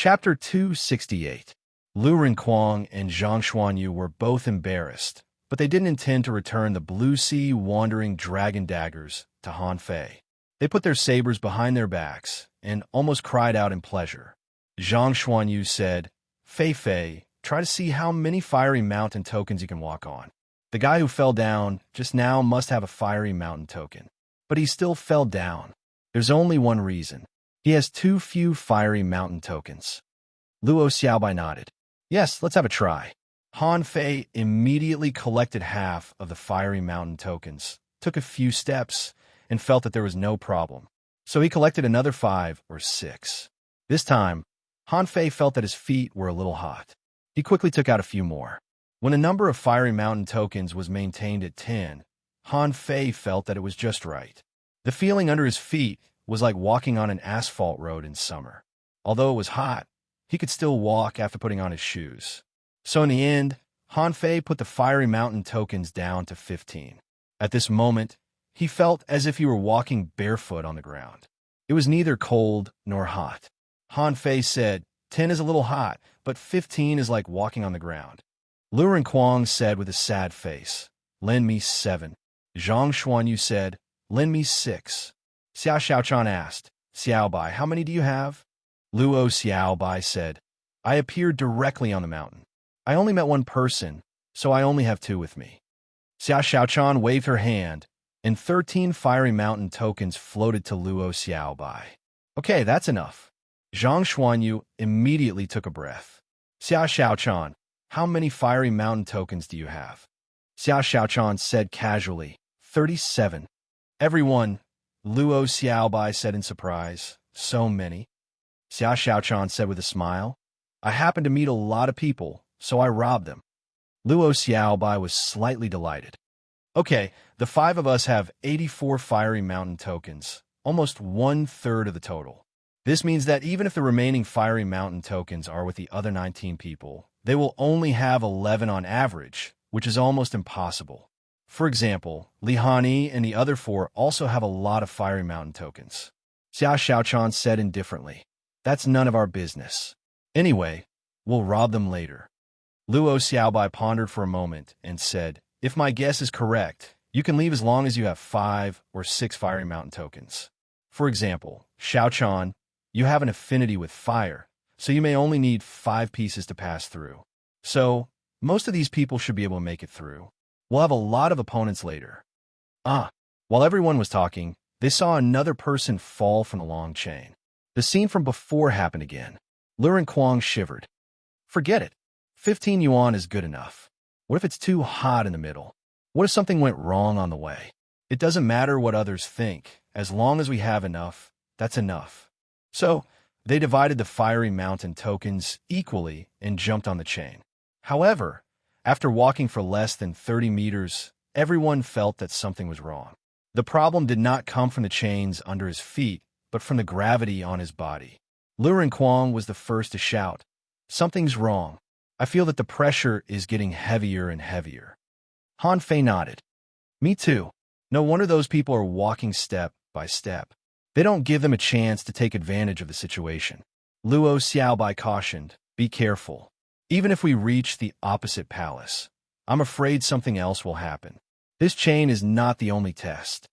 Chapter 268. Lu Renquang and Zhang Xuanyu were both embarrassed, but they didn't intend to return the Blue Sea Wandering Dragon daggers to Han Fei. They put their sabers behind their backs and almost cried out in pleasure. Zhang Xuanyu said, "Fei Fei, try to see how many fiery mountain tokens you can walk on. The guy who fell down just now must have a fiery mountain token. But he still fell down. There's only one reason. He has too few fiery mountain tokens." Luo Xiaobai nodded. "Yes, let's have a try." Han Fei immediately collected half of the fiery mountain tokens, took a few steps, and felt that there was no problem. So he collected another 5 or 6. This time, Han Fei felt that his feet were a little hot. He quickly took out a few more. When the number of fiery mountain tokens was maintained at 10, Han Fei felt that it was just right. The feeling under his feet was like walking on an asphalt road in summer. Although it was hot, he could still walk after putting on his shoes. So in the end, Han Fei put the fiery mountain tokens down to 15. At this moment, he felt as if he were walking barefoot on the ground. It was neither cold nor hot. Han Fei said, 10 is a little hot, but 15 is like walking on the ground. Lu Renquang said with a sad face, "Lend me 7. Zhang Xuanyu said, "Lend me 6. Xiao Xiaochan asked, "Xiaobai, how many do you have?" Luo Xiaobai said, "I appeared directly on the mountain. I only met one person, so I only have 2 with me." Xiao Xiaochan waved her hand, and 13 fiery mountain tokens floated to Luo Xiaobai. "Okay, that's enough." Zhang Xuanyu immediately took a breath. "Xiao Xiaochan, how many fiery mountain tokens do you have?" Xiao Xiaochan said casually, 37. "Everyone," Luo Xiaobai said in surprise. "So many?" Xiao Xiaochan said with a smile, "I happened to meet a lot of people, so I robbed them." Luo Xiaobai was slightly delighted. "Okay, the 5 of us have 84 fiery mountain tokens, almost 1/3 of the total. This means that even if the remaining fiery mountain tokens are with the other 19 people, they will only have 11 on average, which is almost impossible. For example, Li Hanyi and the other 4 also have a lot of fiery mountain tokens." Xiao Xiaochan said indifferently, "That's none of our business. Anyway, we'll rob them later." Luo Xiaobai pondered for a moment and said, "If my guess is correct, you can leave as long as you have 5 or 6 fiery mountain tokens. For example, Xiaochan, you have an affinity with fire, so you may only need 5 pieces to pass through. So, most of these people should be able to make it through. We'll have a lot of opponents later." While everyone was talking, they saw another person fall from the long chain. The scene from before happened again. Lu Renquang shivered. "Forget it. 15 yuan is good enough. What if it's too hot in the middle? What if something went wrong on the way? It doesn't matter what others think. As long as we have enough, that's enough." So, they divided the fiery mountain tokens equally and jumped on the chain. However, after walking for less than 30 meters, everyone felt that something was wrong. The problem did not come from the chains under his feet, but from the gravity on his body. Lu Renquang was the first to shout, "Something's wrong. I feel that the pressure is getting heavier and heavier." Han Fei nodded. "Me too. No wonder those people are walking step by step. They don't give them a chance to take advantage of the situation." Luo Xiaobai cautioned, "Be careful. Even if we reach the opposite palace, I'm afraid something else will happen. This chain is not the only test."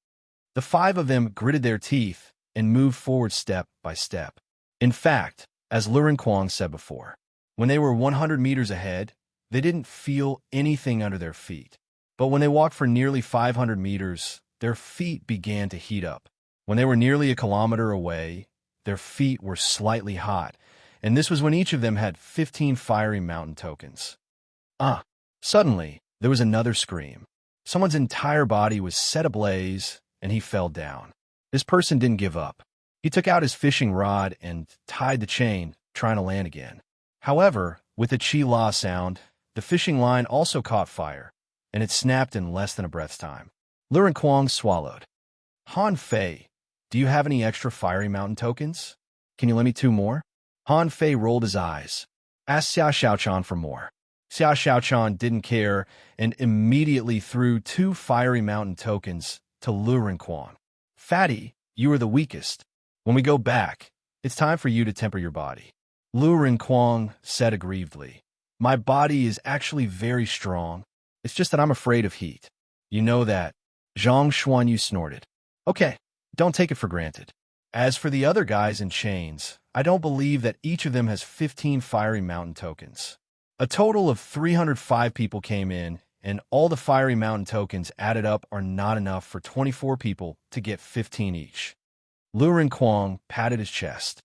The 5 of them gritted their teeth and moved forward step by step. In fact, as Lu Renquang said before, when they were 100 meters ahead, they didn't feel anything under their feet. But when they walked for nearly 500 meters, their feet began to heat up. When they were nearly a kilometer away, their feet were slightly hot, and this was when each of them had 15 fiery mountain tokens. Suddenly, there was another scream. Someone's entire body was set ablaze, and he fell down. This person didn't give up. He took out his fishing rod and tied the chain, trying to land again. However, with the chi la sound, the fishing line also caught fire, and it snapped in less than a breath's time. Lu Renquang swallowed. "Han Fei, do you have any extra fiery mountain tokens? Can you lend me 2 more?" Han Fei rolled his eyes. Asked Xiao Xiaochan for more. Xiao Xiaochan didn't care and immediately threw 2 fiery mountain tokens to Lu Renquang. "Fatty, you are the weakest. When we go back, it's time for you to temper your body." Lu Rinquang said aggrievedly. My body is actually very strong. It's just that I'm afraid of heat. You know that. Zhang Xuanyu snorted. Okay, don't take it for granted. As for the other guys in chains, I don't believe that each of them has 15 Fiery Mountain tokens. A total of 305 people came in, and all the Fiery Mountain tokens added up are not enough for 24 people to get 15 each. Lu Rinquang patted his chest.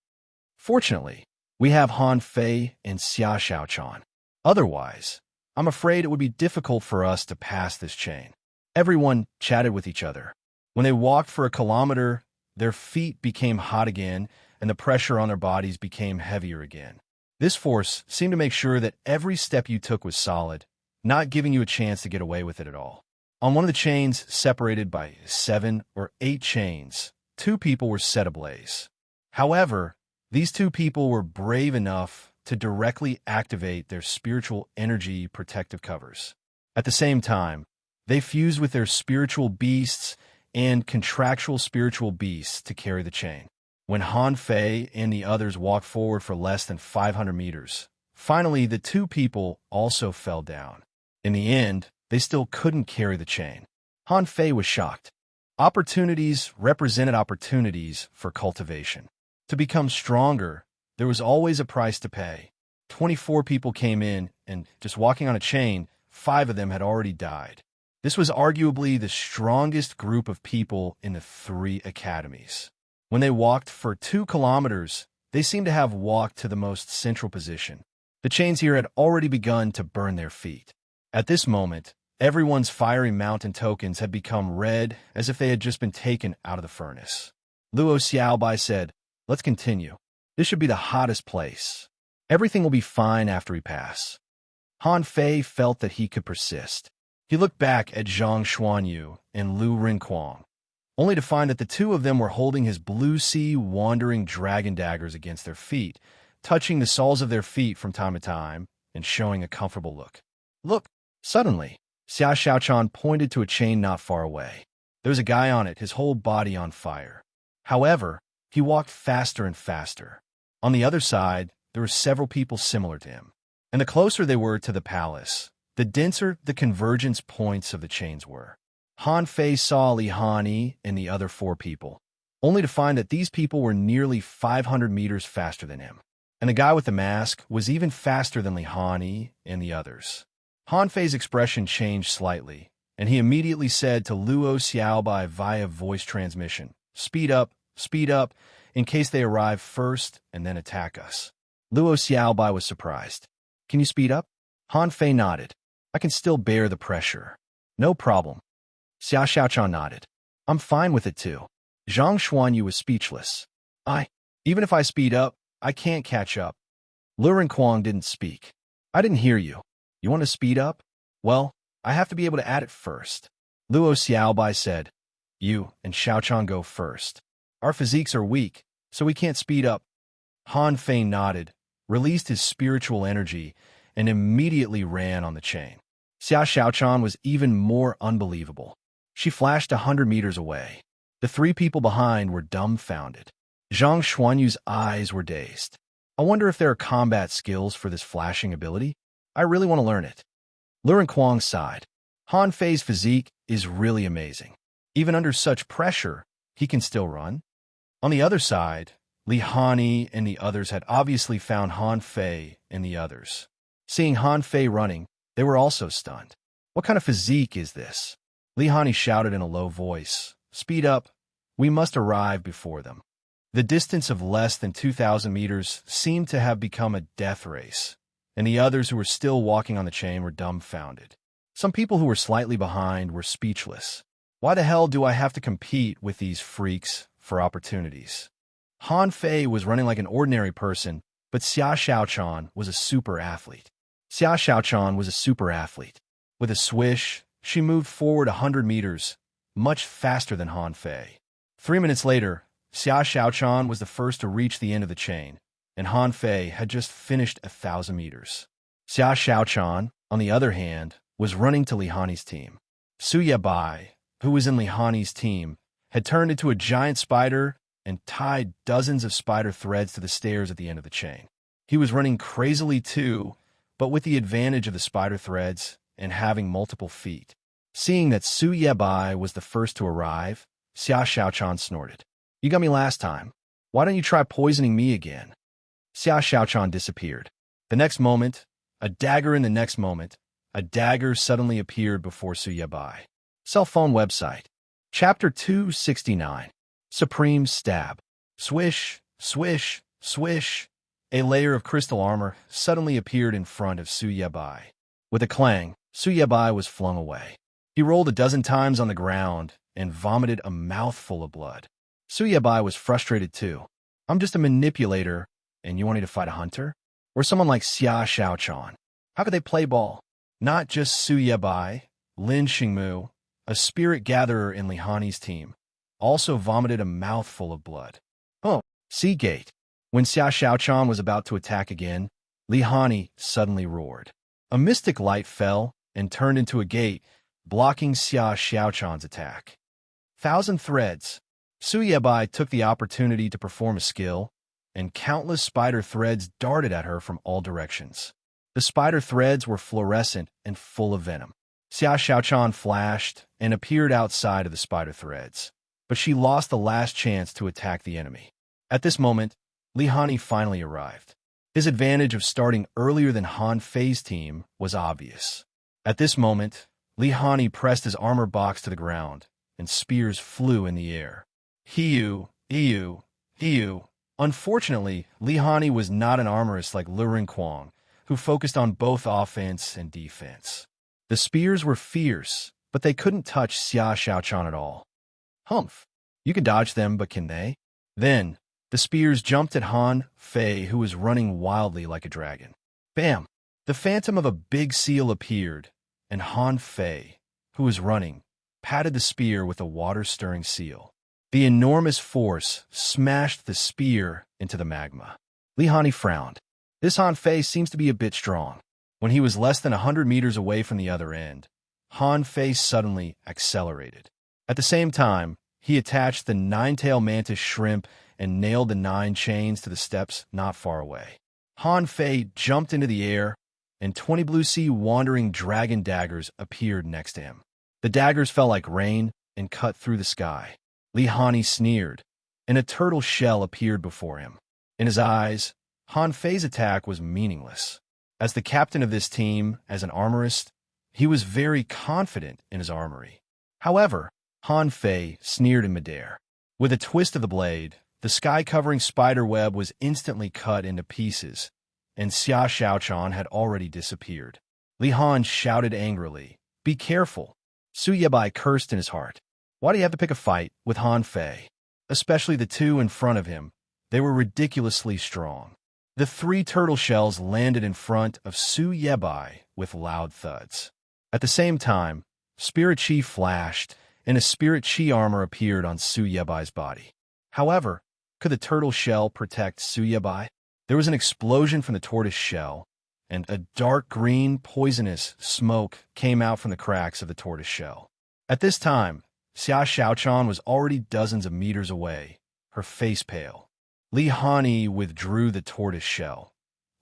Fortunately, we have Han Fei and Xia Xiaochan. Otherwise, I'm afraid it would be difficult for us to pass this chain. Everyone chatted with each other. When they walked for a kilometer, their feet became hot again, and the pressure on their bodies became heavier again. This force seemed to make sure that every step you took was solid, not giving you a chance to get away with it at all. On one of the chains, separated by 7 or 8 chains, 2 people were set ablaze. However, these 2 people were brave enough to directly activate their spiritual energy protective covers. At the same time, they fused with their spiritual beasts and contractual spiritual beasts to carry the chain. When Han Fei and the others walked forward for less than 500 meters, finally the 2 people also fell down. In the end, they still couldn't carry the chain. Han Fei was shocked. Opportunities represented opportunities for cultivation. To become stronger, there was always a price to pay. 24 people came in, and just walking on a chain, 5 of them had already died. This was arguably the strongest group of people in the 3 academies. When they walked for 2 kilometers, they seemed to have walked to the most central position. The chains here had already begun to burn their feet. At this moment, everyone's Fiery Mountain tokens had become red as if they had just been taken out of the furnace. Luo Xiaobai said, "Let's continue. This should be the hottest place. Everything will be fine after we pass." Han Fei felt that he could persist. He looked back at Zhang Xuanyu and Lu Rinquang, only to find that the 2 of them were holding his blue sea wandering dragon daggers against their feet, touching the soles of their feet from time to time and showing a comfortable look. Look! Suddenly, Xia Xiaochan pointed to a chain not far away. There was a guy on it, his whole body on fire. However, he walked faster and faster. On the other side, there were several people similar to him. And the closer they were to the palace, the denser the convergence points of the chains were. Han Fei saw Li Hani and the other 4 people, only to find that these people were nearly 500 meters faster than him. And the guy with the mask was even faster than Li Hani and the others. Han Fei's expression changed slightly, and he immediately said to Luo Xiaobai via voice transmission, speed up, in case they arrive first and then attack us." Luo Xiaobai was surprised. "Can you speed up?" Han Fei nodded. "I can still bear the pressure. No problem." Xia Xiaochan nodded. "I'm fine with it too." Zhang Xuanyu was speechless. Even if I speed up, I can't catch up." Lu Rinquang didn't speak. "I didn't hear you. You want to speed up?" "Well, I have to be able to add it first." Luo Xiaobai said. "You and Xiaochan go first. Our physiques are weak, so we can't speed up." Han Fei nodded, released his spiritual energy, and immediately ran on the chain. Xia Xiaochan was even more unbelievable. She flashed 100 meters away. The 3 people behind were dumbfounded. Zhang Xuanyu's eyes were dazed. "I wonder if there are combat skills for this flashing ability? I really want to learn it." Lu Rinquang sighed. Han Fei's physique is really amazing. Even under such pressure, he can still run. On the other side, Li Hani and the others had obviously found Han Fei and the others. Seeing Han Fei running, they were also stunned. "What kind of physique is this?" Li Hani shouted in a low voice. "Speed up. We must arrive before them." The distance of less than 2,000 meters seemed to have become a death race, and the others who were still walking on the chain were dumbfounded. Some people who were slightly behind were speechless. Why the hell do I have to compete with these freaks for opportunities? Han Fei was running like an ordinary person, but Xia Xiaochan was a super athlete. With a swish, she moved forward 100 meters, much faster than Han Fei. 3 minutes later, Xia Xiaochan was the first to reach the end of the chain, and Han Fei had just finished 1,000 meters. Xia Xiaochan, on the other hand, was running to Li Hani's team. Suya Bai, who was in Li Hani's team, had turned into a giant spider and tied dozens of spider threads to the stairs at the end of the chain. He was running crazily too, but with the advantage of the spider threads and having multiple feet. Seeing that Su Yebai was the first to arrive, Xia Xiaochan snorted. You got me last time. Why don't you try poisoning me again? Xia Xiaochan disappeared. The next moment, a dagger a dagger suddenly appeared before Su Yebai. Cell phone website. Chapter 269. Supreme Stab. Swish, swish, swish. A layer of crystal armor suddenly appeared in front of Su Yebai. With a clang, Su Yebai was flung away. He rolled a dozen times on the ground and vomited a mouthful of blood. Su Yebai was frustrated too. I'm just a manipulator, and you want me to fight a hunter? Or someone like Xia Xiaochan? How could they play ball? Not just Su Yebai, Lin Xingmu, a spirit gatherer in Li Hani's team, also vomited a mouthful of blood. Oh, Sea Gate. When Xia Xiaochan was about to attack again, Li Hani suddenly roared. A mystic light fell and turned into a gate, blocking Xia Xiaochan's attack. Thousand threads. Su Yebai took the opportunity to perform a skill, and countless spider threads darted at her from all directions. The spider threads were fluorescent and full of venom. Xia Xiaochan flashed and appeared outside of the spider threads, but she lost the last chance to attack the enemy. At this moment, Li Hani finally arrived. His advantage of starting earlier than Han Fei's team was obvious. At this moment, Li Hani pressed his armor box to the ground, and spears flew in the air. Hiu, Hiu, Hiu. Unfortunately, Li Hani was not an armorist like Lurin Quang, who focused on both offense and defense. The spears were fierce, but they couldn't touch Xia Xiaochan at all. Humph! You can dodge them, but can they? Then, the spears jumped at Han Fei, who was running wildly like a dragon. Bam! The phantom of a big seal appeared, and Han Fei, who was running, patted the spear with a water-stirring seal. The enormous force smashed the spear into the magma. Li Hani frowned. This Han Fei seems to be a bit strong. When he was less than 100 meters away from the other end, Han Fei suddenly accelerated. At the same time, he attached the nine-tail mantis shrimp and nailed the 9 chains to the steps not far away. Han Fei jumped into the air, and 20 blue sea wandering dragon daggers appeared next to him. The daggers fell like rain and cut through the sky. Li Hani sneered, and a turtle shell appeared before him. In his eyes, Han Fei's attack was meaningless. As the captain of this team, as an armorist, he was very confident in his armory. However, Han Fei sneered in midair. With a twist of the blade, the sky-covering spider web was instantly cut into pieces, and Xia Xiaochan had already disappeared. Li Han shouted angrily, "Be careful!" Su Yebai cursed in his heart. Why do you have to pick a fight with Han Fei? Especially the two in front of him. They were ridiculously strong. The 3 turtle shells landed in front of Su Yebai with loud thuds. At the same time, Spirit Chi flashed, and a Spirit Chi armor appeared on Su Yebai's body. However, could the turtle shell protect Su Yebai? There was an explosion from the tortoise shell, and a dark green, poisonous smoke came out from the cracks of the tortoise shell. At this time, Xia Xiaochan was already dozens of meters away, her face pale. Li Hani withdrew the tortoise shell,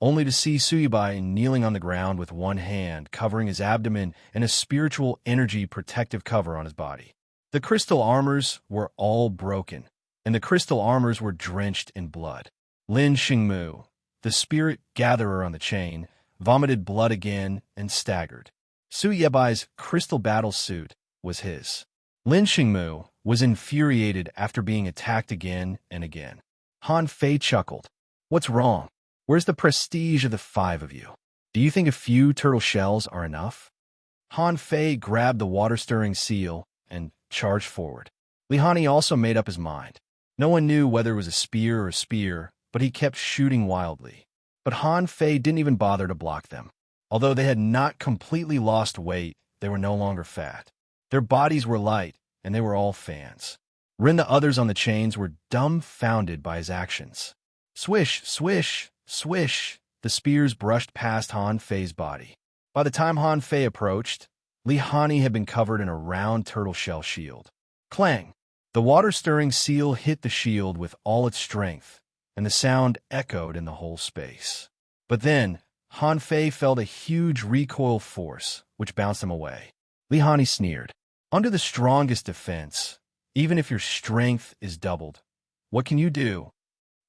only to see Su Yebai kneeling on the ground with one hand covering his abdomen and a spiritual energy protective cover on his body. The crystal armors were all broken, and the crystal armors were drenched in blood. Lin Xingmu, the spirit gatherer on the chain, vomited blood again and staggered. Su Yebai's crystal battle suit was his. Lin Xingmu was infuriated after being attacked again and again. Han Fei chuckled. What's wrong? Where's the prestige of the 5 of you? Do you think a few turtle shells are enough? Han Fei grabbed the water-stirring seal and charged forward. Li Hani also made up his mind. No one knew whether it was a spear or a spear, but he kept shooting wildly. But Han Fei didn't even bother to block them. Although they had not completely lost weight, they were no longer fat. Their bodies were light, and they were all fans. Rin the others on the chains were dumbfounded by his actions. Swish, swish, swish, the spears brushed past Han Fei's body. By the time Han Fei approached, Li Hani had been covered in a round turtle shell shield. Clang! The water-stirring seal hit the shield with all its strength, and the sound echoed in the whole space. But then, Han Fei felt a huge recoil force, which bounced him away. Li Hani sneered. Under the strongest defense, even if your strength is doubled, what can you do?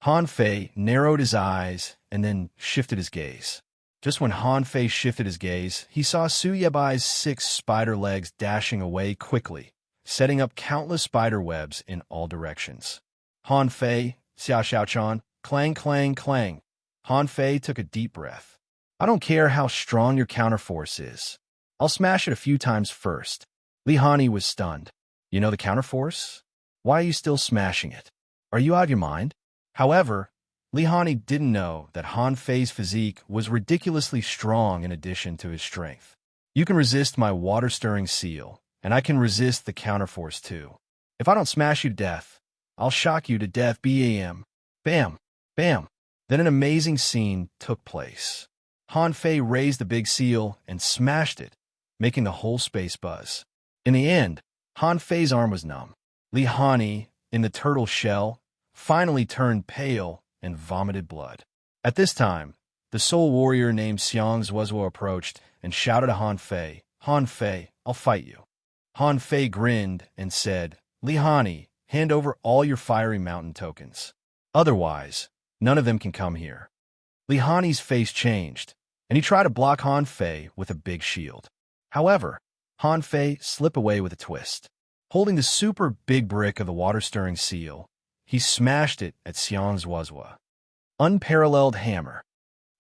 Han Fei narrowed his eyes and then shifted his gaze. Just when Han Fei shifted his gaze, he saw Su Yebai's 6 spider legs dashing away quickly, setting up countless spider webs in all directions. Han Fei, Xia Xiaochan, clang, clang, clang. Han Fei took a deep breath. I don't care how strong your counterforce is. I'll smash it a few times first. Li Hani was stunned. You know the counterforce? Why are you still smashing it? Are you out of your mind? However, Li Hani didn't know that Han Fei's physique was ridiculously strong in addition to his strength. You can resist my water-stirring seal, and I can resist the counterforce too. If I don't smash you to death, I'll shock you to death. Bam! Bam! Bam! Then an amazing scene took place. Han Fei raised the big seal and smashed it, making the whole space buzz. In the end, Han Fei's arm was numb. Li Hani, in the turtle shell, finally turned pale and vomited blood. At this time, the soul warrior named Xiang Zuozhuo approached and shouted to Han Fei, Han Fei, I'll fight you. Han Fei grinned and said, Li Hani, hand over all your fiery mountain tokens. Otherwise, none of them can come here. Li Hani's face changed, and he tried to block Han Fei with a big shield. However, Han Fei slipped away with a twist. Holding the super big brick of the water-stirring seal, he smashed it at Xiang Zuozhuo. Unparalleled hammer.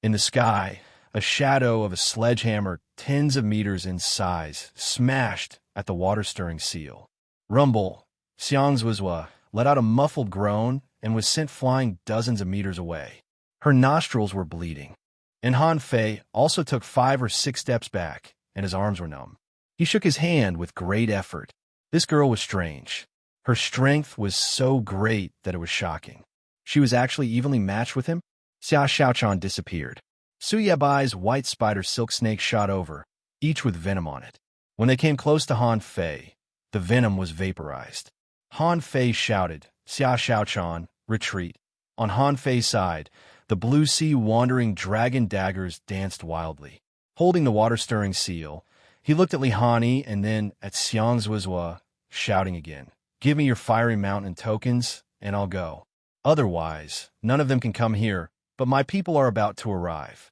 In the sky, a shadow of a sledgehammer tens of meters in size smashed at the water-stirring seal. Rumble, Xiang Zuozhuo let out a muffled groan and was sent flying dozens of meters away. Her nostrils were bleeding. And Han Fei also took 5 or 6 steps back, and his arms were numb. He shook his hand with great effort. This girl was strange. Her strength was so great that it was shocking. She was actually evenly matched with him. Xia Xiaochan disappeared. Su Yebai's white spider silk snake shot over, each with venom on it. When they came close to Han Fei, the venom was vaporized. Han Fei shouted, Xia Xiaochan, retreat. On Han Fei's side, the blue sea wandering dragon daggers danced wildly. Holding the water-stirring seal, he looked at Li Hani and then at Xiang Zuozhuo, shouting again, Give me your fiery mountain tokens, and I'll go. Otherwise, none of them can come here, but my people are about to arrive.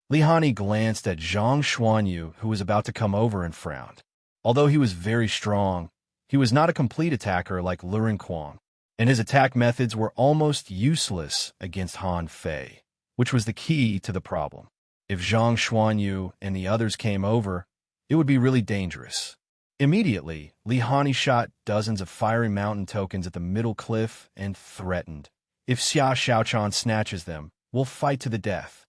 Li Hani glanced at Zhang Xuanyu, who was about to come over, and frowned. Although he was very strong, he was not a complete attacker like Luren Quang, and his attack methods were almost useless against Han Fei, which was the key to the problem. If Zhang Xuanyu and the others came over, it would be really dangerous. Immediately, Li Hani shot dozens of fiery mountain tokens at the middle cliff and threatened, If Xia Xiaochan snatches them, we'll fight to the death.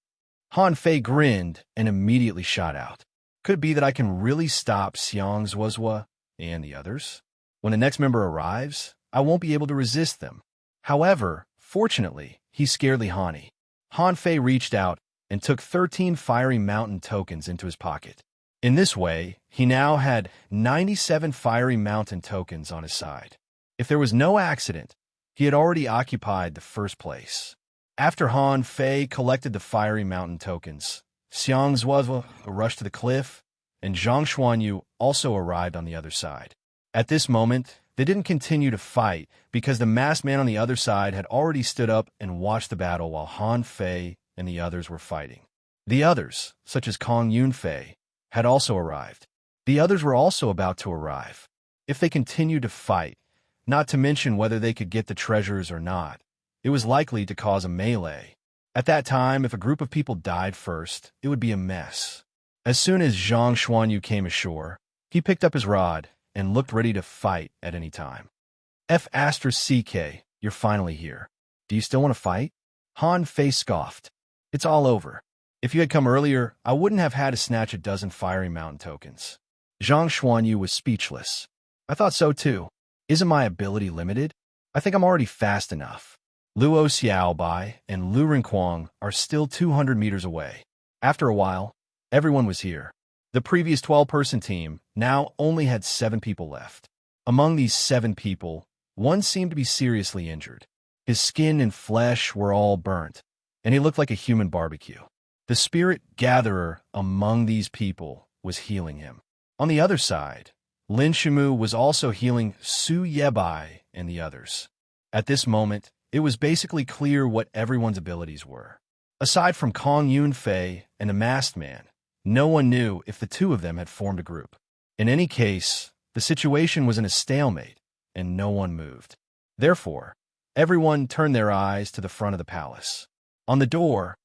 Han Fei grinned and immediately shot out. Could it be that I can really stop Xiang Zuozhuo and the others? When the next member arrives, I won't be able to resist them. However, fortunately, he scared Li Hani. Han Fei reached out and took 13 fiery mountain tokens into his pocket. In this way, he now had 97 fiery mountain tokens on his side. If there was no accident, he had already occupied the first place. After Han Fei collected the fiery mountain tokens, Xiang Zuozhuo rushed to the cliff, and Zhang Xuanyu also arrived on the other side. At this moment, they didn't continue to fight because the masked man on the other side had already stood up and watched the battle while Han Fei and the others were fighting. The others, such as Kong Yunfei, had also arrived. The others were also about to arrive. If they continued to fight, not to mention whether they could get the treasures or not, it was likely to cause a melee. At that time, if a group of people died first, it would be a mess. As soon as Zhang Xuanyu came ashore, he picked up his rod and looked ready to fight at any time. F***CK, you're finally here. Do you still want to fight? Han Fei scoffed. It's all over. If you had come earlier, I wouldn't have had to snatch a dozen fiery mountain tokens. Zhang Xuanyu was speechless. I thought so too. Isn't my ability limited? I think I'm already fast enough. Luo Xiaobai and Lu Renquang are still 200 meters away. After a while, everyone was here. The previous 12-person team now only had 7 people left. Among these 7 people, one seemed to be seriously injured. His skin and flesh were all burnt, and he looked like a human barbecue. The spirit gatherer among these people was healing him. On the other side, Lin Shimu was also healing Su Yebai and the others. At this moment, it was basically clear what everyone's abilities were. Aside from Kong Yunfei and the masked man, no one knew if the two of them had formed a group. In any case, the situation was in a stalemate, and no one moved. Therefore, everyone turned their eyes to the front of the palace. On the door,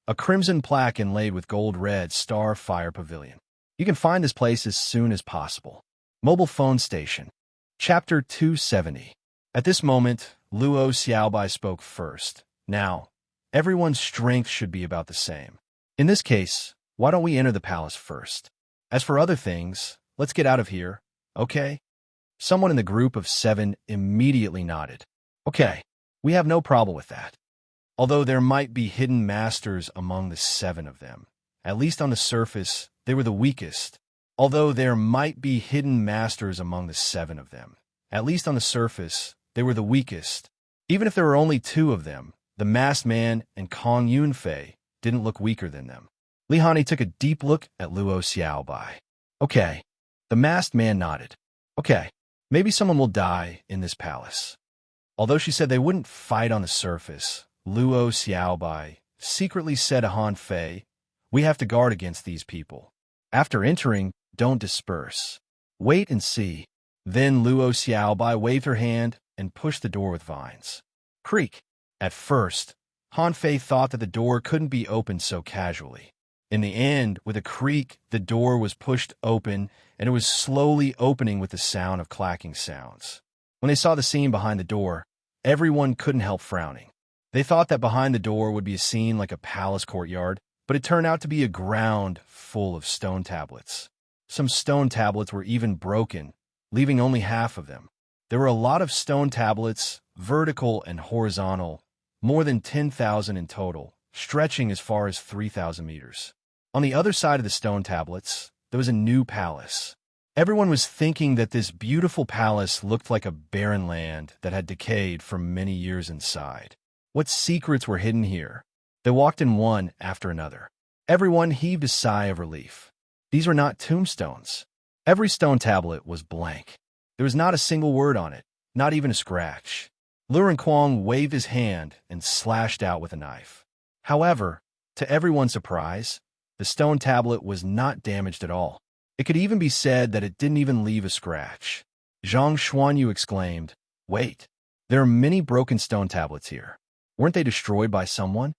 a crimson plaque inlaid with gold-red Star Fire Pavilion. You can find this place as soon as possible. Mobile phone station. Chapter 270. At this moment, Luo Xiaobai spoke first. Now, everyone's strength should be about the same. In this case, why don't we enter the palace first? As for other things, let's get out of here, okay? Someone in the group of 7 immediately nodded. Okay, we have no problem with that. Although there might be hidden masters among the 7 of them, at least on the surface, they were the weakest. Although there might be hidden masters among the 7 of them, at least on the surface, they were the weakest. Even if there were only 2 of them, the masked man and Kong Yunfei didn't look weaker than them. Li Hani took a deep look at Luo Xiaobai. Okay. The masked man nodded. Okay, maybe someone will die in this palace. Although she said they wouldn't fight on the surface, Luo Xiaobai secretly said to Han Fei, "We have to guard against these people. After entering, don't disperse. Wait and see." Then Luo Xiaobai waved her hand and pushed the door with vines. Creak. At first, Han Fei thought that the door couldn't be opened so casually. In the end, with a creak, the door was pushed open, and it was slowly opening with the sound of clacking sounds. When they saw the scene behind the door, everyone couldn't help frowning. They thought that behind the door would be a scene like a palace courtyard, but it turned out to be a ground full of stone tablets. Some stone tablets were even broken, leaving only half of them. There were a lot of stone tablets, vertical and horizontal, more than 10,000 in total, stretching as far as 3,000 meters. On the other side of the stone tablets, there was a new palace. Everyone was thinking that this beautiful palace looked like a barren land that had decayed for many years inside. What secrets were hidden here? They walked in one after another. Everyone heaved a sigh of relief. These were not tombstones. Every stone tablet was blank. There was not a single word on it, not even a scratch. Luren Kwong waved his hand and slashed out with a knife. However, to everyone's surprise, the stone tablet was not damaged at all. It could even be said that it didn't even leave a scratch. Zhang Xuanyu exclaimed, "Wait, there are many broken stone tablets here. Weren't they destroyed by someone?"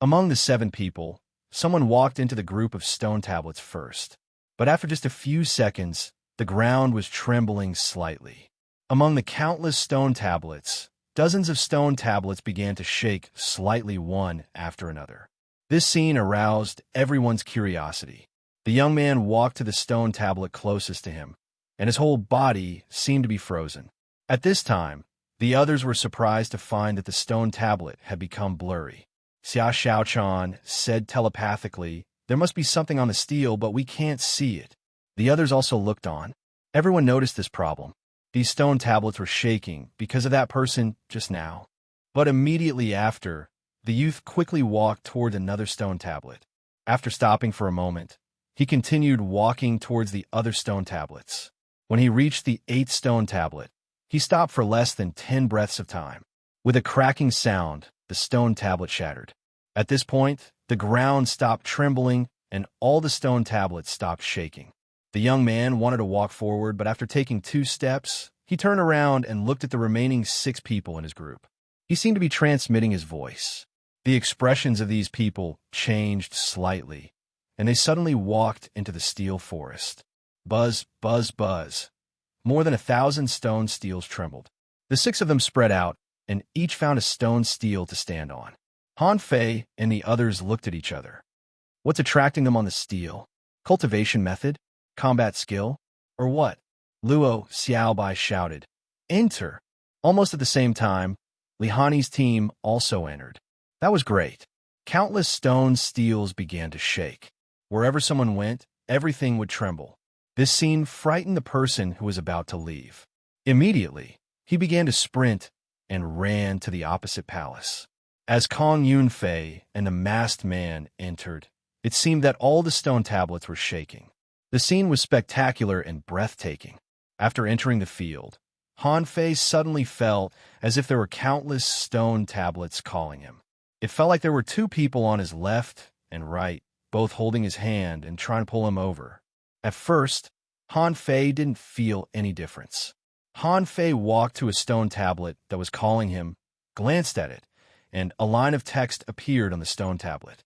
Among the 7 people, someone walked into the group of stone tablets first. But after just a few seconds, the ground was trembling slightly. Among the countless stone tablets, dozens of stone tablets began to shake slightly one after another. This scene aroused everyone's curiosity. The young man walked to the stone tablet closest to him, and his whole body seemed to be frozen. At this time, the others were surprised to find that the stone tablet had become blurry. Xia Xiaochan said telepathically, "There must be something on the steel, but we can't see it." The others also looked on. Everyone noticed this problem. These stone tablets were shaking because of that person just now. But immediately after, the youth quickly walked toward another stone tablet. After stopping for a moment, he continued walking towards the other stone tablets. When he reached the 8th stone tablet, he stopped for less than 10 breaths of time. With a cracking sound, the stone tablet shattered. At this point, the ground stopped trembling and all the stone tablets stopped shaking. The young man wanted to walk forward, but after taking 2 steps, he turned around and looked at the remaining 6 people in his group. He seemed to be transmitting his voice. The expressions of these people changed slightly, and they suddenly walked into the steel forest. Buzz, buzz, buzz. More than 1,000 stone steels trembled. The 6 of them spread out, and each found a stone steel to stand on. Han Fei and the others looked at each other. What's attracting them on the steel? Cultivation method? Combat skill? Or what? Luo Xiaobai shouted, "Enter!" Almost at the same time, Li Hani's team also entered. That was great. Countless stone steels began to shake. Wherever someone went, everything would tremble. This scene frightened the person who was about to leave. Immediately, he began to sprint and ran to the opposite palace. As Kong Yunfei and the masked man entered, It seemed that all the stone tablets were shaking. The scene was spectacular and breathtaking. After entering the field, Han Fei suddenly felt as if there were countless stone tablets calling him. It felt like there were two people on his left and right, both holding his hand and trying to pull him over. At first, Han Fei didn't feel any difference. Han Fei walked to a stone tablet that was calling him, glanced at it, and a line of text appeared on the stone tablet.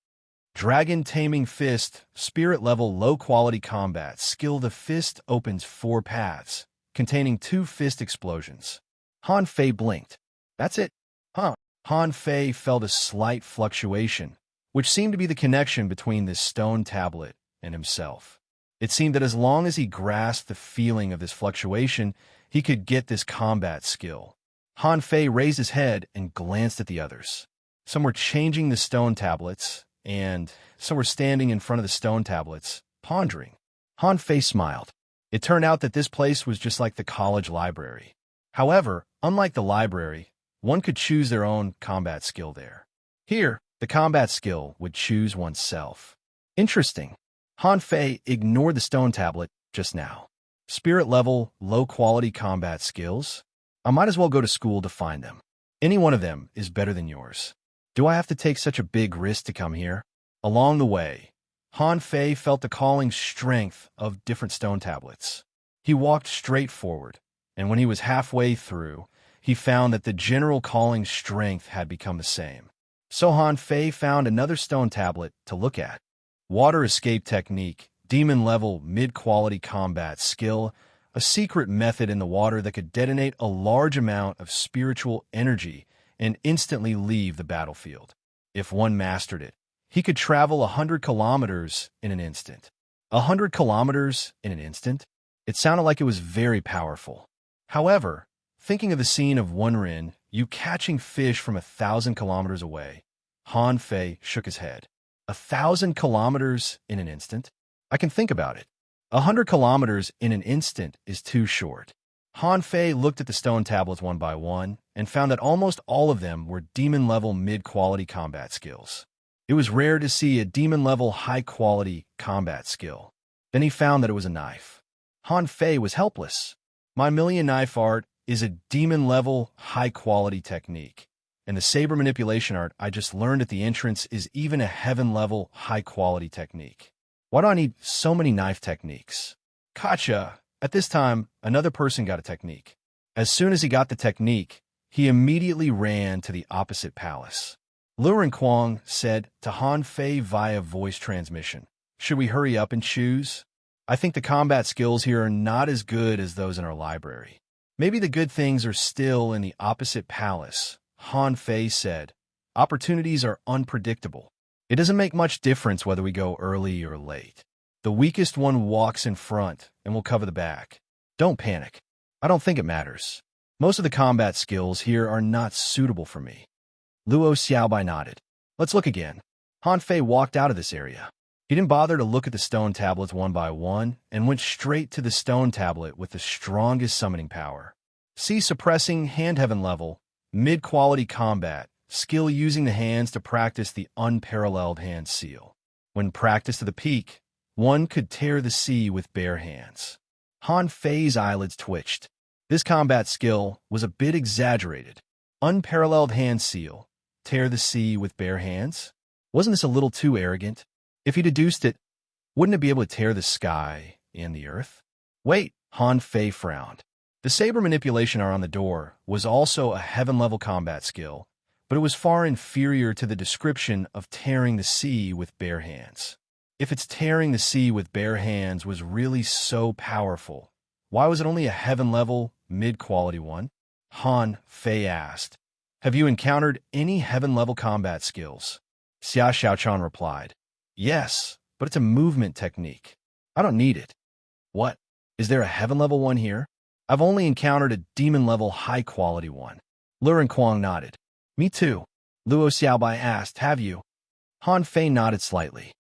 Dragon Taming Fist, Spirit Level Low Quality Combat Skill. The fist opens 4 paths, containing 2 fist explosions. Han Fei blinked. That's it? Huh. Han Fei felt a slight fluctuation, which seemed to be the connection between this stone tablet and himself. It seemed that as long as he grasped the feeling of this fluctuation, he could get this combat skill. Han Fei raised his head and glanced at the others. Some were changing the stone tablets, and some were standing in front of the stone tablets, pondering. Han Fei smiled. It turned out that this place was just like the college library. However, unlike the library, one could choose their own combat skill there. Here, the combat skill would choose oneself. Interesting. Han Fei ignored the stone tablet just now. Spirit level, low-quality combat skills? I might as well go to school to find them. Any one of them is better than yours. Do I have to take such a big risk to come here? Along the way, Han Fei felt the calling strength of different stone tablets. He walked straight forward, and when he was halfway through, he found that the general calling strength had become the same. So Han Fei found another stone tablet to look at. Water Escape Technique, Demon Level Mid-Quality Combat Skill, a secret method in the water that could detonate a large amount of spiritual energy and instantly leave the battlefield. If one mastered it, he could travel 100 kilometers in an instant. 100 kilometers in an instant? It sounded like it was very powerful. However, thinking of the scene of Wunrin, you catching fish from 1,000 kilometers away, Han Fei shook his head. 1,000 kilometers in an instant? I can think about it. 100 kilometers in an instant is too short. Han Fei looked at the stone tablets one by one and found that almost all of them were demon-level mid-quality combat skills. It was rare to see a demon-level high-quality combat skill. Then he found that it was a knife. Han Fei was helpless. My million knife art is a demon-level high-quality technique, and the saber manipulation art I just learned at the entrance is even a heaven-level high-quality technique. Why do I need so many knife techniques? Gotcha! At this time, another person got a technique. As soon as he got the technique, he immediately ran to the opposite palace. Luren Kwong said to Han Fei via voice transmission, "Should we hurry up and choose? I think the combat skills here are not as good as those in our library. Maybe the good things are still in the opposite palace." Han Fei said, "Opportunities are unpredictable. It doesn't make much difference whether we go early or late. The weakest one walks in front and will cover the back. Don't panic. I don't think it matters. Most of the combat skills here are not suitable for me." Luo Xiaobai nodded. "Let's look again." Han Fei walked out of this area. He didn't bother to look at the stone tablets one by one and went straight to the stone tablet with the strongest summoning power. See Suppressing Hand Heaven Level, Mid-Quality Combat, Skill using the hands to practice the unparalleled hand seal. When practiced to the peak, one could tear the sea with bare hands. Han Fei's eyelids twitched. This combat skill was a bit exaggerated. Unparalleled hand seal, tear the sea with bare hands? Wasn't this a little too arrogant? If he deduced it, wouldn't it be able to tear the sky and the earth? Wait, Han Fei frowned. The saber manipulation art on the door was also a heaven-level combat skill, but it was far inferior to the description of tearing the sea with bare hands. If its tearing the sea with bare hands was really so powerful, why was it only a heaven-level, mid-quality one? Han Fei asked. "Have you encountered any heaven-level combat skills?" Xia Xiaochan replied. "Yes, but it's a movement technique. I don't need it." "What? Is there a heaven-level one here?" "I've only encountered a demon-level high-quality one." Luren Kwong nodded. "Me too." Luo Xiaobai asked, "Have you?" Han Fei nodded slightly.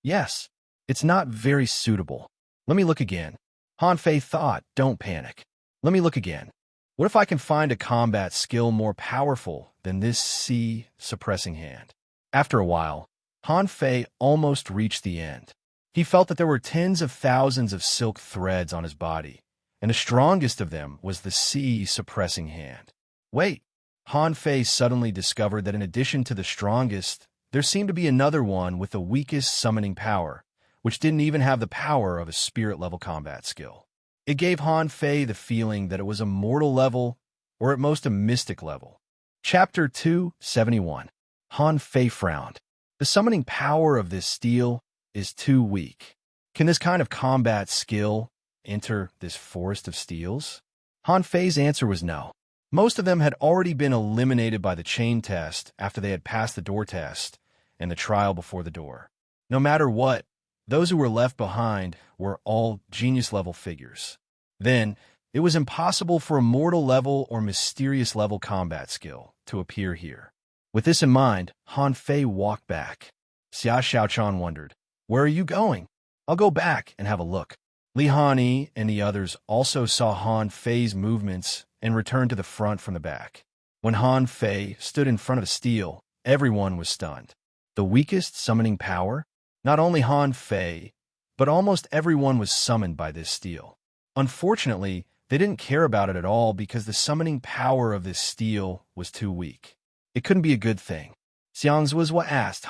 "Yes, it's not very suitable. Let me look again." Han Fei thought, "Don't panic. Let me look again. What if I can find a combat skill more powerful than this sea suppressing hand?" After a while, Han Fei almost reached the end. He felt that there were tens of thousands of silk threads on his body, and the strongest of them was the sea-suppressing hand. Wait! Han Fei suddenly discovered that in addition to the strongest, there seemed to be another one with the weakest summoning power, which didn't even have the power of a spirit-level combat skill. It gave Han Fei the feeling that it was a mortal level, or at most a mystic level. Chapter 271. Han Fei frowned. The summoning power of this steel is too weak. Can this kind of combat skill enter this forest of steels? Han Fei's answer was no. Most of them had already been eliminated by the chain test after they had passed the door test and the trial before the door. No matter what, those who were left behind were all genius-level figures. Then, it was impossible for a mortal-level or mysterious-level combat skill to appear here. With this in mind, Han Fei walked back. Xia Xiaochan wondered, "Where are you going?" "I'll go back and have a look." Li Hanyi and the others also saw Han Fei's movements and returned to the front from the back. When Han Fei stood in front of the steel, everyone was stunned. The weakest summoning power? Not only Han Fei, but almost everyone was summoned by this steel. Unfortunately, they didn't care about it at all because the summoning power of this steel was too weak. It couldn't be a good thing. Xiang Zuozhua asked,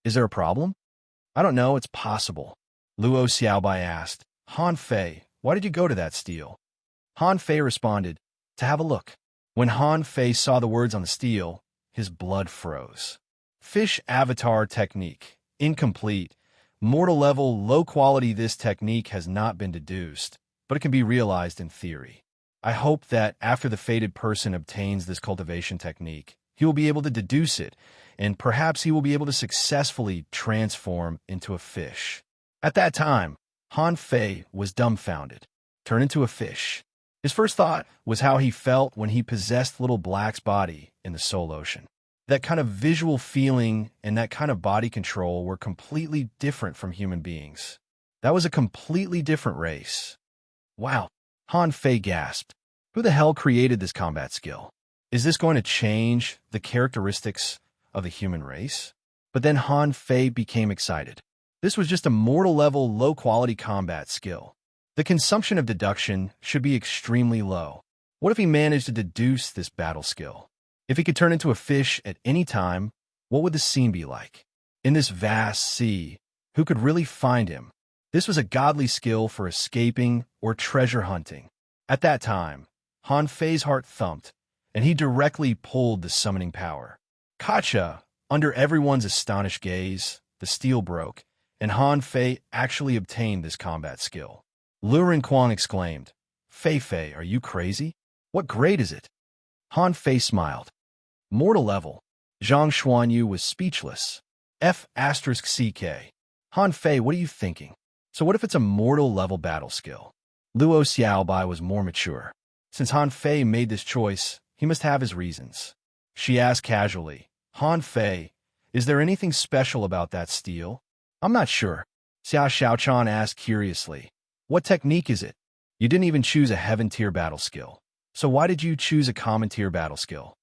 Is there a problem?" "I don't know, it's possible." Luo Xiaobai asked, "Han Fei, why did you go to that steel?" Han Fei responded, "To have a look." When Han Fei saw the words on the steel, his blood froze. Fish Avatar Technique. Incomplete. Mortal level, low quality. This technique has not been deduced, but it can be realized in theory. I hope that after the fated person obtains this cultivation technique, he will be able to deduce it, and perhaps he will be able to successfully transform into a fish. At that time, Han Fei was dumbfounded. Turn into a fish. His first thought was how he felt when he possessed Little Black's body in the Soul Ocean. That kind of visual feeling and that kind of body control were completely different from human beings. That was a completely different race. Wow, Han Fei gasped. Who the hell created this combat skill? Is this going to change the characteristics of the human race? But then Han Fei became excited. This was just a mortal-level, low-quality combat skill. The consumption of deduction should be extremely low. What if he managed to deduce this battle skill? If he could turn into a fish at any time, what would the scene be like? In this vast sea, who could really find him? This was a godly skill for escaping or treasure hunting. At that time, Han Fei's heart thumped, and he directly pulled the summoning power. Gotcha! Under everyone's astonished gaze, the steel broke, and Han Fei actually obtained this combat skill. Lu Quang exclaimed, Fei, are you crazy? What grade is it?" Han Fei smiled. Mortal level. Zhang Xuanyu was speechless. F***CK. Han Fei, what are you thinking? So what if it's a mortal level battle skill? Luo Xiaobai was more mature. Since Han Fei made this choice, he must have his reasons. She asked casually, Han Fei, is there anything special about that steel? "I'm not sure." Xia Xiaochan asked curiously, "What technique is it? You didn't even choose a heaven tier battle skill. So why did you choose a common tier battle skill?"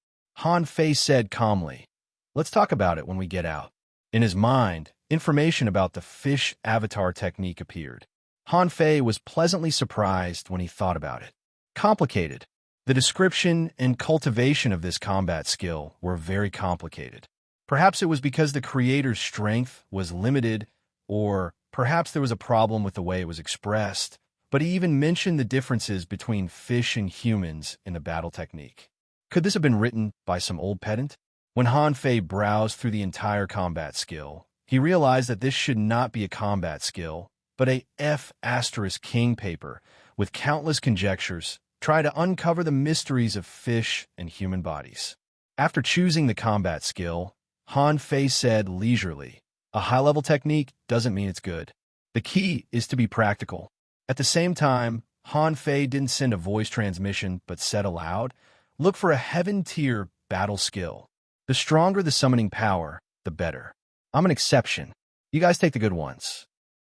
Han Fei said calmly, "Let's talk about it when we get out." In his mind, information about the fish avatar technique appeared. Han Fei was pleasantly surprised when he thought about it. Complicated. The description and cultivation of this combat skill were very complicated. Perhaps it was because the creator's strength was limited, or perhaps there was a problem with the way it was expressed, but he even mentioned the differences between fish and humans in the battle technique. Could this have been written by some old pedant? When Han Fei browsed through the entire combat skill, he realized that this should not be a combat skill, but a F***king paper with countless conjectures try to uncover the mysteries of fish and human bodies. After choosing the combat skill, Han Fei said leisurely, "A high-level technique doesn't mean it's good. The key is to be practical." At the same time, Han Fei didn't send a voice transmission but said aloud, "Look for a heaven-tier battle skill. The stronger the summoning power, the better. I'm an exception. You guys take the good ones."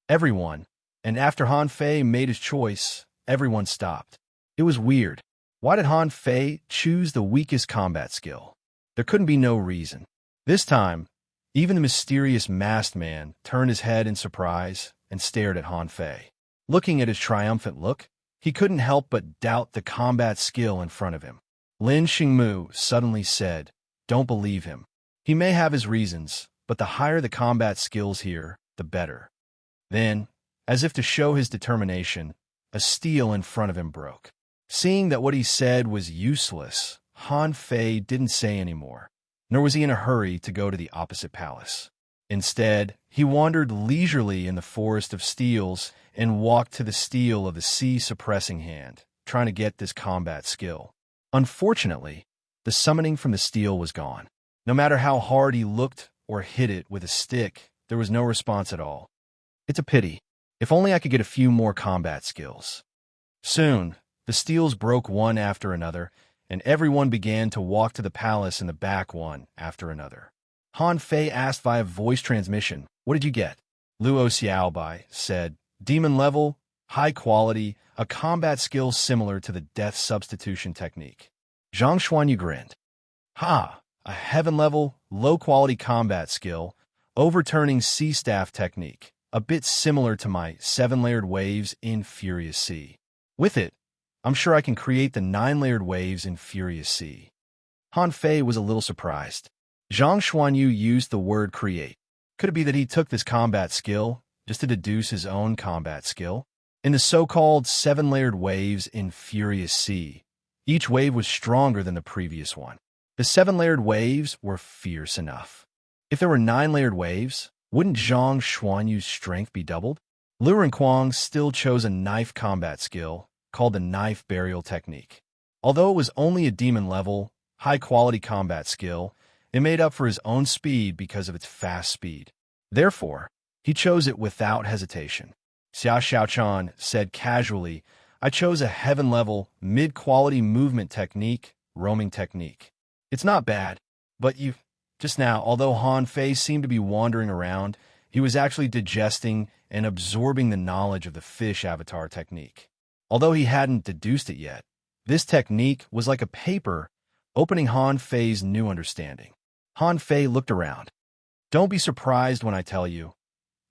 Everyone, and after Han Fei made his choice, everyone stopped. It was weird. Why did Han Fei choose the weakest combat skill? There couldn't be no reason. This time, Even the mysterious masked man turned his head in surprise and stared at Han Fei. Looking at his triumphant look, he couldn't help but doubt the combat skill in front of him. Lin Xingmu suddenly said, "Don't believe him. He may have his reasons, but the higher the combat skills here, the better." Then, as if to show his determination, a steel in front of him broke. Seeing that what he said was useless, Han Fei didn't say any more, nor was he in a hurry to go to the opposite palace. Instead, he wandered leisurely in the forest of steels and walked to the steel of the sea-suppressing hand, trying to get this combat skill. Unfortunately, the summoning from the steel was gone. No matter how hard he looked or hit it with a stick, there was no response at all. It's a pity. If only I could get a few more combat skills. Soon, the steels broke one after another, and everyone began to walk to the palace in the back one after another. Han Fei asked via voice transmission, "What did you get?" Luo Xiaobai said, "Demon level, high quality, a combat skill similar to the death substitution technique." Zhang Xuanyu grinned. "Ha! A heaven level, low-quality combat skill, overturning sea staff technique, a bit similar to my 7-layered waves in Furious Sea. With it, I'm sure I can create the 9-layered waves in Furious Sea." Han Fei was a little surprised. Zhang Xuanyu used the word create. Could it be that he took this combat skill just to deduce his own combat skill? In the so-called 7-layered waves in Furious Sea, each wave was stronger than the previous one. The 7-layered waves were fierce enough. If there were 9-layered waves, wouldn't Zhang Xuanyu's strength be doubled? Lu Renquang still chose a knife combat skill called the knife burial technique. Although it was only a demon level, high-quality combat skill, it made up for his own speed because of its fast speed. Therefore, he chose it without hesitation. Xia Xiaochan said casually, "I chose a heaven-level, mid-quality movement technique, roaming technique. It's not bad, but just now, although Han Fei seemed to be wandering around, he was actually digesting and absorbing the knowledge of the fish avatar technique. Although he hadn't deduced it yet, this technique was like a paper opening Han Fei's new understanding. Han Fei looked around. Don't be surprised when I tell you.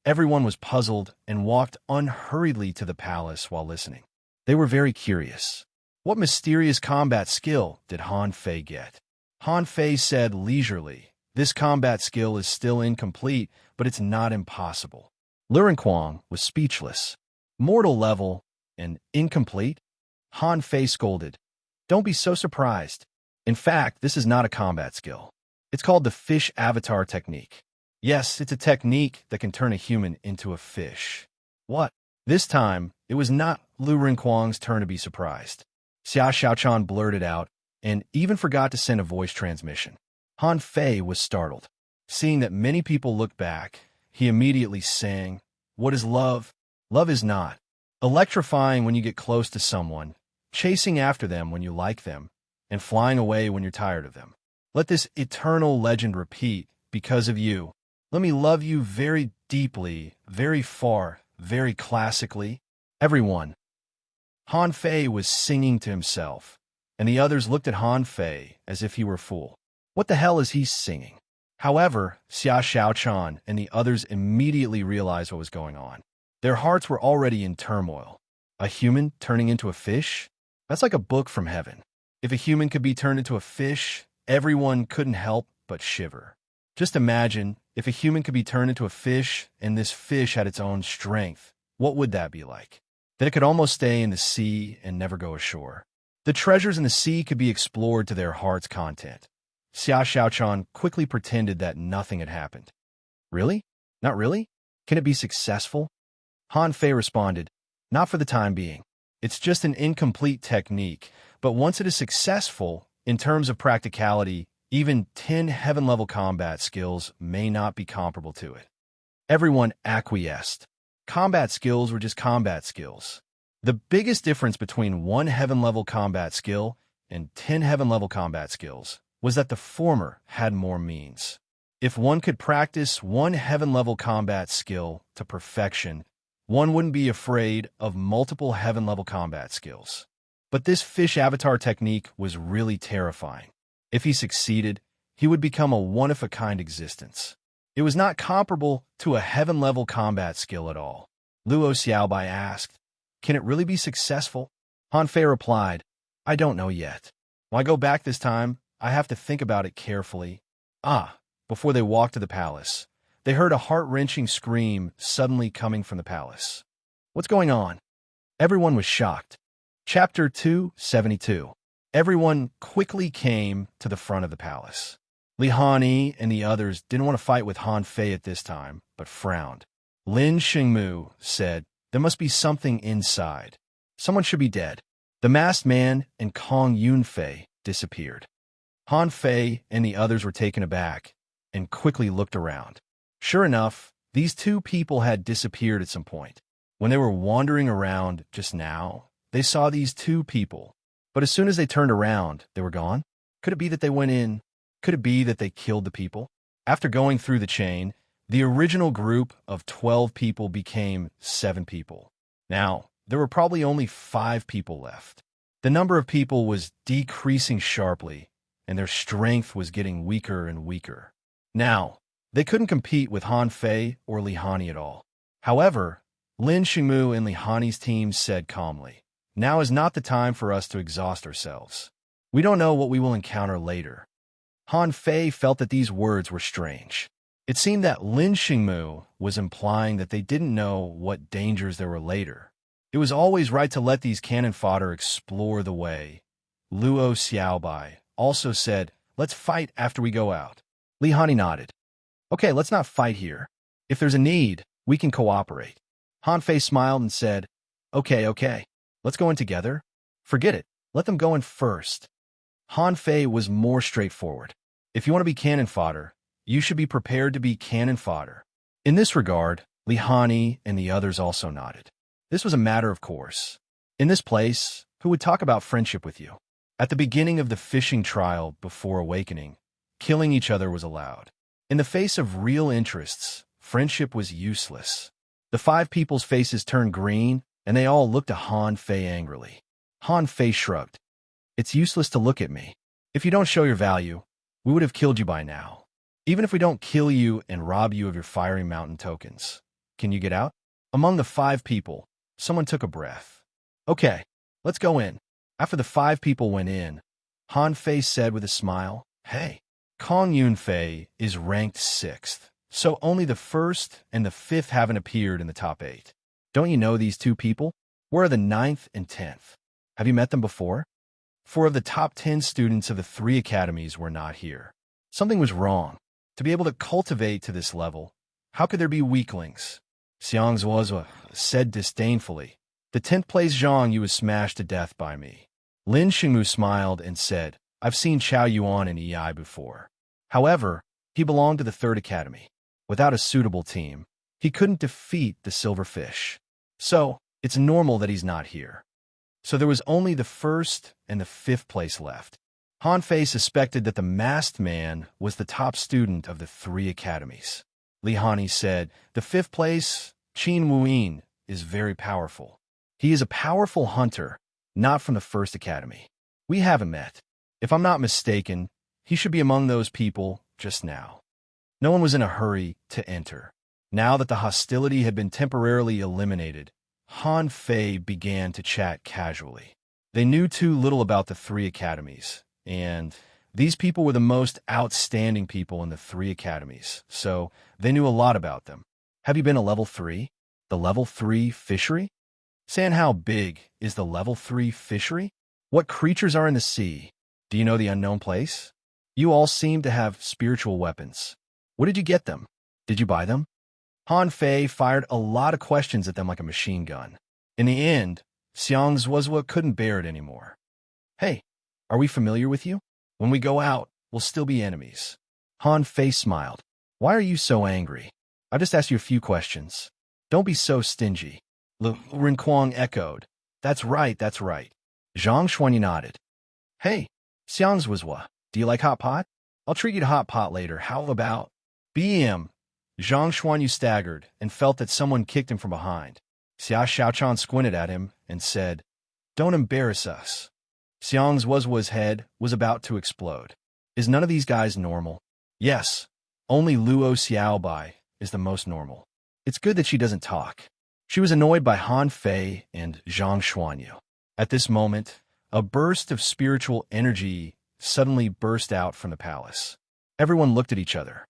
Everyone was puzzled and walked unhurriedly to the palace while listening. They were very curious. What mysterious combat skill did Han Fei get? Han Fei said leisurely, "This combat skill is still incomplete, but it's not impossible." Lu Renquang was speechless. Mortal level and incomplete? Han Fei scolded. "Don't be so surprised. In fact, this is not a combat skill. It's called the fish avatar technique. Yes, it's a technique that can turn a human into a fish." What? This time, it was not Lu Renquang's turn to be surprised. Xia Xiaochan blurted out, and even forgot to send a voice transmission. Han Fei was startled. Seeing that many people looked back, he immediately sang, "What is love? Love is not electrifying when you get close to someone, chasing after them when you like them, and flying away when you're tired of them. Let this eternal legend repeat because of you. Let me love you very deeply, very far, very classically. Everyone." Han Fei was singing to himself, and the others looked at Han Fei as if he were a fool. What the hell is he singing? However, Xia Xiaochan and the others immediately realized what was going on. Their hearts were already in turmoil. A human turning into a fish? That's like a book from heaven. If a human could be turned into a fish, everyone couldn't help but shiver. Just imagine if a human could be turned into a fish and this fish had its own strength. What would that be like? That it could almost stay in the sea and never go ashore. The treasures in the sea could be explored to their heart's content. Xia Xiaochan quickly pretended that nothing had happened. Really? Not really? Can it be successful? Han Fei responded, "Not for the time being. It's just an incomplete technique, but once it is successful, in terms of practicality, even 10 heaven-level combat skills may not be comparable to it." Everyone acquiesced. Combat skills were just combat skills. The biggest difference between one heaven-level combat skill and 10 heaven-level combat skills was that the former had more means. If one could practice one heaven-level combat skill to perfection, one wouldn't be afraid of multiple heaven-level combat skills. But this fish avatar technique was really terrifying. If he succeeded, he would become a one-of-a-kind existence. It was not comparable to a heaven-level combat skill at all. Luo Xiaobai asked, "Can it really be successful?" Han Fei replied, "I don't know yet. When I go back this time, I have to think about it carefully." Before they walked to the palace, they heard a heart-wrenching scream suddenly coming from the palace. "What's going on?" Everyone was shocked. Chapter 272. Everyone quickly came to the front of the palace. Li Hanyi and the others didn't want to fight with Han Fei at this time, but frowned. Lin Xingmu said, "There must be something inside. Someone should be dead." The masked man and Kong Yunfei disappeared. Han Fei and the others were taken aback and quickly looked around. Sure enough, these two people had disappeared at some point. When they were wandering around just now, they saw these two people. But as soon as they turned around, they were gone. Could it be that they went in? Could it be that they killed the people? After going through the chain, the original group of 12 people became 7 people. Now, there were probably only 5 people left. The number of people was decreasing sharply, and their strength was getting weaker and weaker. Now, they couldn't compete with Han Fei or Li Hanyi at all. However, Lin Xingmu and Li Hanyi's team said calmly, "Now is not the time for us to exhaust ourselves. We don't know what we will encounter later." Han Fei felt that these words were strange. It seemed that Lin Xingmu was implying that they didn't know what dangers there were later. It was always right to let these cannon fodder explore the way. Luo Xiaobai also said, "Let's fight after we go out." Li Hanyi nodded. "Okay, let's not fight here. If there's a need, we can cooperate." Han Fei smiled and said, Okay, let's go in together." "Forget it. Let them go in first." Han Fei was more straightforward. "If you want to be cannon fodder, you should be prepared to be cannon fodder." In this regard, Li Hanyi and the others also nodded. This was a matter of course. In this place, who would talk about friendship with you? At the beginning of the fishing trial before awakening, killing each other was allowed. In the face of real interests, friendship was useless. The 5 people's faces turned green, and they all looked at Han Fei angrily. Han Fei shrugged. "It's useless to look at me. If you don't show your value, we would have killed you by now. Even if we don't kill you and rob you of your Fiery Mountain tokens. Can you get out?" Among the 5 people, someone took a breath. "Okay, let's go in." After the 5 people went in, Han Fei said with a smile, "Hey, Kong Yunfei is ranked 6th, so only the 1st and the 5th haven't appeared in the top 8. Don't you know these 2 people? Where are the 9th and 10th? Have you met them before?" 4 of the top 10 students of the 3 academies were not here. Something was wrong. To be able to cultivate to this level, how could there be weaklings? Xiang Zuozua said disdainfully, "The 10th place Zhang Yu was smashed to death by me." Lin Xingmu smiled and said, "I've seen Chao Yuan in EI before. However, he belonged to the 3rd academy. Without a suitable team, he couldn't defeat the silverfish. So, it's normal that he's not here." So there was only the 1st and the 5th place left. Han Fei suspected that the masked man was the top student of the 3 academies. Li Hanyi said, "The 5th place, Qin Wuyin, is very powerful. He is a powerful hunter, not from the 1st academy. We haven't met. If I'm not mistaken, he should be among those people just now." No one was in a hurry to enter. Now that the hostility had been temporarily eliminated, Han Fei began to chat casually. They knew too little about the 3 academies, and these people were the most outstanding people in the 3 academies, so they knew a lot about them. "Have you been a level 3? The level 3 fishery?" "San, how big is the level 3 fishery? What creatures are in the sea? Do you know the unknown place? You all seem to have spiritual weapons. Where did you get them? Did you buy them?" Han Fei fired a lot of questions at them like a machine gun. In the end, Xiang Zuozua couldn't bear it anymore. "Hey, are we familiar with you? When we go out, we'll still be enemies." Han Fei smiled. "Why are you so angry? I just asked you a few questions. Don't be so stingy." Ren Kuang echoed. That's right. Zhang Xuanyu nodded. "Hey, Xiang Zuozua, do you like hot pot? I'll treat you to hot pot later. How about BM?" Zhang Xuanyu staggered and felt that someone kicked him from behind. Xia Xiaochan squinted at him and said, "Don't embarrass us." Xiang Zuozua's head was about to explode. Is none of these guys normal? Yes, Only Luo Xiaobai is the most normal. It's good that she doesn't talk. She was annoyed by Han Fei and Zhang Xuanyu. At this moment, a burst of spiritual energy suddenly burst out from the palace. Everyone looked at each other.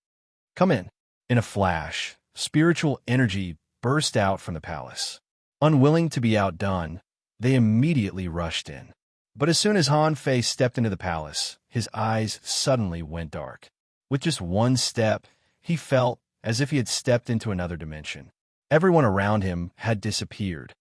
Come in. In a flash, spiritual energy burst out from the palace. Unwilling to be outdone, they immediately rushed in. But as soon as Han Fei stepped into the palace, his eyes suddenly went dark. With just one step, he felt as if he had stepped into another dimension. Everyone around him had disappeared.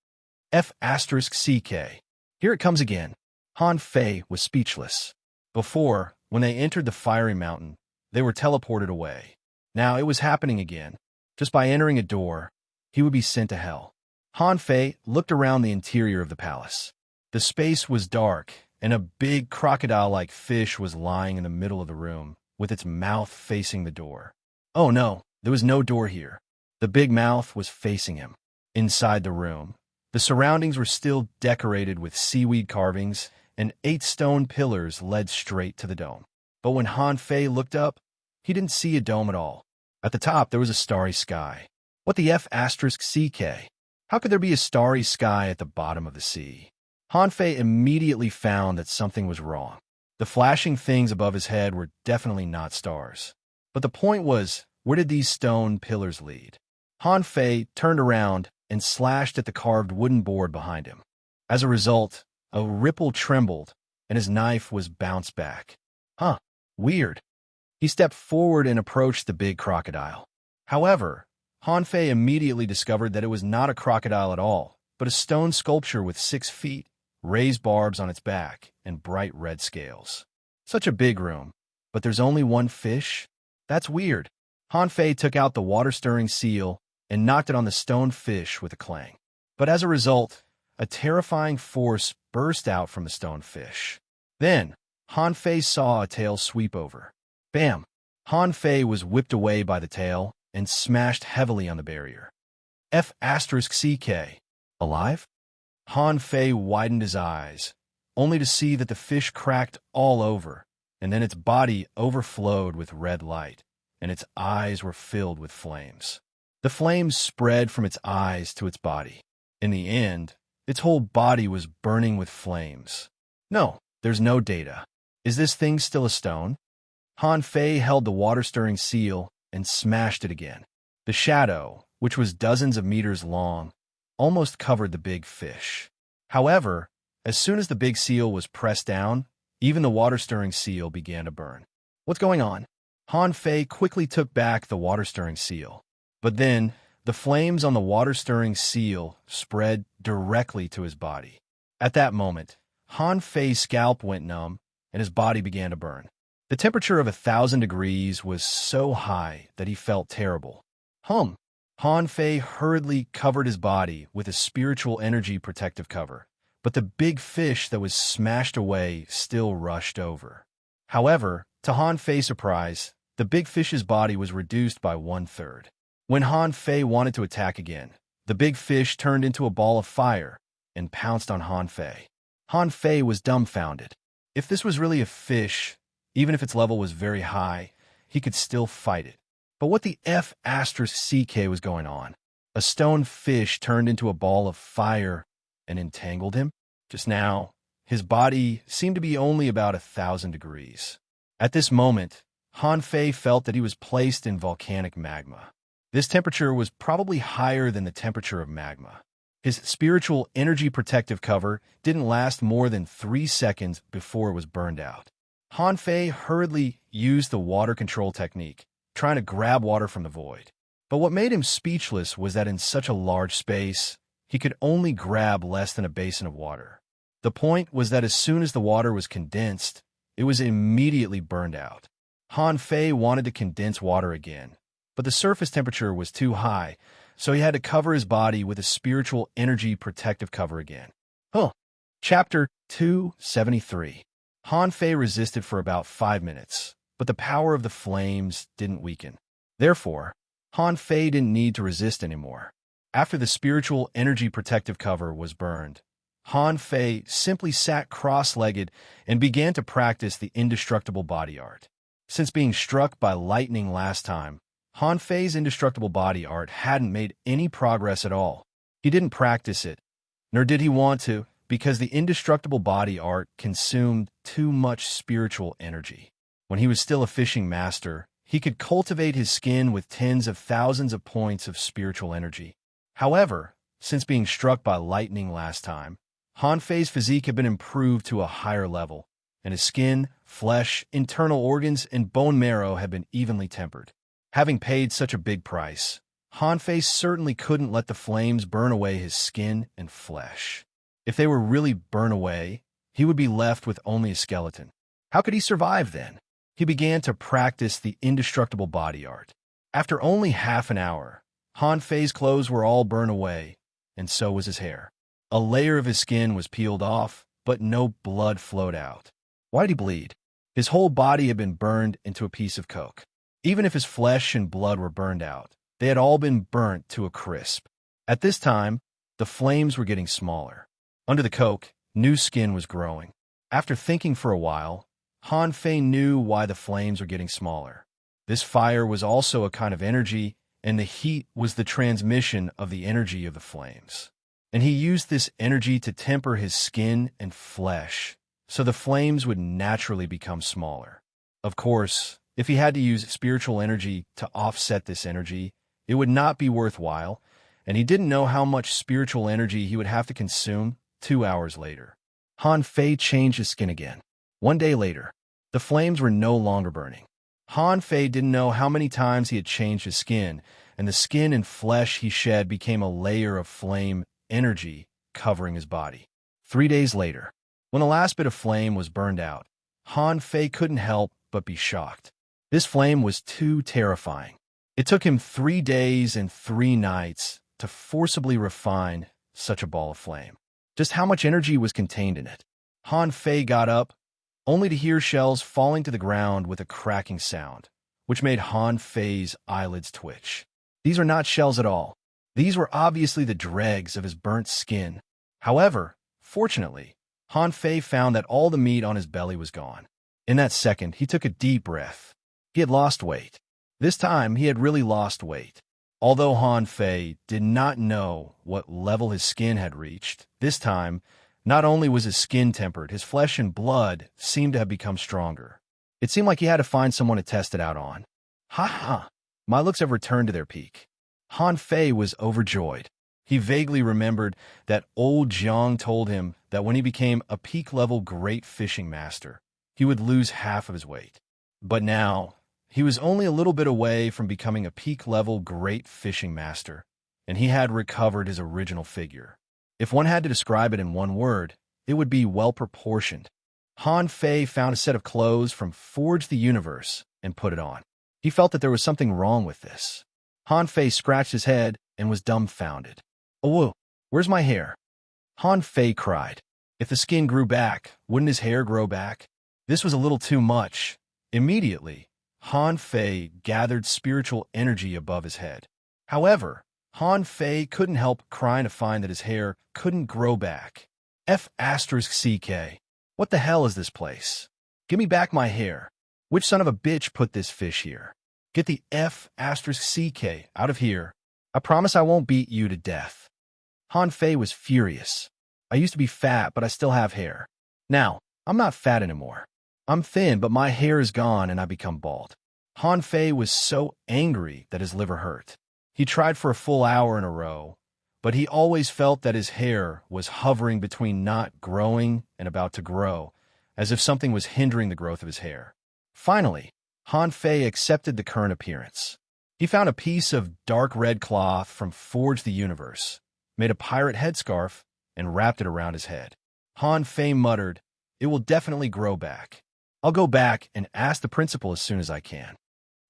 F***CK. Here it comes again. Han Fei was speechless. Before, when they entered the fiery mountain, they were teleported away. Now it was happening again. Just by entering a door, he would be sent to hell. Han Fei looked around the interior of the palace. The space was dark, and a big crocodile-like fish was lying in the middle of the room, with its mouth facing the door. Oh no, there was no door here. The big mouth was facing him. Inside the room, the surroundings were still decorated with seaweed carvings, and 8 stone pillars led straight to the dome. But when Han Fei looked up, he didn't see a dome at all. At the top, there was a starry sky. What the F***CK? How could there be a starry sky at the bottom of the sea? Han Fei immediately found that something was wrong. The flashing things above his head were definitely not stars. But the point was, where did these stone pillars lead? Han Fei turned around and slashed at the carved wooden board behind him. As a result, a ripple trembled, and his knife was bounced back. Huh, weird. He stepped forward and approached the big crocodile. However, Han Fei immediately discovered that it was not a crocodile at all, but a stone sculpture with 6 feet, raised barbs on its back, and bright red scales. Such a big room, but there's only one fish? That's weird. Han Fei took out the water-stirring seal and knocked it on the stone fish with a clang. But as a result, a terrifying force burst out from the stone fish. Then, Han Fei saw a tail sweep over. Bam! Han Fei was whipped away by the tail and smashed heavily on the barrier. F***CK. Alive? Han Fei widened his eyes, only to see that the fish cracked all over, and then its body overflowed with red light, and its eyes were filled with flames. The flames spread from its eyes to its body. In the end, its whole body was burning with flames. No, there's no data. Is this thing still a stone? Han Fei held the water-stirring seal and smashed it again. The shadow, which was dozens of meters long, almost covered the big fish. However, as soon as the big seal was pressed down, even the water-stirring seal began to burn. What's going on? Han Fei quickly took back the water-stirring seal. But then, the flames on the water-stirring seal spread directly to his body. At that moment, Han Fei's scalp went numb, and his body began to burn. The temperature of 1,000 degrees was so high that he felt terrible. Han Fei hurriedly covered his body with a spiritual energy protective cover, but the big fish that was smashed away still rushed over. However, to Han Fei's surprise, the big fish's body was reduced by 1/3. When Han Fei wanted to attack again, the big fish turned into a ball of fire and pounced on Han Fei. Han Fei was dumbfounded. If this was really a fish, even if its level was very high, he could still fight it. But what the F***CK was going on? A stone fish turned into a ball of fire and entangled him? Just now, his body seemed to be only about 1,000 degrees. At this moment, Han Fei felt that he was placed in volcanic magma. This temperature was probably higher than the temperature of magma. His spiritual energy protective cover didn't last more than 3 seconds before it was burned out. Han Fei hurriedly used the water control technique, trying to grab water from the void. But what made him speechless was that in such a large space, he could only grab less than a basin of water. The point was that as soon as the water was condensed, it was immediately burned out. Han Fei wanted to condense water again, but the surface temperature was too high, so he had to cover his body with a spiritual energy protective cover again. Chapter 273. Han Fei resisted for about 5 minutes, but the power of the flames didn't weaken. Therefore, Han Fei didn't need to resist anymore. After the spiritual energy protective cover was burned, Han Fei simply sat cross-legged and began to practice the indestructible body art. Since being struck by lightning last time, Han Fei's indestructible body art hadn't made any progress at all. He didn't practice it, nor did he want to, because the indestructible body art consumed too much spiritual energy. When he was still a fishing master, he could cultivate his skin with tens of thousands of points of spiritual energy. However, since being struck by lightning last time, Han Fei's physique had been improved to a higher level, and his skin, flesh, internal organs, and bone marrow had been evenly tempered. Having paid such a big price, Han Fei certainly couldn't let the flames burn away his skin and flesh. If they were really burned away, he would be left with only a skeleton. How could he survive then? He began to practice the indestructible body art. After only half an hour, Han Fei's clothes were all burned away, and so was his hair. A layer of his skin was peeled off, but no blood flowed out. Why did he bleed? His whole body had been burned into a piece of coke. Even if his flesh and blood were burned out, they had all been burnt to a crisp. At this time, the flames were getting smaller. Under the coke, new skin was growing. After thinking for a while, Han Fei knew why the flames were getting smaller. This fire was also a kind of energy, and the heat was the transmission of the energy of the flames. And he used this energy to temper his skin and flesh, so the flames would naturally become smaller. Of course, if he had to use spiritual energy to offset this energy, it would not be worthwhile, and he didn't know how much spiritual energy he would have to consume 2 hours later. Han Fei changed his skin again. 1 day later, the flames were no longer burning. Han Fei didn't know how many times he had changed his skin, and the skin and flesh he shed became a layer of flame energy covering his body. 3 days later, when the last bit of flame was burned out, Han Fei couldn't help but be shocked. This flame was too terrifying. It took him 3 days and 3 nights to forcibly refine such a ball of flame. Just how much energy was contained in it? Han Fei got up, only to hear shells falling to the ground with a cracking sound, which made Han Fei's eyelids twitch. These are not shells at all. These were obviously the dregs of his burnt skin. However, fortunately, Han Fei found that all the meat on his belly was gone. In that second, he took a deep breath. He had lost weight. This time, he had really lost weight. Although Han Fei did not know what level his skin had reached, this time, not only was his skin tempered, his flesh and blood seemed to have become stronger. It seemed like he had to find someone to test it out on. Ha ha! My looks have returned to their peak. Han Fei was overjoyed. He vaguely remembered that old Jiang told him that when he became a peak-level great fishing master, he would lose half of his weight. But now, he was only a little bit away from becoming a peak-level great fishing master, and he had recovered his original figure. If one had to describe it in one word, it would be well-proportioned. Han Fei found a set of clothes from Forge the Universe and put it on. He felt that there was something wrong with this. Han Fei scratched his head and was dumbfounded. "Oh, where's my hair?" Han Fei cried. If the skin grew back, wouldn't his hair grow back? This was a little too much. Immediately, Han Fei gathered spiritual energy above his head. However, Han Fei couldn't help crying to find that his hair couldn't grow back. F***CK. What the hell is this place? Give me back my hair. Which son of a bitch put this fish here? Get the F***CK out of here. I promise I won't beat you to death. Han Fei was furious. I used to be fat, but I still have hair. Now, I'm not fat anymore. I'm thin, but my hair is gone and I become bald. Han Fei was so angry that his liver hurt. He tried for a full hour in a row, but he always felt that his hair was hovering between not growing and about to grow, as if something was hindering the growth of his hair. Finally, Han Fei accepted the current appearance. He found a piece of dark red cloth from Forge the Universe, made a pirate headscarf, and wrapped it around his head. Han Fei muttered, "It will definitely grow back. I'll go back and ask the principal as soon as I can."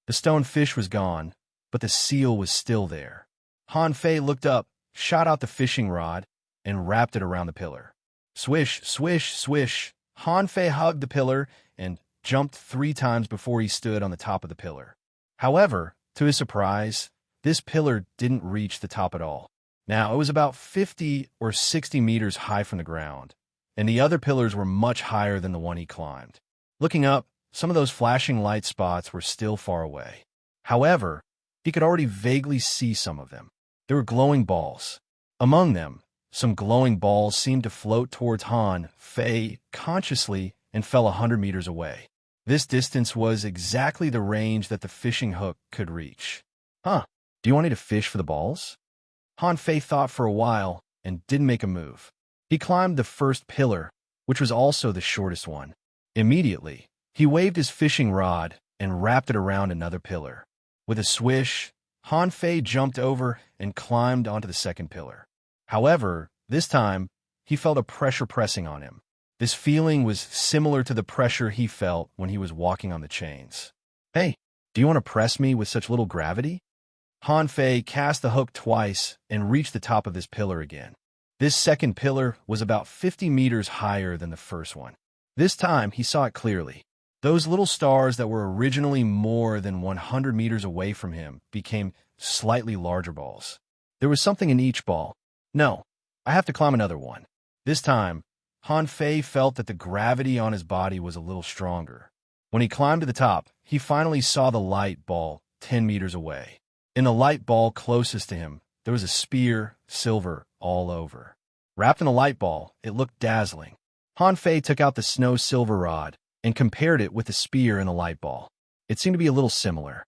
The stone fish was gone, but the seal was still there. Han Fei looked up, shot out the fishing rod, and wrapped it around the pillar. Swish, swish, swish. Han Fei hugged the pillar and jumped 3 times before he stood on the top of the pillar. However, to his surprise, this pillar didn't reach the top at all. Now, it was about 50 or 60 meters high from the ground, and the other pillars were much higher than the one he climbed. Looking up, some of those flashing light spots were still far away. However, he could already vaguely see some of them. There were glowing balls. Among them, some glowing balls seemed to float towards Han Fei consciously and fell 100 meters away. This distance was exactly the range that the fishing hook could reach. Huh, do you want me to fish for the balls? Han Fei thought for a while and didn't make a move. He climbed the first pillar, which was also the shortest one. Immediately, he waved his fishing rod and wrapped it around another pillar. With a swish, Han Fei jumped over and climbed onto the second pillar. However, this time, he felt a pressure pressing on him. This feeling was similar to the pressure he felt when he was walking on the chains. Hey, do you want to press me with such little gravity? Han Fei cast the hook twice and reached the top of this pillar again. This second pillar was about 50 meters higher than the first one. This time, he saw it clearly. Those little stars that were originally more than 100 meters away from him became slightly larger balls. There was something in each ball. No, I have to climb another one. This time, Han Fei felt that the gravity on his body was a little stronger. When he climbed to the top, he finally saw the light ball 10 meters away. In the light ball closest to him, there was a spear, silver, all over. Wrapped in a light ball, it looked dazzling. Han Fei took out the snow silver rod and compared it with the spear in the light ball. It seemed to be a little similar.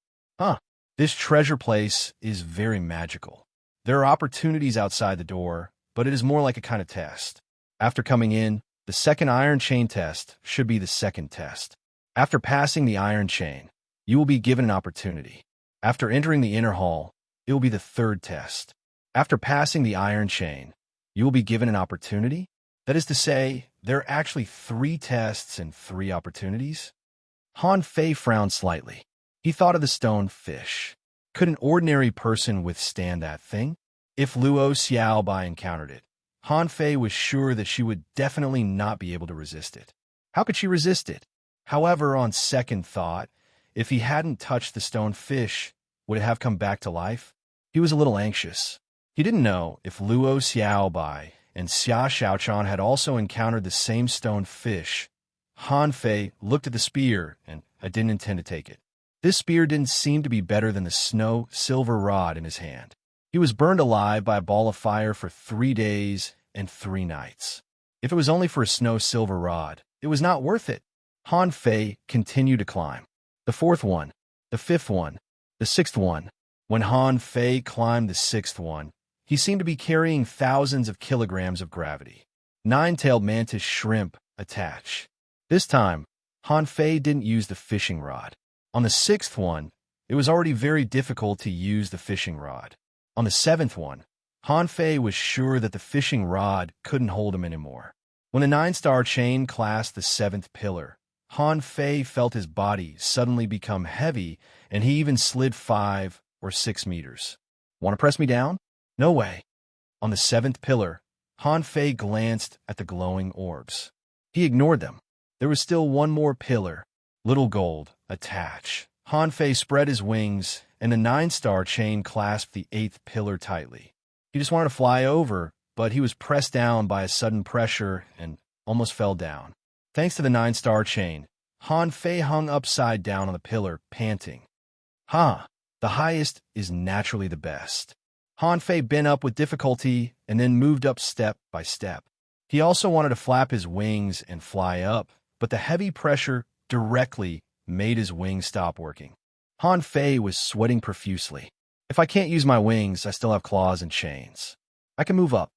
This treasure place is very magical. There are opportunities outside the door, but it is more like a kind of test. After coming in, the second iron chain test should be the second test. After passing the iron chain, you will be given an opportunity. After entering the inner hall, it will be the third test. After passing the iron chain, you will be given an opportunity? That is to say, there are actually 3 tests and 3 opportunities? Han Fei frowned slightly. He thought of the stone fish. Could an ordinary person withstand that thing? If Luo Xiaobai encountered it, Han Fei was sure that she would definitely not be able to resist it. How could she resist it? However, on second thought, if he hadn't touched the stone fish, would it have come back to life? He was a little anxious. He didn't know if Luo Xiaobai and Xia Xiaochan had also encountered the same stone fish. Han Fei looked at the spear, and I didn't intend to take it. This spear didn't seem to be better than the snow silver rod in his hand. He was burned alive by a ball of fire for 3 days and 3 nights. If it was only for a snow silver rod, it was not worth it. Han Fei continued to climb. The 4th one, the 5th one, the 6th one. When Han Fei climbed the 6th one, he seemed to be carrying thousands of kilograms of gravity. 9-tailed mantis shrimp attach. This time, Han Fei didn't use the fishing rod. On the 6th one, it was already very difficult to use the fishing rod. On the 7th one, Han Fei was sure that the fishing rod couldn't hold him anymore. When the 9-star chain clasped the 7th pillar, Han Fei felt his body suddenly become heavy, and he even slid 5 or 6 meters. Want to press me down? No way. On the 7th pillar, Han Fei glanced at the glowing orbs. He ignored them. There was still one more pillar, little gold, attach. Han Fei spread his wings, and the 9-star chain clasped the 8th pillar tightly. He just wanted to fly over, but he was pressed down by a sudden pressure and almost fell down. Thanks to the 9-star chain, Han Fei hung upside down on the pillar, panting. The highest is naturally the best. Han Fei bent up with difficulty and then moved up step by step. He also wanted to flap his wings and fly up, but the heavy pressure directly made his wings stop working. Han Fei was sweating profusely. If I can't use my wings, I still have claws and chains. I can move up.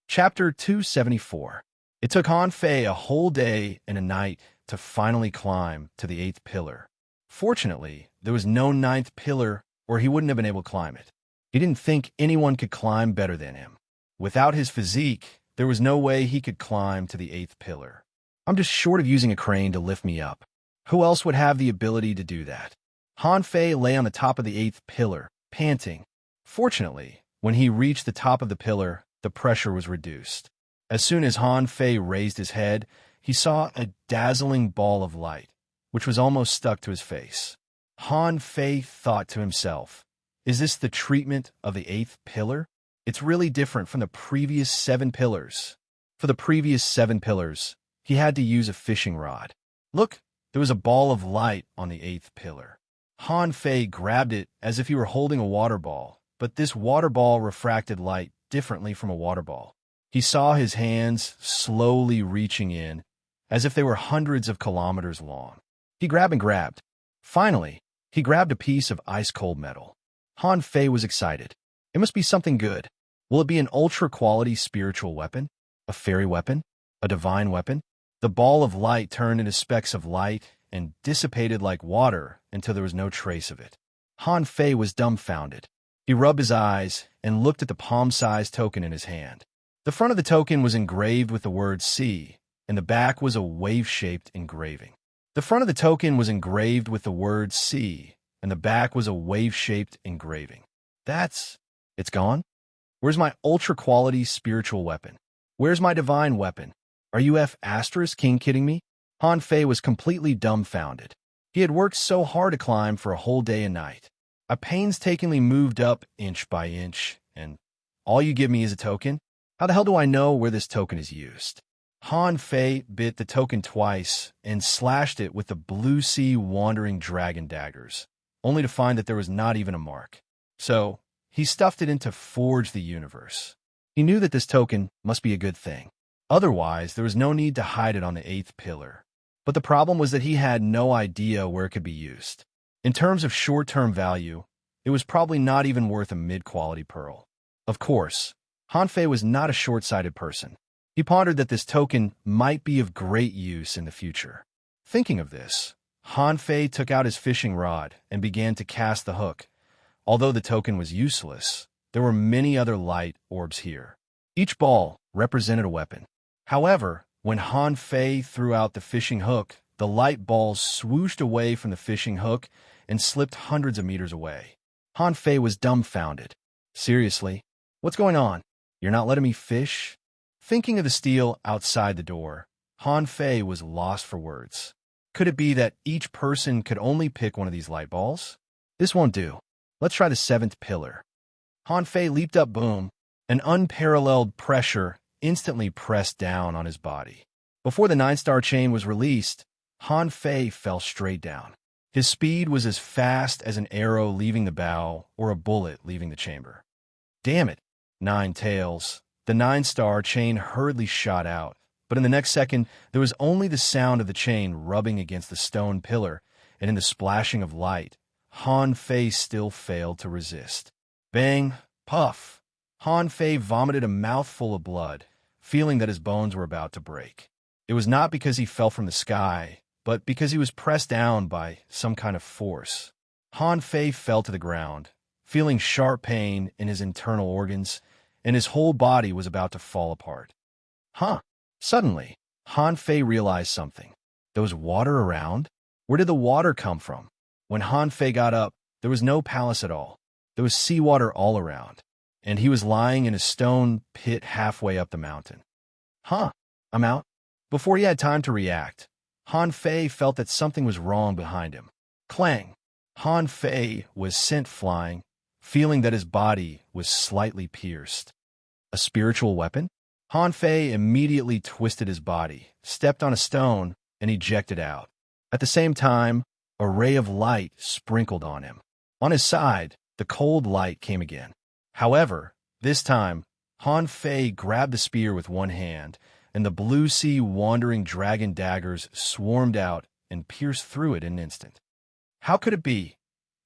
Chapter 274. It took Han Fei a whole day and a night to finally climb to the 8th pillar. Fortunately, there was no 9th pillar or he wouldn't have been able to climb it. He didn't think anyone could climb better than him. Without his physique, there was no way he could climb to the 8th pillar. I'm just short of using a crane to lift me up. Who else would have the ability to do that? Han Fei lay on the top of the 8th pillar, panting. Fortunately, when he reached the top of the pillar, the pressure was reduced. As soon as Han Fei raised his head, he saw a dazzling ball of light, which was almost stuck to his face. Han Fei thought to himself, is this the treatment of the 8th pillar? It's really different from the previous 7 pillars. For the previous 7 pillars, he had to use a fishing rod. Look, There was a ball of light on the 8th pillar. Han Fei grabbed it as if he were holding a water ball, but this water ball refracted light differently from a water ball. He saw his hands slowly reaching in, as if they were hundreds of kilometers long. He grabbed and grabbed. Finally, he grabbed a piece of ice-cold metal. Han Fei was excited. It must be something good. Will it be an ultra-quality spiritual weapon? A fairy weapon? A divine weapon? The ball of light turned into specks of light and dissipated like water until there was no trace of it. Han Fei was dumbfounded. He rubbed his eyes and looked at the palm-sized token in his hand. The front of the token was engraved with the word "sea," and the back was a wave-shaped engraving. The front of the token was engraved with the word "sea," and the back was a wave-shaped engraving. It's gone? Where's my ultra-quality spiritual weapon? Where's my divine weapon? Are you King kidding me? Han Fei was completely dumbfounded. He had worked so hard to climb for a whole day and night. I painstakingly moved up inch by inch, and all you give me is a token? How the hell do I know where this token is used? Han Fei bit the token twice and slashed it with the blue sea wandering dragon daggers, only to find that there was not even a mark. So, he stuffed it into Forge the Universe. He knew that this token must be a good thing. Otherwise, there was no need to hide it on the 8th pillar. But the problem was that he had no idea where it could be used. In terms of short-term value, it was probably not even worth a mid-quality pearl. Of course, Han Fei was not a short-sighted person. He pondered that this token might be of great use in the future. Thinking of this, Han Fei took out his fishing rod and began to cast the hook. Although the token was useless, there were many other light orbs here. Each ball represented a weapon. However, when Han Fei threw out the fishing hook, the light balls swooshed away from the fishing hook and slipped hundreds of meters away. Han Fei was dumbfounded. Seriously? What's going on? You're not letting me fish? Thinking of the steel outside the door, Han Fei was lost for words. Could it be that each person could only pick one of these light balls? This won't do. Let's try the 7th pillar. Han Fei leaped up, boom. An unparalleled pressure instantly pressed down on his body. Before the 9-star chain was released, Han Fei fell straight down. His speed was as fast as an arrow leaving the bow or a bullet leaving the chamber. Damn it! 9 tails. The 9-star chain hurriedly shot out, but in the next second, there was only the sound of the chain rubbing against the stone pillar, and in the splashing of light, Han Fei still failed to resist. Bang! Puff! Han Fei vomited a mouthful of blood, feeling that his bones were about to break. It was not because he fell from the sky, but because he was pressed down by some kind of force. Han Fei fell to the ground, feeling sharp pain in his internal organs, and his whole body was about to fall apart. Suddenly, Han Fei realized something. There was water around? Where did the water come from? When Han Fei got up, there was no palace at all. There was seawater all around, and he was lying in a stone pit halfway up the mountain. I'm out. Before he had time to react, Han Fei felt that something was wrong behind him. Clang! Han Fei was sent flying, feeling that his body was slightly pierced. A spiritual weapon? Han Fei immediately twisted his body, stepped on a stone, and ejected out. At the same time, a ray of light sprinkled on him. On his side, the cold light came again. However, this time, Han Fei grabbed the spear with one hand, and the blue sea wandering dragon daggers swarmed out and pierced through it in an instant. How could it be?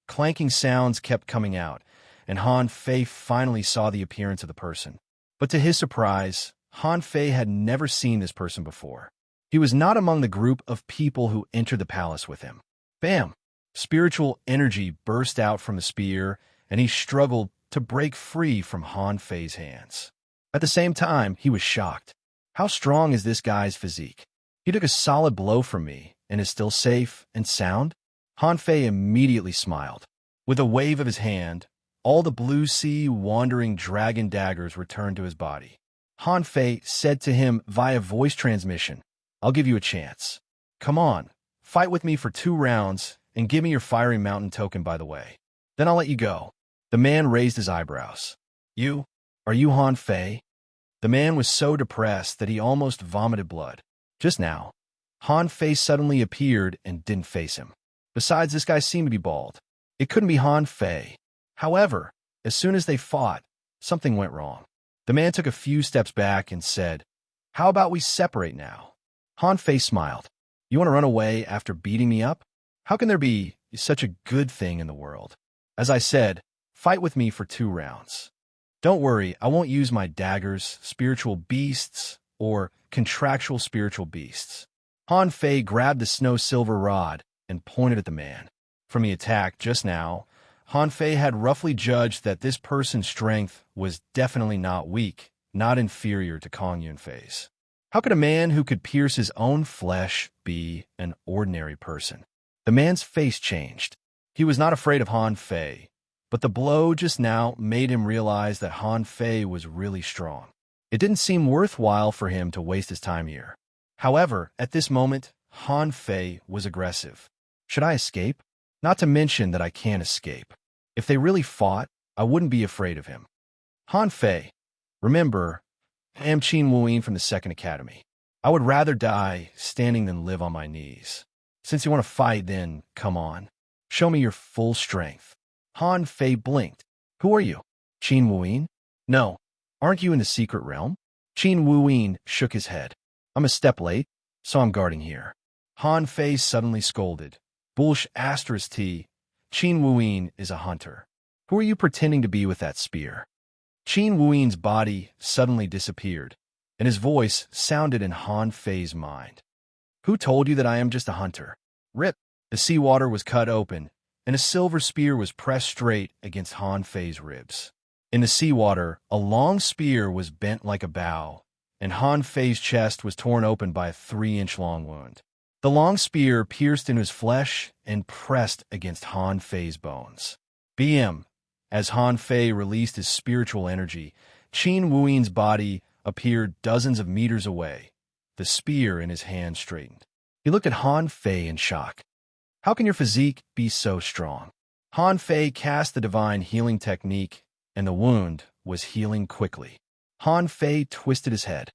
Clanking sounds kept coming out, and Han Fei finally saw the appearance of the person. But to his surprise, Han Fei had never seen this person before. He was not among the group of people who entered the palace with him. Bam! Spiritual energy burst out from the spear, and he struggled to break free from Han Fei's hands. At the same time, he was shocked. How strong is this guy's physique? He took a solid blow from me and is still safe and sound? Han Fei immediately smiled. With a wave of his hand, all the blue sea wandering dragon daggers returned to his body. Han Fei said to him via voice transmission, "I'll give you a chance. Come on, fight with me for 2 rounds and give me your fiery mountain token by the way. Then I'll let you go." The man raised his eyebrows. Are you Han Fei? The man was so depressed that he almost vomited blood. Just now, Han Fei suddenly appeared and didn't face him. Besides, this guy seemed to be bald. It couldn't be Han Fei. However, as soon as they fought, something went wrong. The man took a few steps back and said, "How about we separate now?" Han Fei smiled. "You want to run away after beating me up? How can there be such a good thing in the world? As I said, fight with me for 2 rounds. Don't worry, I won't use my daggers, spiritual beasts, or contractual spiritual beasts." Han Fei grabbed the snow-silver rod and pointed at the man. From the attack just now, Han Fei had roughly judged that this person's strength was definitely not weak, not inferior to Kong Yunfei's. How could a man who could pierce his own flesh be an ordinary person? The man's face changed. He was not afraid of Han Fei, but the blow just now made him realize that Han Fei was really strong. It didn't seem worthwhile for him to waste his time here. However, at this moment, Han Fei was aggressive. Should I escape? Not to mention that I can't escape. If they really fought, I wouldn't be afraid of him. Han Fei, remember, I am Qin Wuyin from the Second Academy. I would rather die standing than live on my knees. Since you want to fight, then come on. Show me your full strength. Han Fei blinked. Who are you? Qin Wuyin? No. Aren't you in the secret realm? Qin Wuyin shook his head. I'm a step late, so I'm guarding here. Han Fei suddenly scolded. Bullsh asterisk T. Qin Wuyin is a hunter. Who are you pretending to be with that spear? Qin Wuyin's body suddenly disappeared, and his voice sounded in Han Fei's mind. Who told you that I am just a hunter? Rip. The seawater was cut open, and a silver spear was pressed straight against Han Fei's ribs. In the seawater, a long spear was bent like a bow, and Han Fei's chest was torn open by a 3-inch-long wound. The long spear pierced into his flesh and pressed against Han Fei's bones. BM. As Han Fei released his spiritual energy, Qin Wuyin's body appeared dozens of meters away. The spear in his hand straightened. He looked at Han Fei in shock. How can your physique be so strong? Han Fei cast the divine healing technique, and the wound was healing quickly. Han Fei twisted his head.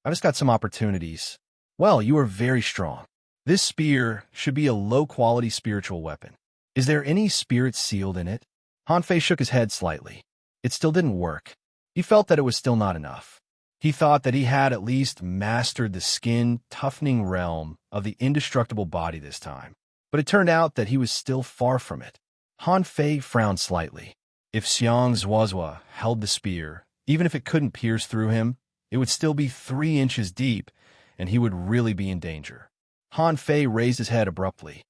I just got some opportunities. Well, you are very strong. This spear should be a low-quality spiritual weapon. Is there any spirit sealed in it? Han Fei shook his head slightly. It still didn't work. He felt that it was still not enough. He thought that he had at least mastered the skin-toughening realm of the indestructible body this time. But it turned out that he was still far from it. Han Fei frowned slightly. If Xiang Zuozhua held the spear, even if it couldn't pierce through him, it would still be 3 inches deep, and he would really be in danger. Han Fei raised his head abruptly.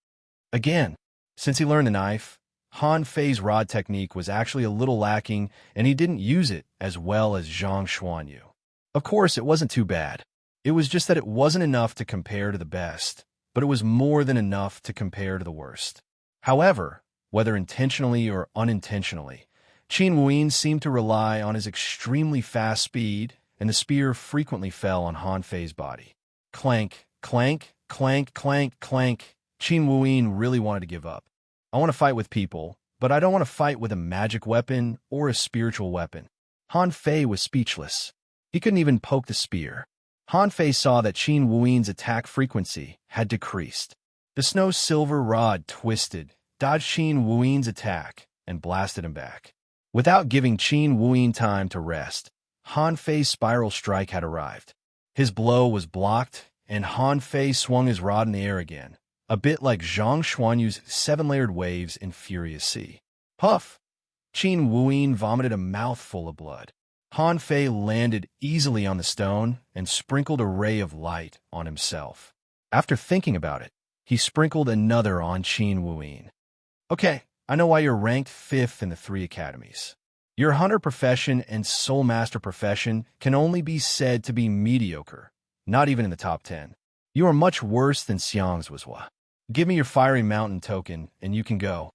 Again, since he learned the knife, Han Fei's rod technique was actually a little lacking, and he didn't use it as well as Zhang Xuanyu. Of course, it wasn't too bad. It was just that it wasn't enough to compare to the best, but it was more than enough to compare to the worst. However, whether intentionally or unintentionally, Qin Wuyin seemed to rely on his extremely fast speed, and the spear frequently fell on Han Fei's body. Clank, clank, clank, clank, clank. Qin Wuyin really wanted to give up. I want to fight with people, but I don't want to fight with a magic weapon or a spiritual weapon. Han Fei was speechless. He couldn't even poke the spear. Han Fei saw that Qin Wuyin's attack frequency had decreased. The snow-silver rod twisted, dodged Qin Wuyin's attack, and blasted him back. Without giving Qin Wuyin time to rest, Han Fei's spiral strike had arrived. His blow was blocked, and Han Fei swung his rod in the air again, a bit like Zhang Xuanyu's 7-layered waves in Furious Sea. Puff! Qin Wuyin vomited a mouthful of blood. Han Fei landed easily on the stone and sprinkled a ray of light on himself. After thinking about it, he sprinkled another on Qin Wuyin. Okay, I know why you're ranked 5th in the 3 academies. Your hunter profession and soul master profession can only be said to be mediocre, not even in the top 10. You are much worse than Xiang's Zuozhua. Give me your fiery mountain token, and you can go.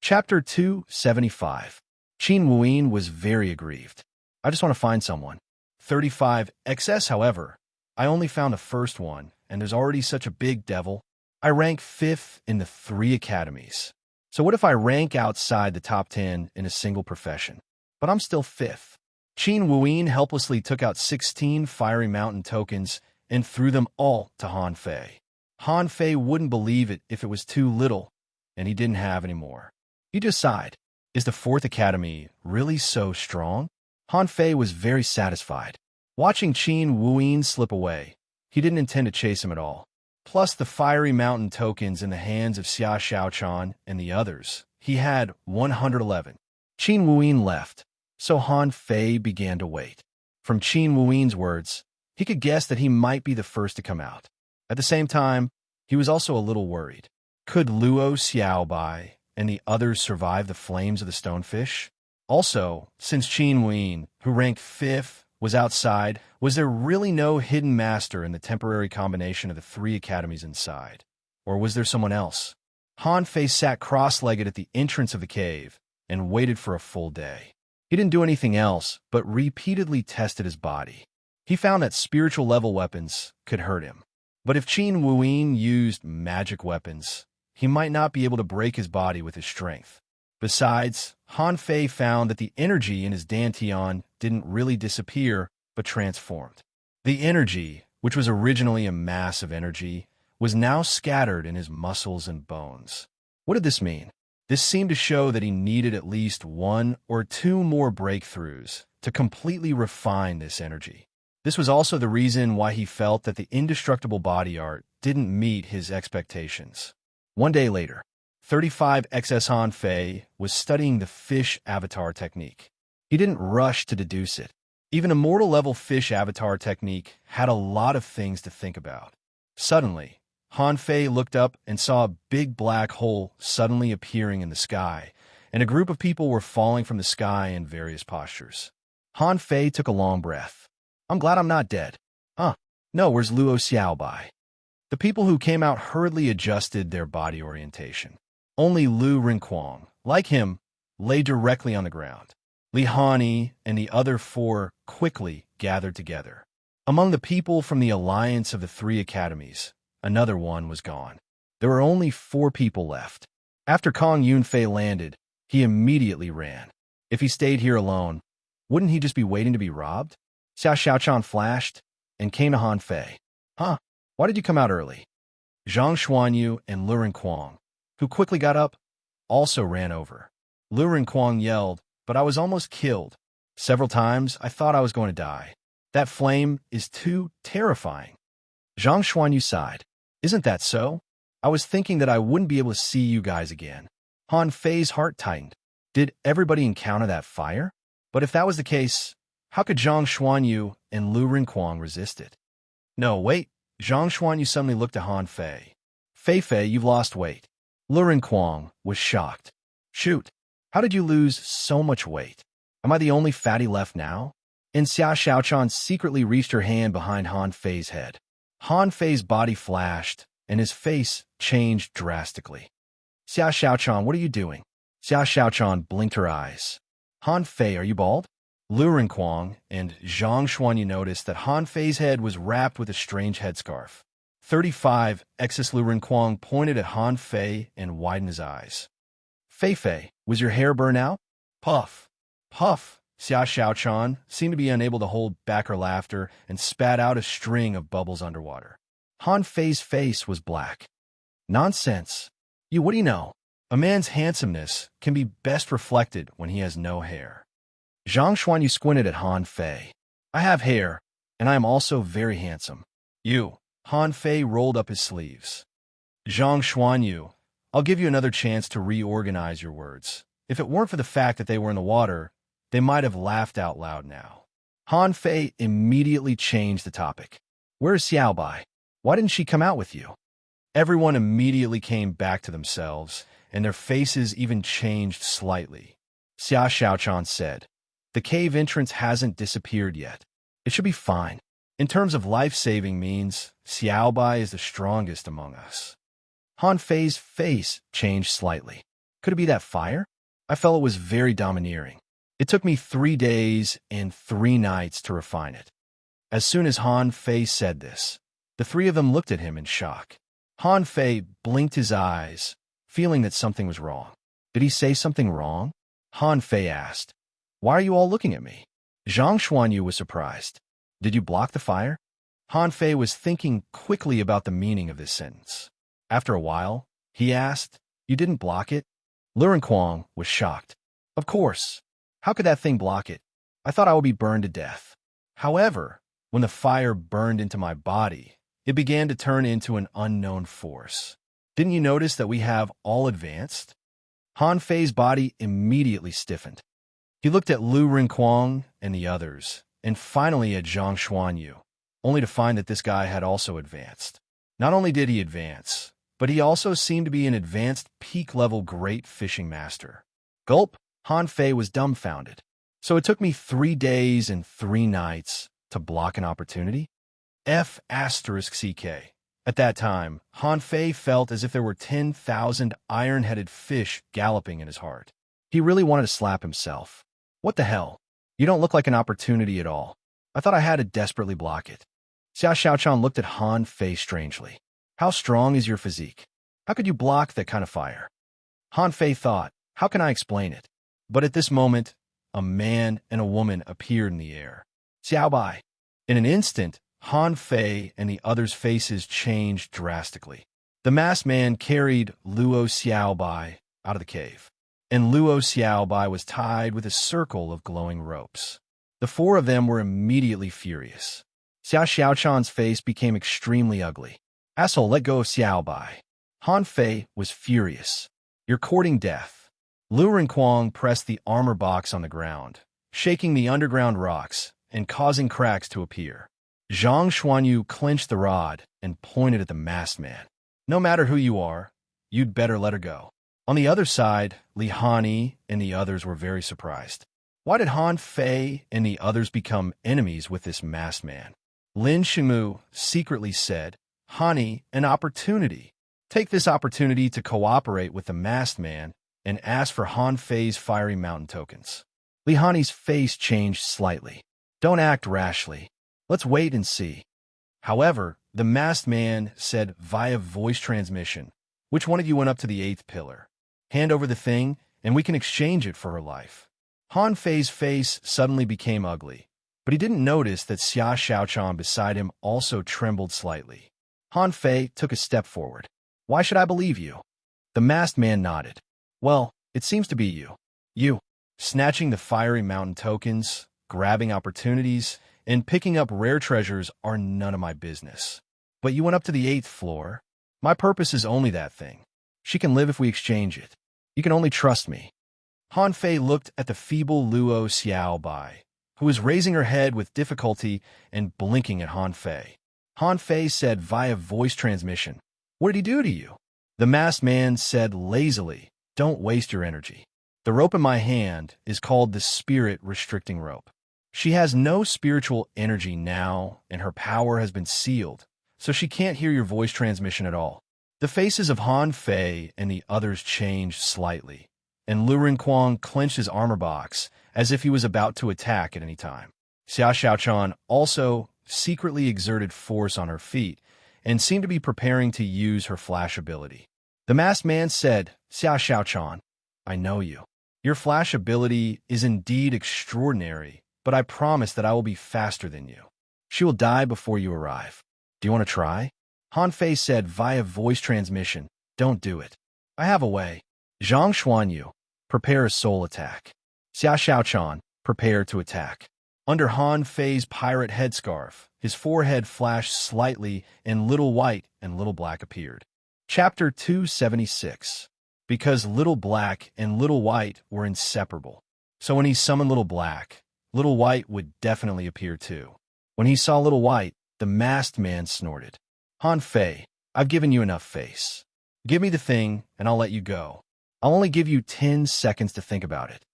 Chapter 275. Qin Wuyin was very aggrieved. I just want to find someone. 35 XS, however. I only found the first one, and there's already such a big devil. I rank 5th in the 3 academies. So what if I rank outside the top 10 in a single profession? But I'm still 5th. Qin Wuyin helplessly took out 16 fiery mountain tokens and threw them all to Han Fei. Han Fei wouldn't believe it if it was too little, and he didn't have any more. He just sighed. Is the Fourth Academy really so strong? Han Fei was very satisfied. Watching Qin Wuyin slip away, he didn't intend to chase him at all. Plus the fiery mountain tokens in the hands of Xia Xiaochan and the others, he had 111. Qin Wuyin left, so Han Fei began to wait. From Qin Wuyin's words, he could guess that he might be the first to come out. At the same time, he was also a little worried. Could Luo Xiaobai and the others survive the flames of the stonefish? Also, since Qin Wuyin, who ranked 5th, was outside, was there really no hidden master in the temporary combination of the 3 academies inside? Or was there someone else? Han Fei sat cross-legged at the entrance of the cave and waited for a full day. He didn't do anything else, but repeatedly tested his body. He found that spiritual level weapons could hurt him. But if Qin Wuyin used magic weapons, he might not be able to break his body with his strength. Besides, Han Fei found that the energy in his dantian didn't really disappear, but transformed. The energy, which was originally a mass of energy, was now scattered in his muscles and bones. What did this mean? This seemed to show that he needed at least 1 or 2 more breakthroughs to completely refine this energy. This was also the reason why he felt that the indestructible body art didn't meet his expectations. One day later, 35XS Han Fei was studying the fish avatar technique. He didn't rush to deduce it. Even immortal-level fish avatar technique had a lot of things to think about. Suddenly, Han Fei looked up and saw a big black hole suddenly appearing in the sky, and a group of people were falling from the sky in various postures. Han Fei took a long breath. I'm glad I'm not dead. No, where's Luo Xiaobai? The people who came out hurriedly adjusted their body orientation. Only Lu Rinquang, like him, lay directly on the ground. Li Hani and the other 4 quickly gathered together. Among the people from the alliance of the 3 academies, another one was gone. There were only 4 people left. After Kong Yunfei landed, he immediately ran. If he stayed here alone, wouldn't he just be waiting to be robbed? Xia Xiaochan flashed and came to Han Fei. Why did you come out early? Zhang Xuanyu and Lu Rinquang, who quickly got up, also ran over. Lu Rinquang yelled, but I was almost killed. Several times I thought I was going to die. That flame is too terrifying. Zhang Xuanyu sighed. Isn't that so? I was thinking that I wouldn't be able to see you guys again. Han Fei's heart tightened. Did everybody encounter that fire? But if that was the case, how could Zhang Xuanyu and Lu Rinquang resist it? No, wait. Zhang Xuanyu suddenly looked at Han Fei. Fei, you've lost weight. Lu Rinquang was shocked. Shoot, how did you lose so much weight? Am I the only fatty left now? And Xia Xiaochan secretly reached her hand behind Han Fei's head. Han Fei's body flashed, and his face changed drastically. Xia Xiaochan, what are you doing? Xia Xiaochan blinked her eyes. Han Fei, are you bald? Lu Rinquang and Zhang Xuanyu noticed that Han Fei's head was wrapped with a strange headscarf. 35 Exus Lu Rinquang pointed at Han Fei and widened his eyes. Fei, was your hair burn out? Puff. Puff. Xia Xiaochan seemed to be unable to hold back her laughter and spat out a string of bubbles underwater. Han Fei's face was black. Nonsense. What do you know? A man's handsomeness can be best reflected when he has no hair. Zhang Xuanyu squinted at Han Fei. I have hair, and I am also very handsome. Han Fei rolled up his sleeves. Zhang Xuanyu, I'll give you another chance to reorganize your words. If it weren't for the fact that they were in the water, they might have laughed out loud now. Han Fei immediately changed the topic. Where is Xiaobai? Why didn't she come out with you? Everyone immediately came back to themselves, and their faces even changed slightly. Xia Xiaochan said, the cave entrance hasn't disappeared yet. It should be fine. In terms of life-saving means, Xiaobai is the strongest among us. Han Fei's face changed slightly. Could it be that fire? I felt it was very domineering. It took me 3 days and 3 nights to refine it. As soon as Han Fei said this, the 3 of them looked at him in shock. Han Fei blinked his eyes, feeling that something was wrong. Did he say something wrong? Han Fei asked. Why are you all looking at me? Zhang Xuanyu was surprised. Did you block the fire? Han Fei was thinking quickly about the meaning of this sentence. After a while, he asked, "You didn't block it?" Luren Quang was shocked. "Of course. How could that thing block it? I thought I would be burned to death." However, when the fire burned into my body, it began to turn into an unknown force. Didn't you notice that we have all advanced? Han Fei's body immediately stiffened. He looked at Lu Rinquang and the others, and finally at Zhang Xuanyu, only to find that this guy had also advanced. Not only did he advance, but he also seemed to be an advanced peak-level great fishing master. Gulp, Han Fei was dumbfounded. So it took me 3 days and 3 nights to block an opportunity? F***CK. At that time, Han Fei felt as if there were 10,000 iron-headed fish galloping in his heart. He really wanted to slap himself. What the hell? You don't look like an opportunity at all. I thought I had to desperately block it. Xiao Xiaochan looked at Han Fei strangely. How strong is your physique? How could you block that kind of fire? Han Fei thought, how can I explain it? But at this moment, a man and a woman appeared in the air. Xiao Bai. In an instant, Han Fei and the others' faces changed drastically. The masked man carried Luo Xiaobai out of the cave, and Luo Xiaobai was tied with a circle of glowing ropes. The 4 of them were immediately furious. Xiao Xiaochan's face became extremely ugly. Asshole, let go of Xiaobai. Han Fei was furious. You're courting death. Lu Rinquang pressed the armor box on the ground, shaking the underground rocks and causing cracks to appear. Zhang Xuanyu clenched the rod and pointed at the masked man. No matter who you are, you'd better let her go. On the other side, Li Hani and the others were very surprised. Why did Han Fei and the others become enemies with this masked man? Lin Shimu secretly said, Hani, an opportunity. Take this opportunity to cooperate with the masked man and ask for Han Fei's fiery mountain tokens. Li Hani's face changed slightly. Don't act rashly. Let's wait and see. However, the masked man said via voice transmission, which one of you went up to the 8th pillar? Hand over the thing, and we can exchange it for her life. Han Fei's face suddenly became ugly, but he didn't notice that Xia Xiaochan beside him also trembled slightly. Han Fei took a step forward. Why should I believe you? The masked man nodded. Well, it seems to be you. You. Snatching the fiery mountain tokens, grabbing opportunities, and picking up rare treasures are none of my business. But you went up to the 8th floor. My purpose is only that thing. She can live if we exchange it. You can only trust me. Han Fei looked at the feeble Luo Xiaobai, who was raising her head with difficulty and blinking at Han Fei. Han Fei said via voice transmission, What did he do to you? The masked man said lazily, Don't waste your energy. The rope in my hand is called the spirit restricting rope. She has no spiritual energy now, and her power has been sealed, so she can't hear your voice transmission at all. The faces of Han Fei and the others changed slightly, and Lu Rinquang clenched his armor box as if he was about to attack at any time. Xia Xiaochan also secretly exerted force on her feet and seemed to be preparing to use her flash ability. The masked man said, Xia Xiaochan, I know you. Your flash ability is indeed extraordinary, but I promise that I will be faster than you. She will die before you arrive. Do you want to try? Han Fei said via voice transmission, Don't do it. I have a way. Zhang Xuanyu, prepare a soul attack. Xia Xiaochan, prepare to attack. Under Han Fei's pirate headscarf, his forehead flashed slightly and Little White and Little Black appeared. Chapter 276. Because Little Black and Little White were inseparable. So when he summoned Little Black, Little White would definitely appear too. When he saw Little White, the masked man snorted. Han Fei, I've given you enough face. Give me the thing, and I'll let you go. I'll only give you 10 seconds to think about it.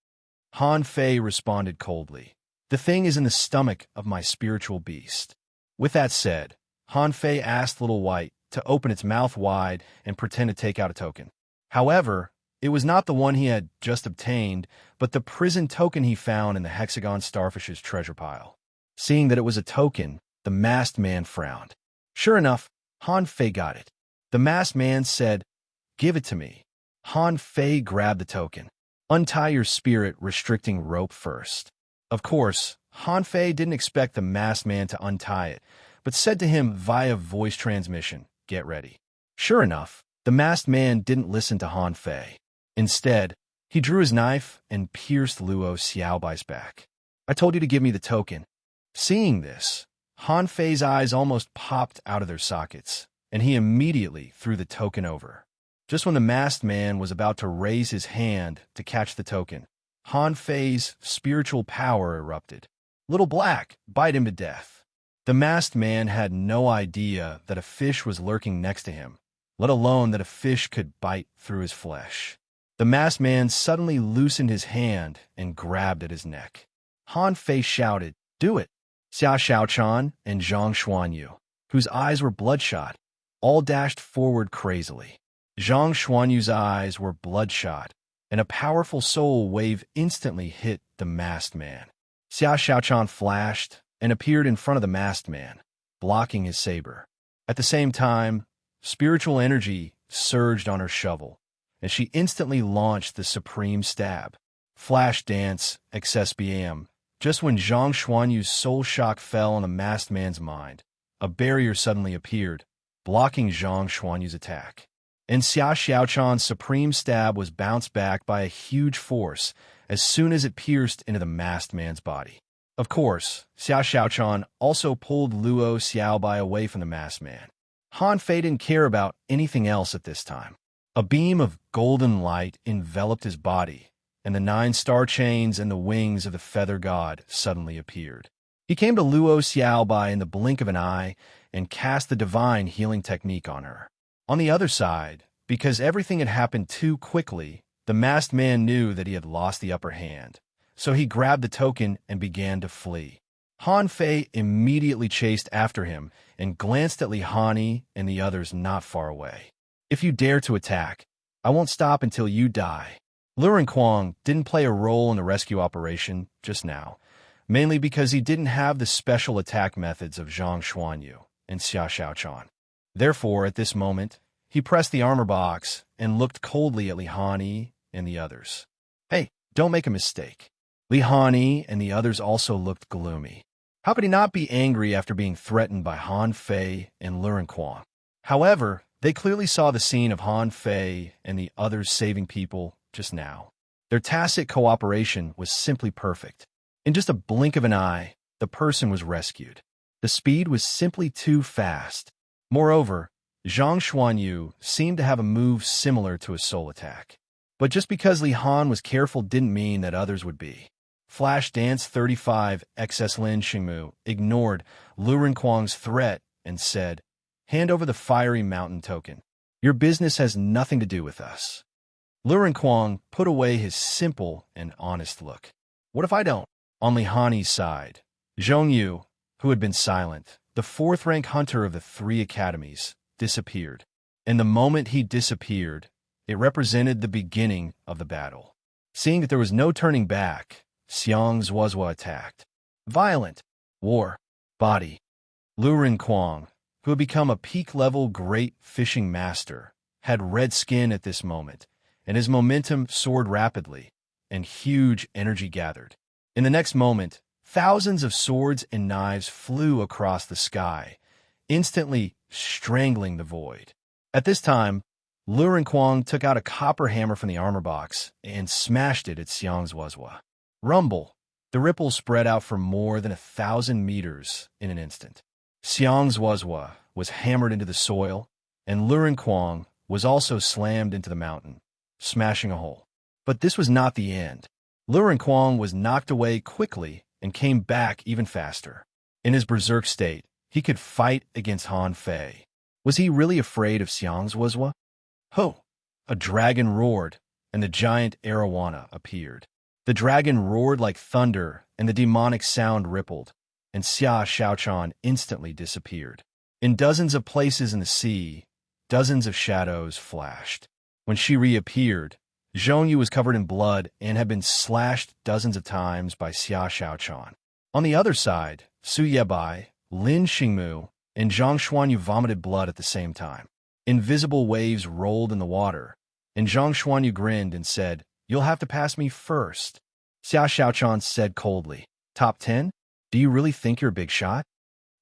Han Fei responded coldly. The thing is in the stomach of my spiritual beast. With that said, Han Fei asked Little White to open its mouth wide and pretend to take out a token. However, it was not the one he had just obtained, but the prison token he found in the hexagon starfish's treasure pile. Seeing that it was a token, the masked man frowned. Sure enough, Han Fei got it. The masked man said, Give it to me. Han Fei grabbed the token. Untie your spirit restricting rope first. Of course, Han Fei didn't expect the masked man to untie it, but said to him via voice transmission, "Get ready." Sure enough, the masked man didn't listen to Han Fei. Instead, he drew his knife and pierced Luo Xiaobai's back. "I told you to give me the token." Seeing this, Han Fei's eyes almost popped out of their sockets, and he immediately threw the token over. Just when the masked man was about to raise his hand to catch the token, Han Fei's spiritual power erupted. "Little Black, bite him to death." The masked man had no idea that a fish was lurking next to him, let alone that a fish could bite through his flesh. The masked man suddenly loosened his hand and grabbed at his neck. Han Fei shouted, "Do it!" Xia Xiaochan and Zhang Xuanyu, whose eyes were bloodshot, all dashed forward crazily. Zhang Xuanyu's eyes were bloodshot, and a powerful soul wave instantly hit the masked man. Xia Xiaochan flashed and appeared in front of the masked man, blocking his saber. At the same time, spiritual energy surged on her shovel, and she instantly launched the supreme stab. Flash dance, XSBM. Just when Zhang Xuanyu's soul shock fell on the masked man's mind, a barrier suddenly appeared, blocking Zhang Xuanyu's attack. And Xia Xiaochan's supreme stab was bounced back by a huge force as soon as it pierced into the masked man's body. Of course, Xia Xiaochan also pulled Luo Xiaobai away from the masked man. Han Fei didn't care about anything else at this time. A beam of golden light enveloped his body, and the 9 star chains and the wings of the feather god suddenly appeared. He came to Luo Xiaobai in the blink of an eye and cast the divine healing technique on her. On the other side, because everything had happened too quickly, the masked man knew that he had lost the upper hand, so he grabbed the token and began to flee. Han Fei immediately chased after him and glanced at Li Hani and the others not far away. "If you dare to attack, I won't stop until you die." Luren Kuang didn't play a role in the rescue operation just now, mainly because he didn't have the special attack methods of Zhang Xuanyu and Xia Xiaochan. Therefore, at this moment, he pressed the armor box and looked coldly at Li Hani and the others. Hey, don't make a mistake. Li Hani and the others also looked gloomy. How could he not be angry after being threatened by Han Fei and Luren Kuang? However, they clearly saw the scene of Han Fei and the others saving people just now. Their tacit cooperation was simply perfect. In just a blink of an eye, the person was rescued. The speed was simply too fast. Moreover, Zhang Xuanyu seemed to have a move similar to a soul attack. But just because Li Han was careful didn't mean that others would be. Flash Dance 35 XS Lin Xingmu ignored Luren Kuang's threat and said, "Hand over the fiery mountain token. Your business has nothing to do with us." Luren Kuang put away his simple and honest look. "What if I don't?" On Li Hani's side, Zhong Yu, who had been silent, the 4th-rank hunter of the 3 academies, disappeared. And the moment he disappeared, it represented the beginning of the battle. Seeing that there was no turning back, Xiang Zuozhua attacked. Violent. War. Body. Luren Kuang, who had become a peak-level great fishing master, had red skin at this moment, and his momentum soared rapidly, and huge energy gathered. In the next moment, thousands of swords and knives flew across the sky, instantly strangling the void. At this time, Luren Kuang took out a copper hammer from the armor box and smashed it at Xiang Zuozhua. Rumble! The ripples spread out for more than 1,000 meters in an instant. Xiang Zuozhua was hammered into the soil, and Luren Kuang was also slammed into the mountain, smashing a hole. But this was not the end. Luren Kuang was knocked away quickly and came back even faster. In his berserk state, he could fight against Han Fei. Was he really afraid of Xiang Zuozhua? Ho! A dragon roared, and the giant arowana appeared. The dragon roared like thunder, and the demonic sound rippled, and Xia Xiaochan instantly disappeared. In dozens of places in the sea, dozens of shadows flashed. When she reappeared, Zhongyu was covered in blood and had been slashed dozens of times by Xia Xiaochan. On the other side, Su Yebai, Lin Xingmu, and Zhang Xuanyu vomited blood at the same time. Invisible waves rolled in the water, and Zhang Xuanyu grinned and said, "You'll have to pass me first." Xia Xiaochan said coldly, "Top 10? Do you really think you're a big shot?"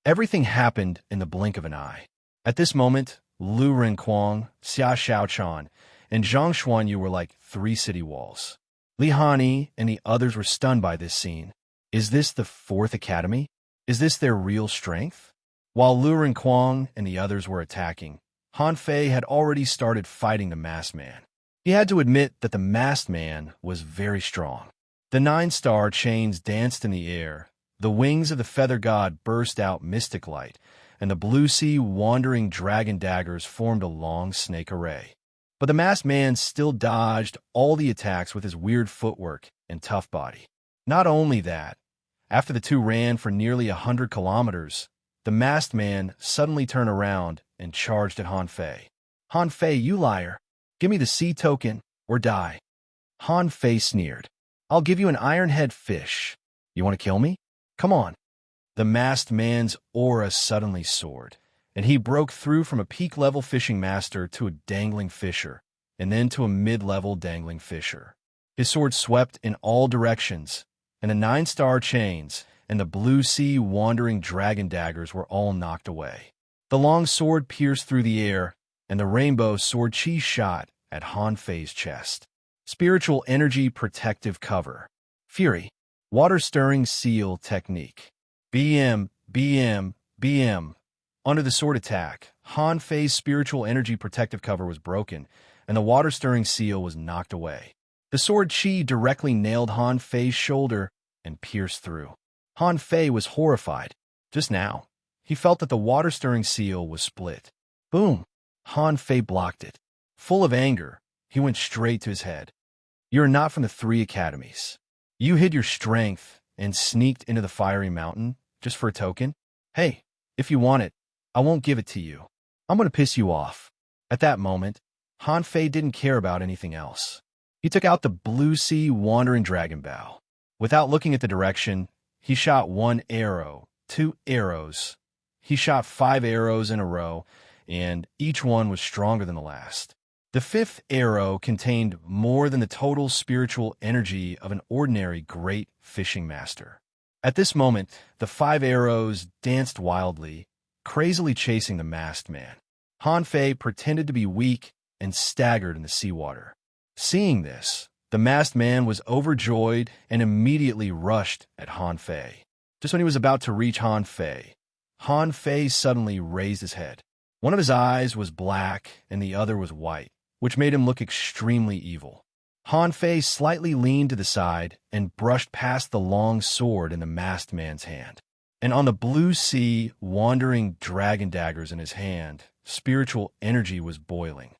Everything happened in the blink of an eye. At this moment, Lu Renquang, Xia Xiaochan, and Zhang Xuanyu were like three city walls. Li Hani and the others were stunned by this scene. Is this the fourth academy? Is this their real strength? While Lu Renquang and the others were attacking, Han Fei had already started fighting the masked man. He had to admit that the masked man was very strong. The 9-star chains danced in the air, the wings of the feather god burst out mystic light, and the blue sea wandering dragon daggers formed a long snake array. But the masked man still dodged all the attacks with his weird footwork and tough body. Not only that, after the two ran for nearly 100 kilometers, the masked man suddenly turned around and charged at Han Fei. Han Fei, you liar! Give me the sea token, or die. Han Fei sneered. I'll give you an iron-head fish. You want to kill me? Come on. The masked man's aura suddenly soared, and he broke through from a peak-level fishing master to a dangling fisher, and then to a mid-level dangling fisher. His sword swept in all directions, and the 9-star chains and the blue sea wandering dragon daggers were all knocked away. The long sword pierced through the air, and the rainbow sword chi shot at Han Fei's chest. Spiritual energy protective cover. Fury. Water-stirring seal technique. BM, BM, BM. Under the sword attack, Han Fei's spiritual energy protective cover was broken, and the water-stirring seal was knocked away. The sword chi directly nailed Han Fei's shoulder and pierced through. Han Fei was horrified. Just now, he felt that the water-stirring seal was split. Boom! Han Fei blocked it. Full of anger, he went straight to his head. You're not from the 3 academies. You hid your strength and sneaked into the fiery mountain just for a token? Hey, if you want it, I won't give it to you. I'm going to piss you off. At that moment, Han Fei didn't care about anything else. He took out the blue sea wandering dragon bow. Without looking at the direction, he shot 1 arrow, 2 arrows. He shot 5 arrows in a row, and each one was stronger than the last. The 5th arrow contained more than the total spiritual energy of an ordinary great fishing master. At this moment, the 5 arrows danced wildly, crazily chasing the masked man. Han Fei pretended to be weak and staggered in the seawater. Seeing this, the masked man was overjoyed and immediately rushed at Han Fei. Just when he was about to reach Han Fei suddenly raised his head. One of his eyes was black and the other was white, which made him look extremely evil. Han Fei slightly leaned to the side and brushed past the long sword in the masked man's hand. And on the blue sea, wandering dragon daggers in his hand, spiritual energy was boiling.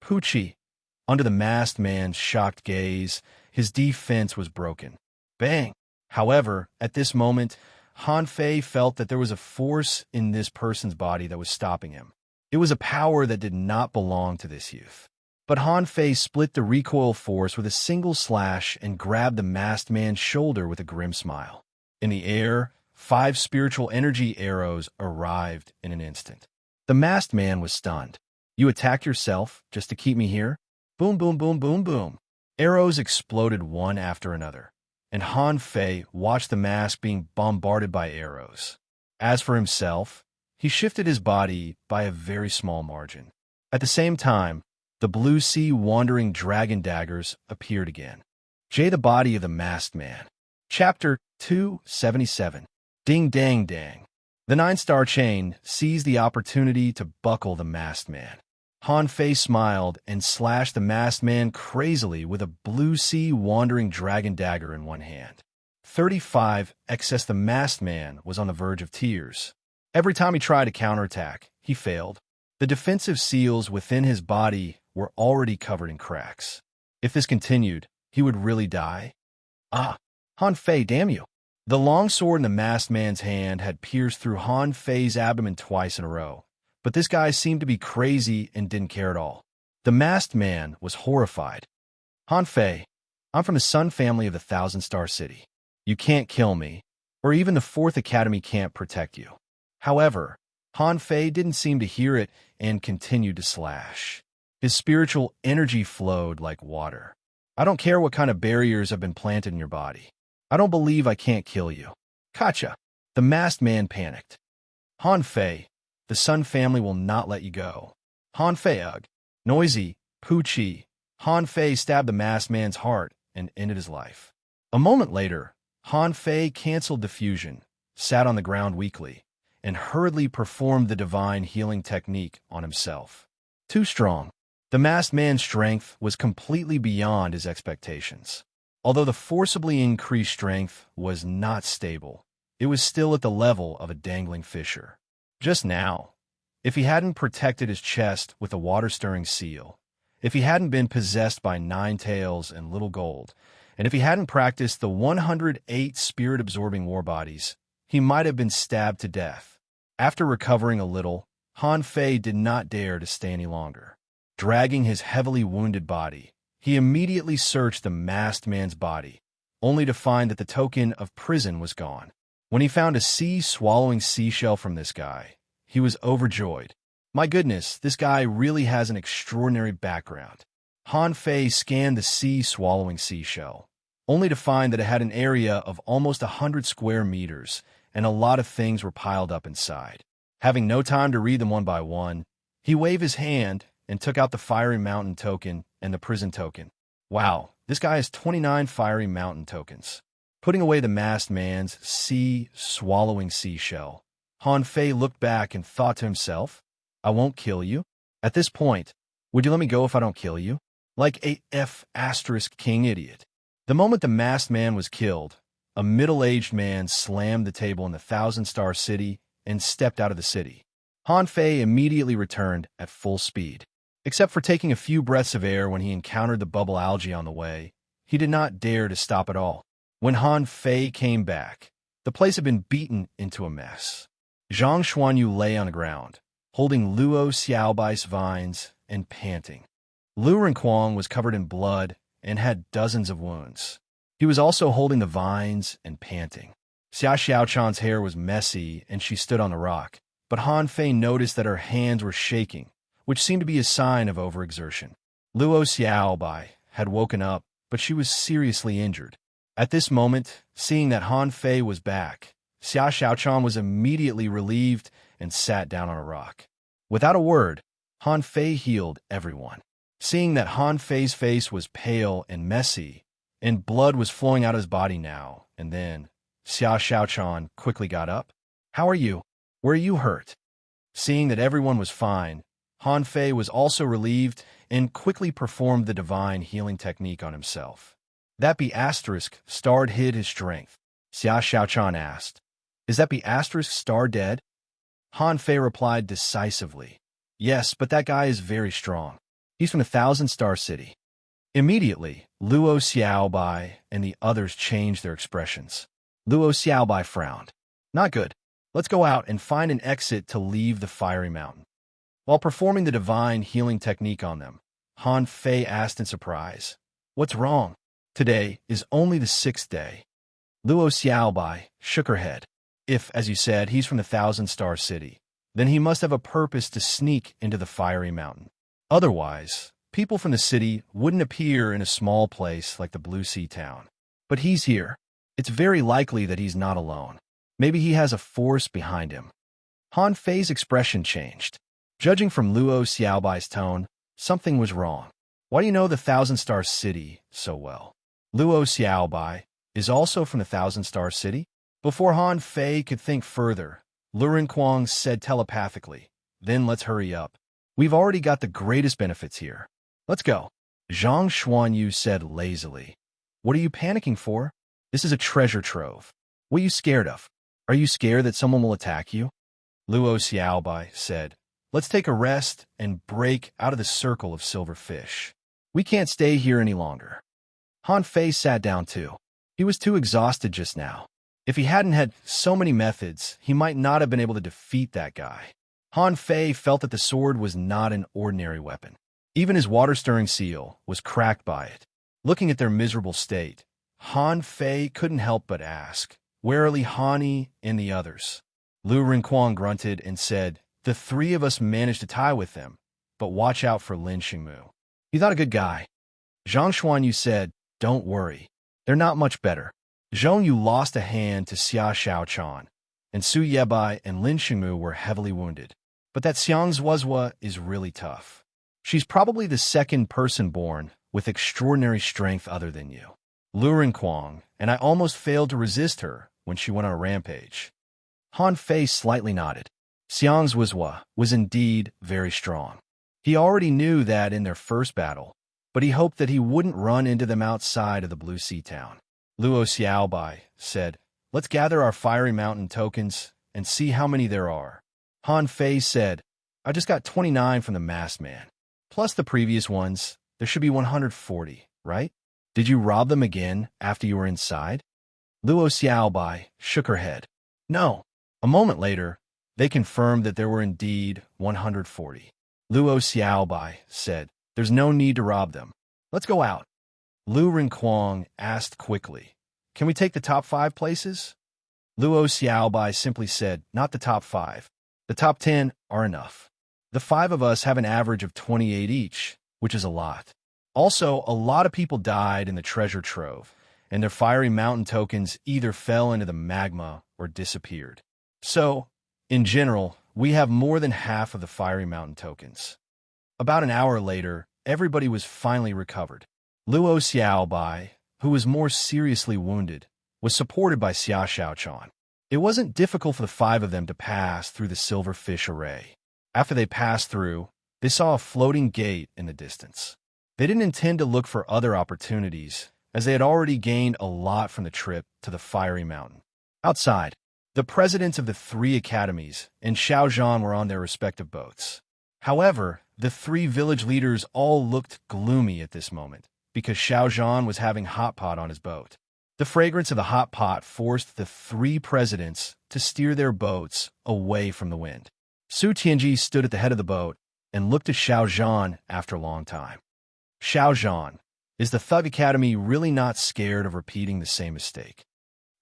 Poochie! Under the masked man's shocked gaze, his defense was broken. Bang! However, at this moment, Han Fei felt that there was a force in this person's body that was stopping him. It was a power that did not belong to this youth. But Han Fei split the recoil force with a single slash and grabbed the masked man's shoulder with a grim smile. In the air, 5 spiritual energy arrows arrived in an instant. The masked man was stunned. You attacked yourself just to keep me here? Boom, boom, boom, boom, boom. Arrows exploded one after another, and Han Fei watched the mask being bombarded by arrows. As for himself, he shifted his body by a very small margin. At the same time, the blue sea wandering dragon daggers appeared again. The body of the masked man. Chapter 277. Ding dang dang. The 9-star chain seized the opportunity to buckle the masked man. Han Fei smiled and slashed the masked man crazily with a blue sea wandering dragon dagger in one hand. 35 excess the masked man was on the verge of tears. Every time he tried to counterattack, he failed. The defensive seals within his body were already covered in cracks. If this continued, he would really die. Ah! Han Fei, damn you! The long sword in the masked man's hand had pierced through Han Fei's abdomen twice in a row, but this guy seemed to be crazy and didn't care at all. The masked man was horrified. Han Fei, I'm from the Sun family of the 1,000-star city. You can't kill me, or even the 4th Academy can't protect you. However, Han Fei didn't seem to hear it and continued to slash. His spiritual energy flowed like water. I don't care what kind of barriers have been planted in your body. I don't believe I can't kill you. Gotcha! The masked man panicked. Han Fei, the Sun family will not let you go. Han Fei, ugh. Noisy, Poochie. Han Fei stabbed the masked man's heart and ended his life. A moment later, Han Fei canceled the fusion, sat on the ground weakly, and hurriedly performed the divine healing technique on himself. Too strong. The masked man's strength was completely beyond his expectations. Although the forcibly increased strength was not stable, it was still at the level of a dangling fisher. Just now, if he hadn't protected his chest with a water-stirring seal, if he hadn't been possessed by 9 tails and little gold, and if he hadn't practiced the 108 spirit-absorbing war bodies, he might have been stabbed to death. After recovering a little, Han Fei did not dare to stay any longer. Dragging his heavily wounded body, he immediately searched the masked man's body, only to find that the token of prison was gone. When he found a sea-swallowing seashell from this guy, he was overjoyed. My goodness, this guy really has an extraordinary background. Han Fei scanned the sea-swallowing seashell, only to find that it had an area of almost 100 square meters, and a lot of things were piled up inside. Having no time to read them one by one, he waved his hand and took out the Fiery Mountain token and the prison token. Wow, this guy has 29 Fiery Mountain tokens. Putting away the masked man's sea-swallowing seashell, Han Fei looked back and thought to himself, I won't kill you. At this point, would you let me go if I don't kill you? Like a F***king idiot. The moment the masked man was killed, a middle-aged man slammed the table in the 1,000-star city and stepped out of the city. Han Fei immediately returned at full speed. Except for taking a few breaths of air when he encountered the bubble algae on the way, he did not dare to stop at all. When Han Fei came back, the place had been beaten into a mess. Zhang Xuanyu lay on the ground, holding Luo Xiaobai's vines and panting. Lu Renquang was covered in blood and had dozens of wounds. He was also holding the vines and panting. Xia Xiaochan's hair was messy and she stood on the rock, but Han Fei noticed that her hands were shaking, which seemed to be a sign of overexertion. Luo Xiaobai had woken up, but she was seriously injured. At this moment, seeing that Han Fei was back, Xia Xiaochan was immediately relieved and sat down on a rock. Without a word, Han Fei healed everyone. Seeing that Han Fei's face was pale and messy, and blood was flowing out of his body now and then, Xia Xiaochan quickly got up. How are you? Where are you hurt? Seeing that everyone was fine, Han Fei was also relieved and quickly performed the divine healing technique on himself. That be asterisk starred hid his strength. Xia Xiaochan asked, Is that be asterisk star dead? Han Fei replied decisively, Yes, but that guy is very strong. He's from the 1,000-star city. Immediately, Luo Xiaobai and the others changed their expressions. Luo Xiaobai frowned. Not good. Let's go out and find an exit to leave the Fiery Mountain. While performing the divine healing technique on them, Han Fei asked in surprise, What's wrong? Today is only the 6th day. Luo Xiaobai shook her head. If, as you said, he's from the 1,000-star city, then he must have a purpose to sneak into the Fiery Mountain. Otherwise, people from the city wouldn't appear in a small place like the Blue Sea Town. But he's here. It's very likely that he's not alone. Maybe he has a force behind him. Han Fei's expression changed. Judging from Luo Xiaobai's tone, something was wrong. Why do you know the 1,000-star city so well? Luo Xiaobai is also from the 1,000-star city? Before Han Fei could think further, Lu Renquang said telepathically, Then let's hurry up. We've already got the greatest benefits here. Let's go. Zhang Xuanyu said lazily. What are you panicking for? This is a treasure trove. What are you scared of? Are you scared that someone will attack you? Luo Xiaobai said, Let's take a rest and break out of the circle of silver fish. We can't stay here any longer. Han Fei sat down too. He was too exhausted just now. If he hadn't had so many methods, he might not have been able to defeat that guy. Han Fei felt that the sword was not an ordinary weapon. Even his water-stirring seal was cracked by it. Looking at their miserable state, Han Fei couldn't help but ask, Where are Li Hani and the others? Lu Renquang grunted and said, The 3 of us managed to tie with them, but watch out for Lin Xingmu. He's not a good guy. Zhang Xuanyu said, Don't worry. They're not much better. Zhong Yu lost a hand to Xia Xiaochan, and Su Yebai and Lin Xingmu were heavily wounded. But that Xiang Zuozhua is really tough. She's probably the second person born with extraordinary strength other than you. Luren Quang, and I almost failed to resist her when she went on a rampage. Han Fei slightly nodded. Xiang Zuozhua was indeed very strong. He already knew that in their first battle, but he hoped that he wouldn't run into them outside of the Blue Sea town. Luo Xiaobai said, "Let's gather our Fiery Mountain tokens and see how many there are." Han Fei said, "I just got 29 from the masked man. Plus the previous ones, there should be 140, right? Did you rob them again after you were inside?" Luo Xiaobai shook her head. "No." A moment later, they confirmed that there were indeed 140. Luo Xiaobai said, "There's no need to rob them. Let's go out." Lu Renquang asked quickly, "Can we take the top 5 places?" Luo Xiaobai simply said, "Not the top 5. The top 10 are enough. The 5 of us have an average of 28 each, which is a lot. Also, a lot of people died in the treasure trove, and their Fiery Mountain tokens either fell into the magma or disappeared. So, in general, we have more than half of the Fiery Mountain tokens." About an hour later, everybody was finally recovered. Luo Xiaobai, who was more seriously wounded, was supported by Xia Shaochan. It wasn't difficult for the 5 of them to pass through the silverfish array. After they passed through, they saw a floating gate in the distance. They didn't intend to look for other opportunities, as they had already gained a lot from the trip to the Fiery Mountain. Outside, the presidents of the 3 academies and Xiao Zhan were on their respective boats. However, the 3 village leaders all looked gloomy at this moment, because Xiao Zhan was having hot pot on his boat. The fragrance of the hot pot forced the 3 presidents to steer their boats away from the wind. Su Tianji stood at the head of the boat and looked at Xiao Zhan after a long time. "Xiao Zhan, is the Thug Academy really not scared of repeating the same mistake?"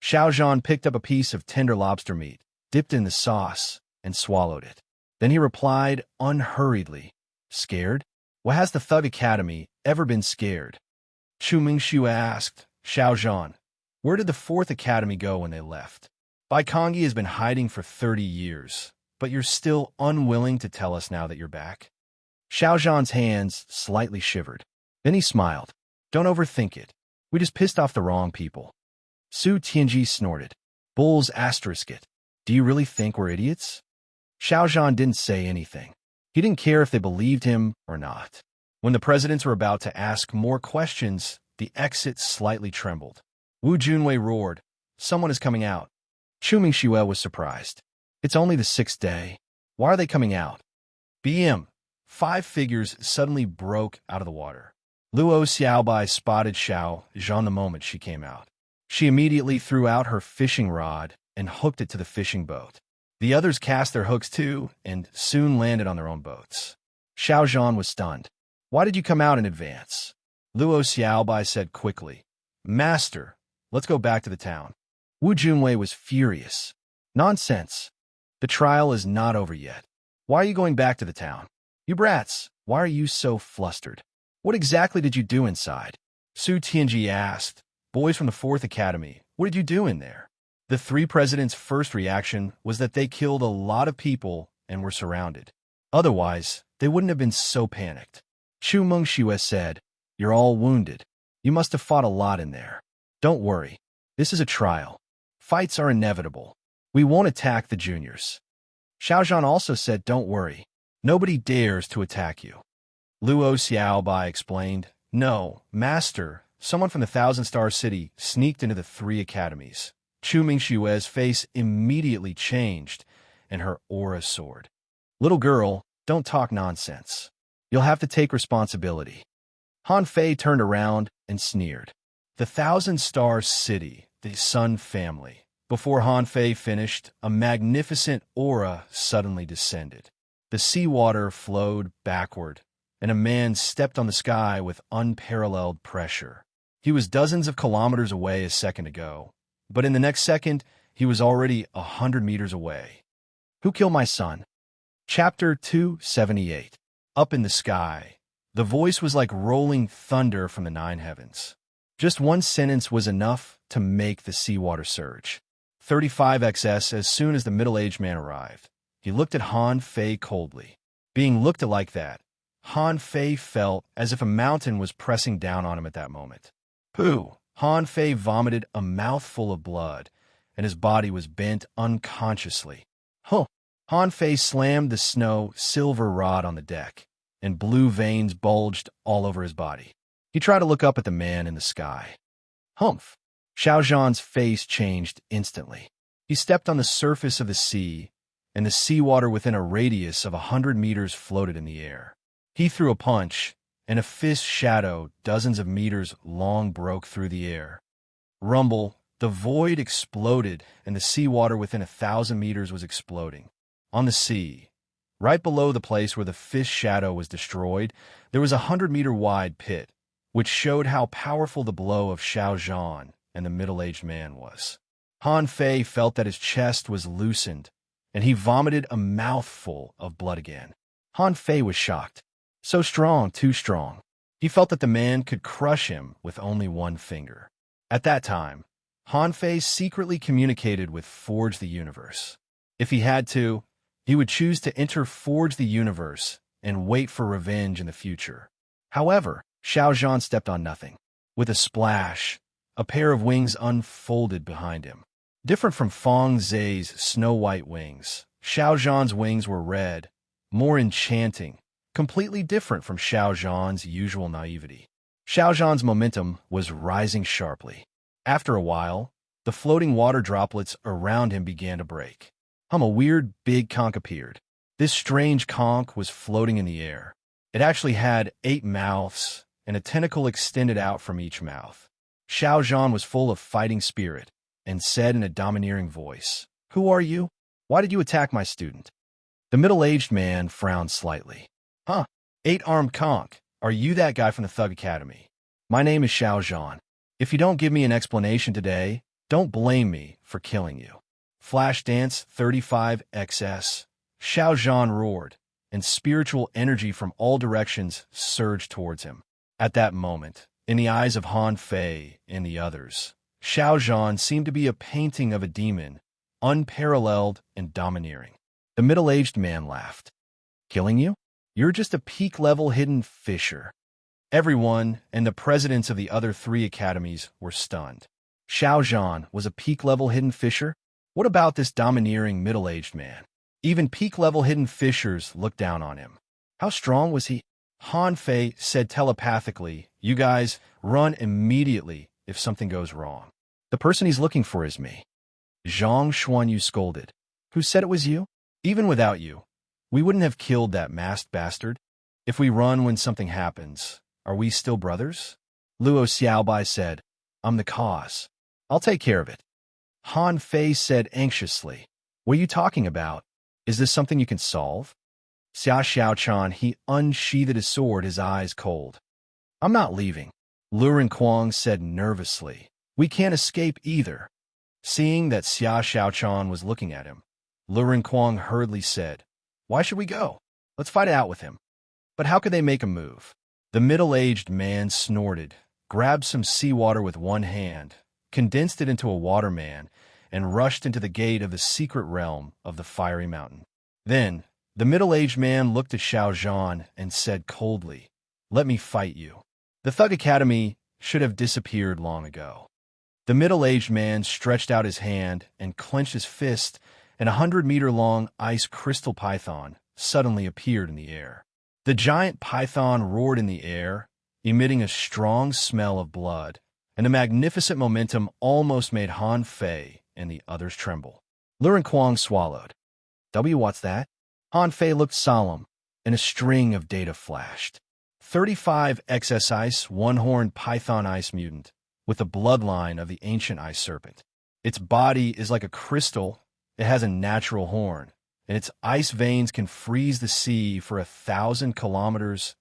Xiao Zhan picked up a piece of tender lobster meat, dipped in the sauce, and swallowed it. Then he replied unhurriedly, "Scared? Why has the Thug Academy ever been scared?" Chu Mingxiu asked, "Xiao Zhan, where did the 4th Academy go when they left? Baikongi has been hiding for 30 years, but you're still unwilling to tell us now that you're back." Xiao Zhan's hands slightly shivered. Then he smiled. "Don't overthink it. We just pissed off the wrong people." Su Tianji snorted. "Bulls asterisk it. Do you really think we're idiots?" Xiao Zhan didn't say anything. He didn't care if they believed him or not. When the presidents were about to ask more questions, the exit slightly trembled. Wu Junwei roared, "Someone is coming out." Chu Mingxue was surprised. "It's only the 6th day. Why are they coming out?" BM. 5 figures suddenly broke out of the water. Luo Xiaobai spotted Xiao Zhan the moment she came out. She immediately threw out her fishing rod and hooked it to the fishing boat. The others cast their hooks too and soon landed on their own boats. Xiao Zhan was stunned. "Why did you come out in advance?" Luo Xiaobai said quickly, "Master, let's go back to the town." Wu Junwei was furious. "Nonsense. The trial is not over yet. Why are you going back to the town? You brats, why are you so flustered? What exactly did you do inside?" Su Tianji asked, "Boys from the 4th Academy, what did you do in there?" The 3 presidents' first reaction was that they killed a lot of people and were surrounded. Otherwise, they wouldn't have been so panicked. Chu Mengxue said, "You're all wounded. You must have fought a lot in there. Don't worry. This is a trial. Fights are inevitable. We won't attack the juniors." Xiao Zhan also said, "Don't worry. Nobody dares to attack you." Luo Xiaobai explained, "No, Master, someone from the 1,000-Star City sneaked into the 3 academies." Chu Mingxue's face immediately changed, and her aura soared. "Little girl, don't talk nonsense. You'll have to take responsibility." Han Fei turned around and sneered. The 1,000-Star City, the Sun family. Before Han Fei finished, a magnificent aura suddenly descended. The seawater flowed backward, and a man stepped on the sky with unparalleled pressure. He was dozens of kilometers away a second ago, but in the next second, he was already 100 meters away. Who killed my son? Chapter 278. Up in the sky. The voice was like rolling thunder from the 9 heavens. Just one sentence was enough to make the seawater surge. 35XS as soon as the middle-aged man arrived. He looked at Han Fei coldly. Being looked at like that, Han Fei felt as if a mountain was pressing down on him at that moment. Pooh! Han Fei vomited a mouthful of blood, and his body was bent unconsciously. Huh! Han Fei slammed the snow silver rod on the deck, and blue veins bulged all over his body. He tried to look up at the man in the sky. Humph! Xiao Zhan's face changed instantly. He stepped on the surface of the sea, and the seawater within a radius of 100 meters floated in the air. He threw a punch, and a fist shadow dozens of meters long broke through the air. Rumble, the void exploded, and the seawater within 1,000 meters was exploding. On the sea, right below the place where the fist shadow was destroyed, there was a 100-meter-wide pit, which showed how powerful the blow of Xiao Zhan and the middle-aged man was. Han Fei felt that his chest was loosened, and he vomited a mouthful of blood again. Han Fei was shocked. So strong, too strong. He felt that the man could crush him with only one finger. At that time, Han Fei secretly communicated with Forge the Universe. If he had to, he would choose to enter Forge the Universe and wait for revenge in the future. However, Xiao Zhan stepped on nothing. With a splash, a pair of wings unfolded behind him. Different from Feng Zhe's snow-white wings, Xiao Zhan's wings were red, more enchanting, completely different from Xiao Zhan's usual naivety. Xiao Zhan's momentum was rising sharply. After a while, the floating water droplets around him began to break. A weird big conch appeared. This strange conch was floating in the air. It actually had 8 mouths, and a tentacle extended out from each mouth. Xiao Zhan was full of fighting spirit, and said in a domineering voice, "Who are you? Why did you attack my student?" The middle-aged man frowned slightly. 8-armed conch, are you that guy from the Thug Academy? My name is Xiao Zhan. If you don't give me an explanation today, don't blame me for killing you. Flash Dance 35XS. Xiao Zhan roared, and spiritual energy from all directions surged towards him. At that moment, in the eyes of Han Fei and the others, Xiao Zhan seemed to be a painting of a demon, unparalleled and domineering. The middle-aged man laughed. Killing you? You're just a peak-level hidden fisher. Everyone and the presidents of the other 3 academies were stunned. Xiao Zhan was a peak-level hidden fisher? What about this domineering middle-aged man? Even peak-level hidden fishers looked down on him. How strong was he? Han Fei said telepathically, "You guys, run immediately if something goes wrong. The person he's looking for is me." Zhang Xuanyu scolded. "Who said it was you? Even without you, we wouldn't have killed that masked bastard. If we run when something happens, are we still brothers?" Luo Xiaobai said, "I'm the cause. I'll take care of it." Han Fei said anxiously, "What are you talking about? Is this something you can solve?" Xia Xiaochan, he unsheathed his sword, his eyes cold. "I'm not leaving," Luren Kuang said nervously. "We can't escape either." Seeing that Xia Xiaochan was looking at him, Luren Kuang hurriedly said, "Why should we go? Let's fight it out with him." But how could they make a move? The middle-aged man snorted, grabbed some seawater with one hand, condensed it into a waterman, and rushed into the gate of the secret realm of the fiery mountain. Then, the middle-aged man looked at Xiao Zhan and said coldly, "Let me fight you." The Thug Academy should have disappeared long ago. The middle-aged man stretched out his hand and clenched his fist, and a 100-meter-long ice crystal python suddenly appeared in the air. The giant python roared in the air, emitting a strong smell of blood, and a magnificent momentum almost made Han Fei and the others tremble. Luren Kuang swallowed. What's that? Han Fei looked solemn, and a string of data flashed. 35XS Ice, one-horned python ice mutant, with the bloodline of the ancient ice serpent. Its body is like a crystal, it has a natural horn, and its ice veins can freeze the sea for 1,000 kilometers.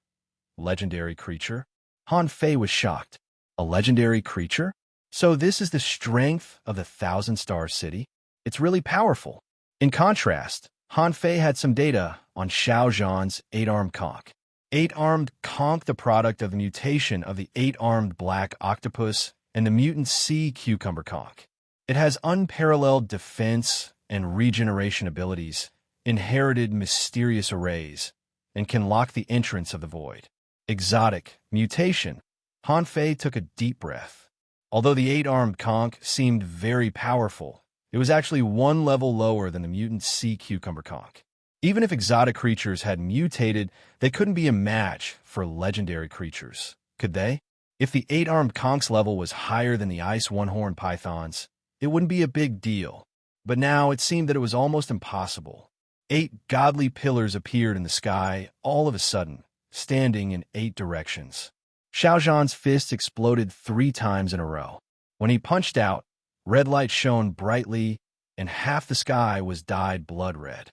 Legendary creature? Han Fei was shocked. A legendary creature? So this is the strength of the 1,000-star city? It's really powerful. In contrast, Han Fei had some data on Xiao Zhan's 8-armed conch. 8-armed conch, the product of the mutation of the 8-armed black octopus and the mutant sea cucumber conch. It has unparalleled defense and regeneration abilities, inherited mysterious arrays, and can lock the entrance of the void. Exotic mutation. Han Fei took a deep breath. Although the eight-armed conch seemed very powerful, it was actually one level lower than the mutant sea cucumber conch. Even if exotic creatures had mutated, they couldn't be a match for legendary creatures, could they? If the eight-armed conch's level was higher than the ice one-horned python's, it wouldn't be a big deal. But now it seemed that it was almost impossible. 8 godly pillars appeared in the sky all of a sudden, standing in 8 directions. Xiao Zhan's fist exploded 3 times in a row. When he punched out, red light shone brightly, and half the sky was dyed blood red.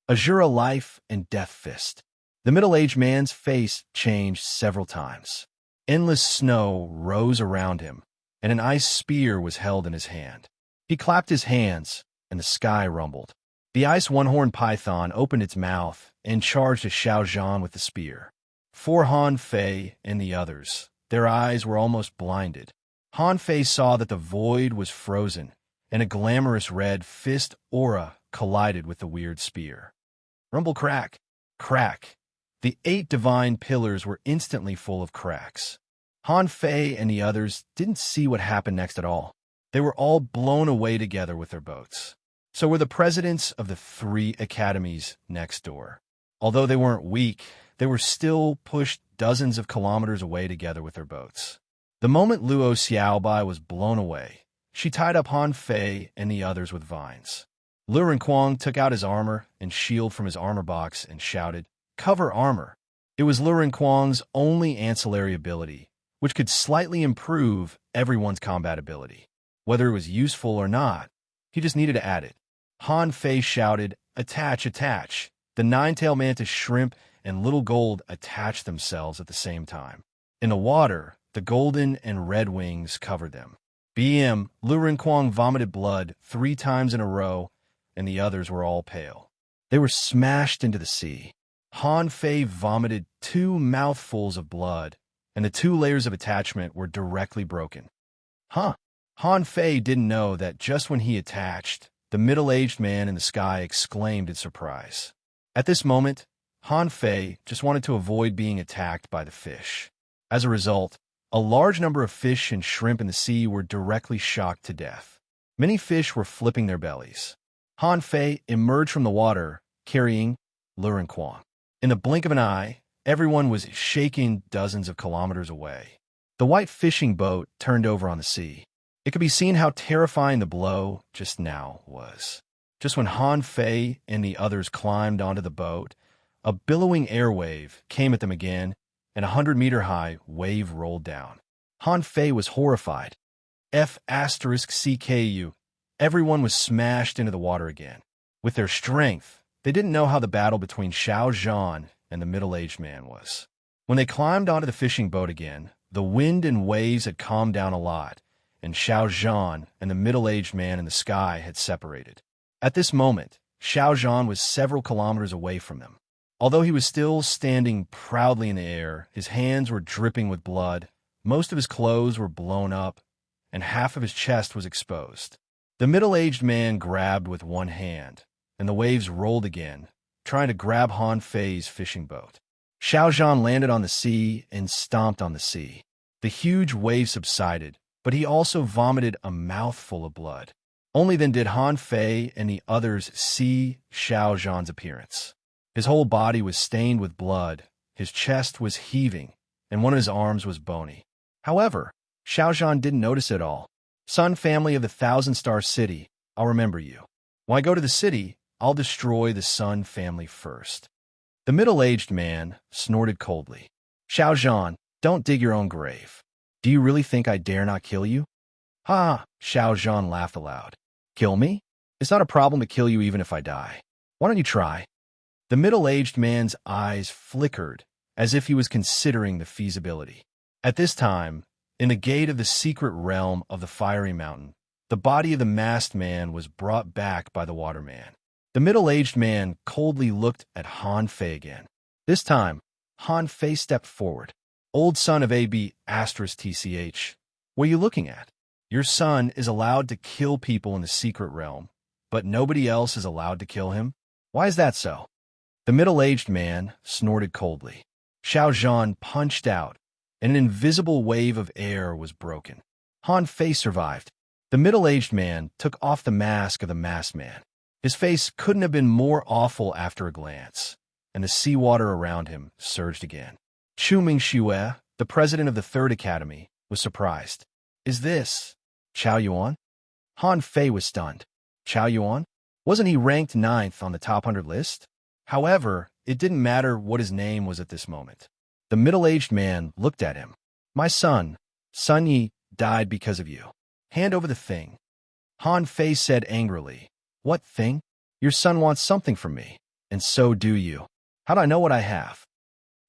Azura Life and Death Fist. The middle-aged man's face changed several times. Endless snow rose around him, and an ice spear was held in his hand. He clapped his hands, and the sky rumbled. The ice one-horned python opened its mouth and charged at Xiao Zhan with the spear. For Han Fei and the others, their eyes were almost blinded. Han Fei saw that the void was frozen, and a glamorous red fist aura collided with the weird spear. Rumble crack, crack. The 8 divine pillars were instantly full of cracks. Han Fei and the others didn't see what happened next at all. They were all blown away together with their boats. So were the presidents of the 3 academies next door. Although they weren't weak, they were still pushed dozens of kilometers away together with their boats. The moment Luo Xiaobai was blown away, she tied up Han Fei and the others with vines. Lu Renquang took out his armor and shield from his armor box and shouted, "Cover armor!" It was Lu Renquang's only ancillary ability, which could slightly improve everyone's combat ability. Whether it was useful or not, he just needed to add it. Han Fei shouted, "Attach, attach!" The nine-tailed mantis shrimp and little gold attached themselves at the same time. In the water, the golden and red wings covered them. BM, Lu Renquang vomited blood 3 times in a row, and the others were all pale. They were smashed into the sea. Han Fei vomited 2 mouthfuls of blood, and the 2 layers of attachment were directly broken. Huh? Han Fei didn't know that just when he attached, the middle-aged man in the sky exclaimed in surprise. At this moment, Han Fei just wanted to avoid being attacked by the fish. As a result, a large number of fish and shrimp in the sea were directly shocked to death. Many fish were flipping their bellies. Han Fei emerged from the water, carrying Lu Renquang. In the blink of an eye, everyone was shaken dozens of kilometers away. The white fishing boat turned over on the sea. It could be seen how terrifying the blow just now was. Just when Han Fei and the others climbed onto the boat, a billowing air wave came at them again, and a 100-meter-high wave rolled down. Han Fei was horrified. F***CKU. Everyone was smashed into the water again. With their strength, they didn't know how the battle between Xiao Zhan and the middle-aged man was. When they climbed onto the fishing boat again, the wind and waves had calmed down a lot, and Xiao Zhan and the middle-aged man in the sky had separated. At this moment, Xiao Zhan was several kilometers away from them. Although he was still standing proudly in the air, his hands were dripping with blood, most of his clothes were blown up, and half of his chest was exposed. The middle-aged man grabbed with one hand, and the waves rolled again, trying to grab Han Fei's fishing boat. Xiao Zhan landed on the sea and stomped on the sea. The huge wave subsided, but he also vomited a mouthful of blood. Only then did Han Fei and the others see Xiao Zhan's appearance. His whole body was stained with blood, his chest was heaving, and one of his arms was bony. However, Xiao Zhan didn't notice it all. "Sun family of the 1,000-star city, I'll remember you. When I go to the city, I'll destroy the Sun family first." The middle-aged man snorted coldly. "Xiao Zhan, don't dig your own grave. Do you really think I dare not kill you?" "Ha!" Xiao Zhan laughed aloud. "Kill me? It's not a problem to kill you even if I die. Why don't you try?" The middle-aged man's eyes flickered as if he was considering the feasibility. At this time, in the gate of the secret realm of the fiery mountain, the body of the masked man was brought back by the waterman. The middle-aged man coldly looked at Han Fei again. This time, Han Fei stepped forward. "Old son of AB*TCH, what are you looking at?" Your son is allowed to kill people in the secret realm, but nobody else is allowed to kill him? Why is that so? The middle-aged man snorted coldly. Xiao Zhan punched out, and an invisible wave of air was broken. Han Fei survived. The middle-aged man took off the mask of the masked man. His face couldn't have been more awful after a glance, and the seawater around him surged again. Chu Mingxue, the president of the Third Academy, was surprised. Is this Chao Yuan? Han Fei was stunned. Chao Yuan? Wasn't he ranked 9th on the top 100 list? However, it didn't matter what his name was at this moment. The middle-aged man looked at him. My son, Sun Yi, died because of you. Hand over the thing. Han Fei said angrily. What thing? Your son wants something from me, and so do you. How do I know what I have?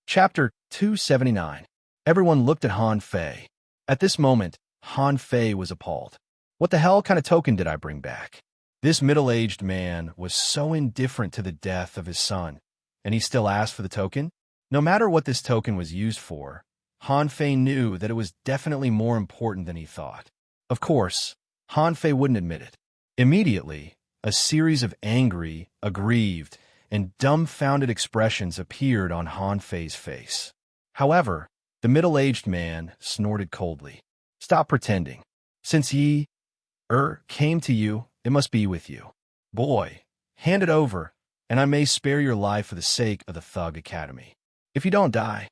Chapter 279. Everyone looked at Han Fei. At this moment, Han Fei was appalled. What the hell kind of token did I bring back? This middle-aged man was so indifferent to the death of his son, and he still asked for the token? No matter what this token was used for, Han Fei knew that it was definitely more important than he thought. Of course, Han Fei wouldn't admit it. Immediately, a series of angry, aggrieved, and dumbfounded expressions appeared on Han Fei's face. However, the middle-aged man snorted coldly. Stop pretending. Since Yi came to you, it must be with you. Boy, hand it over, and I may spare your life for the sake of the Thug Academy. If you don't die.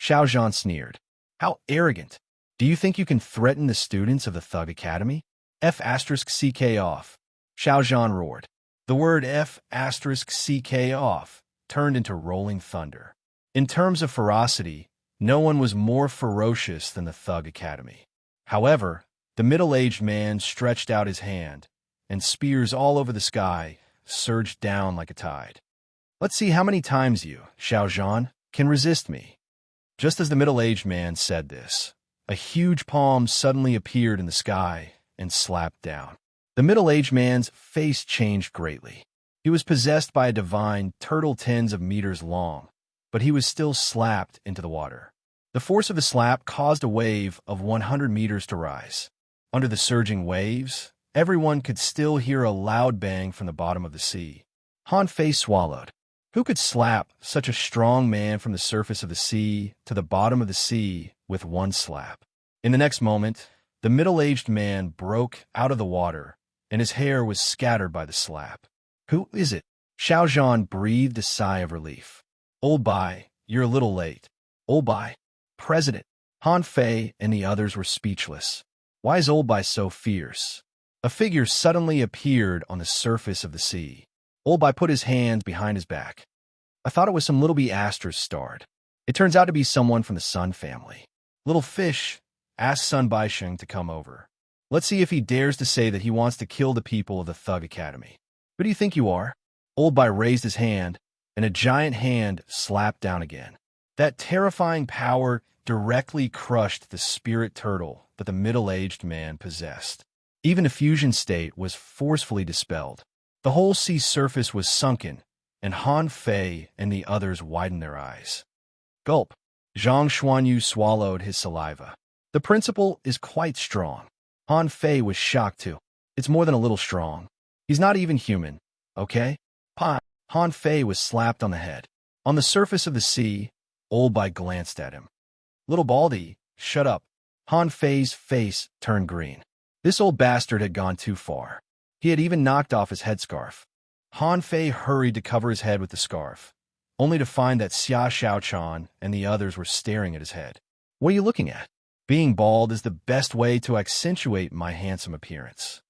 Xiao Zhan sneered. How arrogant. Do you think you can threaten the students of the Thug Academy? F***ck off. Xiao Zhan roared. The word F***ck off turned into rolling thunder. In terms of ferocity, no one was more ferocious than the Thug Academy. However, the middle-aged man stretched out his hand, and spears all over the sky surged down like a tide. Let's see how many times you, Xiao Zhan, can resist me. Just as the middle-aged man said this, a huge palm suddenly appeared in the sky and slapped down. The middle-aged man's face changed greatly. He was possessed by a divine turtle tens of meters long, but he was still slapped into the water. The force of the slap caused a wave of 100 meters to rise. Under the surging waves, everyone could still hear a loud bang from the bottom of the sea. Han Fei swallowed. Who could slap such a strong man from the surface of the sea to the bottom of the sea with one slap? In the next moment, the middle-aged man broke out of the water, and his hair was scattered by the slap. Who is it? Xiao Zhan breathed a sigh of relief. Old Bai, you're a little late. Old Bai, President. Han Fei and the others were speechless. Why is Old Bai so fierce? A figure suddenly appeared on the surface of the sea. Old Bai put his hands behind his back. I thought it was some little Asters starred. It turns out to be someone from the Sun family. Little fish, asked Sun Baisheng to come over. Let's see if he dares to say that he wants to kill the people of the Thug Academy. Who do you think you are? Old Bai raised his hand, and a giant hand slapped down again. That terrifying power directly crushed the spirit turtle that the middle-aged man possessed. Even the fusion state was forcefully dispelled. The whole sea surface was sunken, and Han Fei and the others widened their eyes. Gulp. Zhang Xuanyu swallowed his saliva. The principal is quite strong. Han Fei was shocked too. It's more than a little strong. He's not even human, okay? Han Fei was slapped on the head. On the surface of the sea, Old Bai glanced at him. Little Baldy, shut up. Han Fei's face turned green. This old bastard had gone too far. He had even knocked off his headscarf. Han Fei hurried to cover his head with the scarf, only to find that Xia Xiaochan and the others were staring at his head. What are you looking at? Being bald is the best way to accentuate my handsome appearance.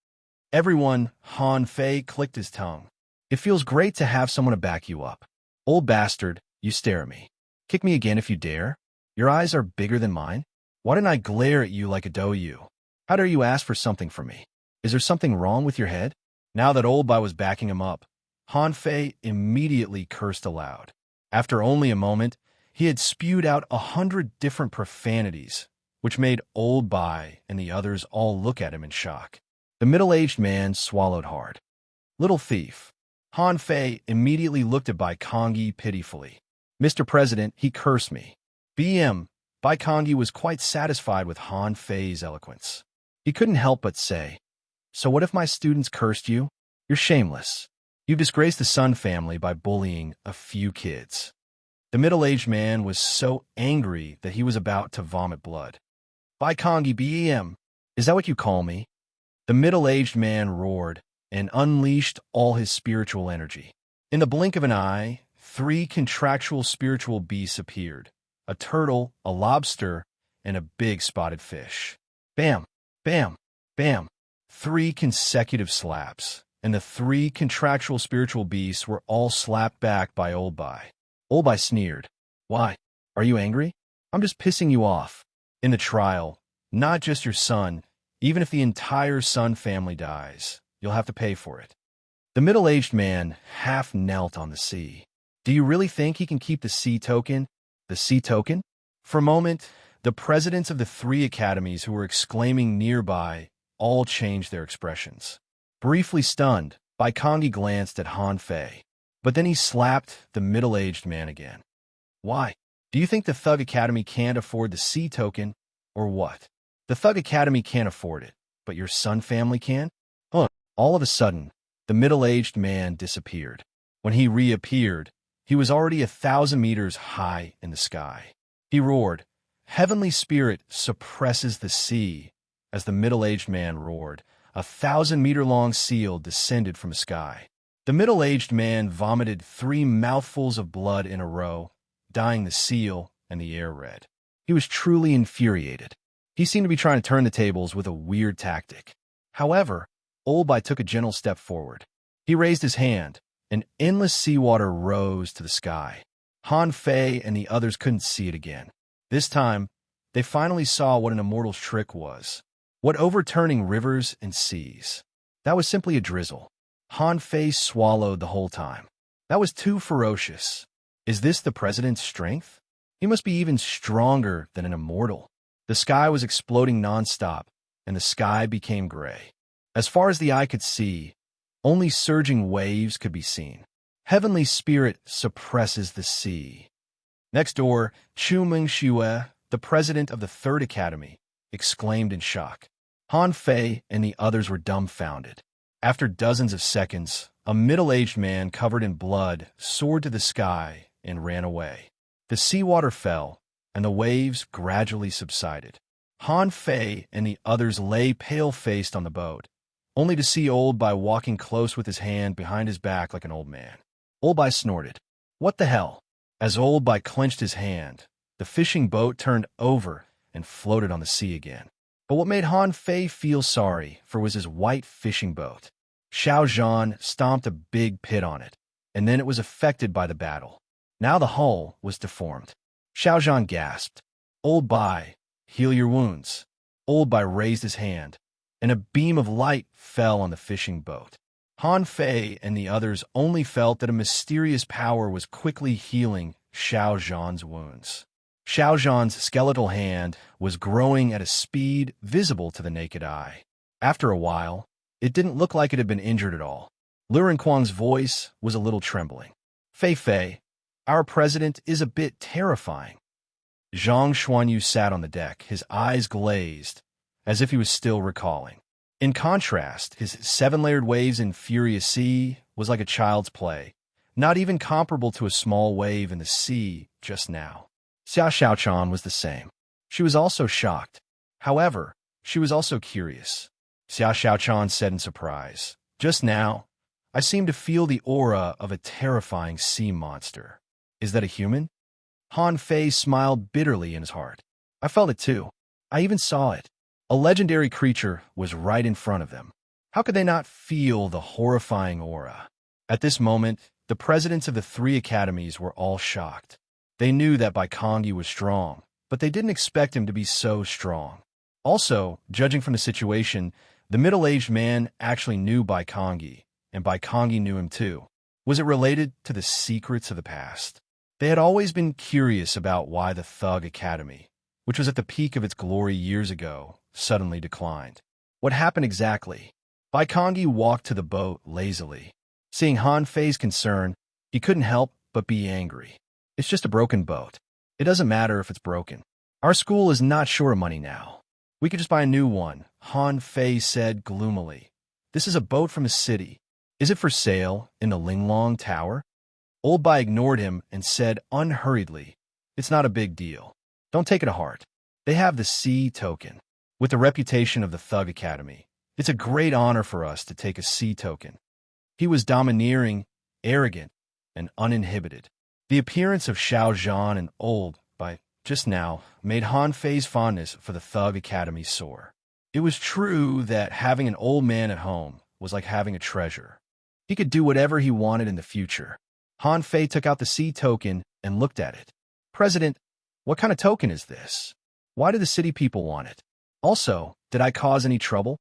Everyone, Han Fei clicked his tongue. It feels great to have someone to back you up. Old bastard, you stare at me. Kick me again if you dare. Your eyes are bigger than mine. Why didn't I glare at you like a doyu? How dare you ask for something from me? Is there something wrong with your head? Now that Old Bai was backing him up, Han Fei immediately cursed aloud. After only a moment, he had spewed out 100 different profanities, which made Old Bai and the others all look at him in shock. The middle-aged man swallowed hard. Little thief. Han Fei immediately looked at Bai Kongyi pitifully. Mr. President, he cursed me. BM, Bai Kongyi was quite satisfied with Han Fei's eloquence. He couldn't help but say, "So what if my students cursed you? You're shameless. You've disgraced the Sun family by bullying a few kids." The middle-aged man was so angry that he was about to vomit blood. "By Kongi Bem, is that what you call me?" The middle-aged man roared and unleashed all his spiritual energy. In the blink of an eye, 3 contractual spiritual beasts appeared: a turtle, a lobster, and a big spotted fish. Bam! Bam! Bam! 3 consecutive slaps, and the 3 contractual spiritual beasts were all slapped back by Old Bai. Old Bai sneered. "Why? Are you angry? I'm just pissing you off. In the trial, not just your son, even if the entire Sun family dies, you'll have to pay for it." The middle-aged man half knelt on the sea. "Do you really think he can keep the sea token? The sea token?" For a moment, the presidents of the 3 academies who were exclaiming nearby all changed their expressions. Briefly stunned, Baikongi glanced at Han Fei, but then he slapped the middle-aged man again. "Why? Do you think the Thug Academy can't afford the sea token, or what? The Thug Academy can't afford it, but your Sun family can?" All of a sudden, the middle-aged man disappeared. When he reappeared, he was already 1,000 meters high in the sky. He roared, "Heavenly spirit suppresses the sea." As the middle-aged man roared, a 1,000-meter-long seal descended from the sky. The middle-aged man vomited 3 mouthfuls of blood in a row, dyeing the seal and the air red. He was truly infuriated. He seemed to be trying to turn the tables with a weird tactic. However, Old Bai took a gentle step forward. He raised his hand, and endless seawater rose to the sky. Han Fei and the others couldn't see it again. This time, they finally saw what an immortal's trick was. What overturning rivers and seas. That was simply a drizzle. Han Fei swallowed the whole time. That was too ferocious. Is this the president's strength? He must be even stronger than an immortal. The sky was exploding nonstop, and the sky became gray. As far as the eye could see, only surging waves could be seen. Heavenly spirit suppresses the sea. Next door, Chu Mingxue, the president of the 3rd Academy, exclaimed in shock. Han Fei and the others were dumbfounded. After dozens of seconds, a middle-aged man covered in blood soared to the sky and ran away. The seawater fell, and the waves gradually subsided. Han Fei and the others lay pale-faced on the boat, only to see Old Bai walking close with his hand behind his back like an old man. Old Bai snorted. "What the hell?" As Old Bai clenched his hand, the fishing boat turned over and floated on the sea again. But what made Han Fei feel sorry for was his white fishing boat. Xiao Zhan stomped a big pit on it, and then it was affected by the battle. Now the hull was deformed. Xiao Zhan gasped. "Old Bai, heal your wounds." Old Bai raised his hand, and a beam of light fell on the fishing boat. Han Fei and the others only felt that a mysterious power was quickly healing Xiao Zhan's wounds. Xiao Zhan's skeletal hand was growing at a speed visible to the naked eye. After a while, it didn't look like it had been injured at all. Liren Kuang's voice was a little trembling. "Fei Fei, our president is a bit terrifying." Zhang Xuanyu sat on the deck, his eyes glazed, as if he was still recalling. In contrast, his 7-layered waves in furious sea was like a child's play, not even comparable to a small wave in the sea just now. Xia Xiaochan was the same. She was also shocked. However, she was also curious. Xia Xiaochan said in surprise, "Just now, I seem to feel the aura of a terrifying sea monster. Is that a human?" Han Fei smiled bitterly in his heart. "I felt it too. I even saw it. A legendary creature was right in front of them. How could they not feel the horrifying aura?" At this moment, the presidents of the 3 academies were all shocked. They knew that Baikongi was strong, but they didn't expect him to be so strong. Also, judging from the situation, the middle-aged man actually knew Baikongi, and Baikongi knew him too. Was it related to the secrets of the past? They had always been curious about why the Thug Academy, which was at the peak of its glory years ago, suddenly declined. What happened exactly? Baikongi walked to the boat lazily. Seeing Han Fei's concern, he couldn't help but be angry. "It's just a broken boat. It doesn't matter if it's broken. Our school is not short of money now. We could just buy a new one, Han Fei said gloomily. This is a boat from a city. Is it for sale in the Linglong Tower? Old Bai ignored him and said unhurriedly, It's not a big deal. Don't take it to heart. They have the C token. With the reputation of the Thug Academy, it's a great honor for us to take a C token. He was domineering, arrogant, and uninhibited. The appearance of Xiao Zhan and Old Bai just now made Han Fei's fondness for the Thug Academy soar. It was true that having an old man at home was like having a treasure. He could do whatever he wanted in the future. Han Fei took out the C token and looked at it. President, what kind of token is this? Why do the city people want it? Also, did I cause any trouble?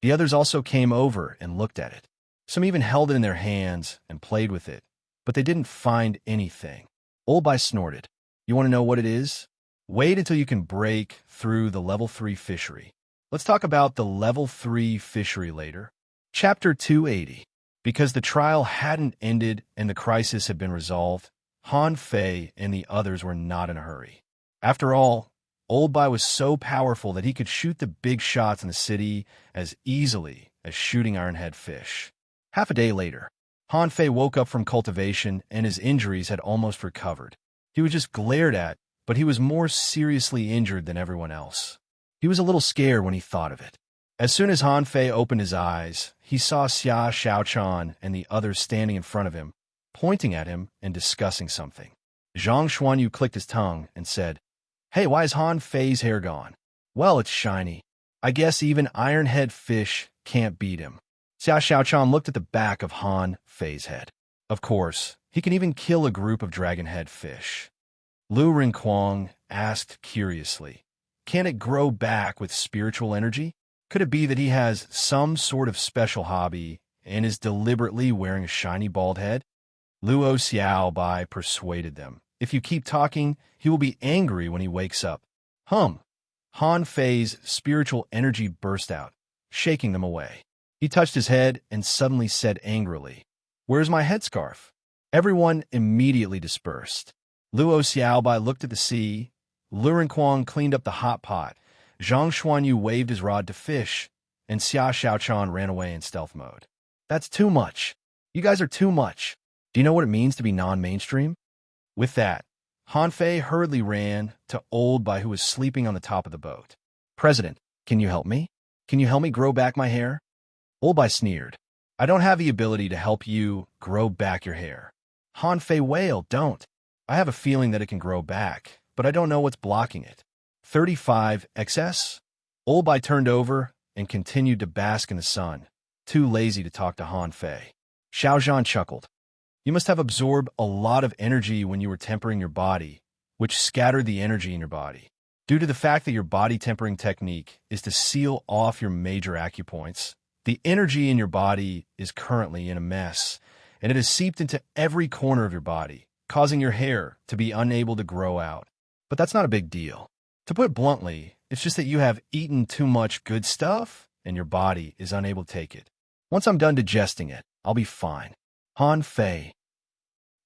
The others also came over and looked at it. Some even held it in their hands and played with it, but they didn't find anything. Old Bai snorted. You want to know what it is? Wait until you can break through the level 3 fishery. Let's talk about the level 3 fishery later. Chapter 280. Because the trial hadn't ended and the crisis had been resolved, Han Fei and the others were not in a hurry. After all, Old Bai was so powerful that he could shoot the big shots in the city as easily as shooting ironhead fish. Half a day later, Han Fei woke up from cultivation and his injuries had almost recovered. He was just glared at, but he was more seriously injured than everyone else. He was a little scared when he thought of it. As soon as Han Fei opened his eyes, he saw Xia Xiaochan and the others standing in front of him, pointing at him and discussing something. Zhang Xuanyu clicked his tongue and said, Hey, why is Han Fei's hair gone? Well, it's shiny. I guess even ironhead fish can't beat him. Xia Xiaochan looked at the back of Han Fei's head. Of course, he can even kill a group of dragonhead fish. Lu Rinquang asked curiously, Can it grow back with spiritual energy? Could it be that he has some sort of special hobby and is deliberately wearing a shiny bald head? Luo Xiaobai persuaded them. If you keep talking, he will be angry when he wakes up. Han Fei's spiritual energy burst out, shaking them away. He touched his head and suddenly said angrily, Where's my headscarf? Everyone immediately dispersed. Luo Xiaobai looked at the sea. Lu Rinquang cleaned up the hot pot. Zhang Xuanyu waved his rod to fish, and Xia Xiaochan ran away in stealth mode. That's too much. You guys are too much. Do you know what it means to be non-mainstream? With that, Han Fei hurriedly ran to Old Bai, who was sleeping on the top of the boat. President, can you help me? Can you help me grow back my hair? Old Bai sneered. I don't have the ability to help you grow back your hair. Han Fei wailed, Don't. I have a feeling that it can grow back, but I don't know what's blocking it. 35 XS? Old Bai turned over and continued to bask in the sun, too lazy to talk to Han Fei. Xiao Zhan chuckled. You must have absorbed a lot of energy when you were tempering your body, which scattered the energy in your body. Due to the fact that your body tempering technique is to seal off your major acupoints, the energy in your body is currently in a mess, and it has seeped into every corner of your body, causing your hair to be unable to grow out. But that's not a big deal. To put it bluntly, it's just that you have eaten too much good stuff, and your body is unable to take it. Once I'm done digesting it, I'll be fine. Han Fei.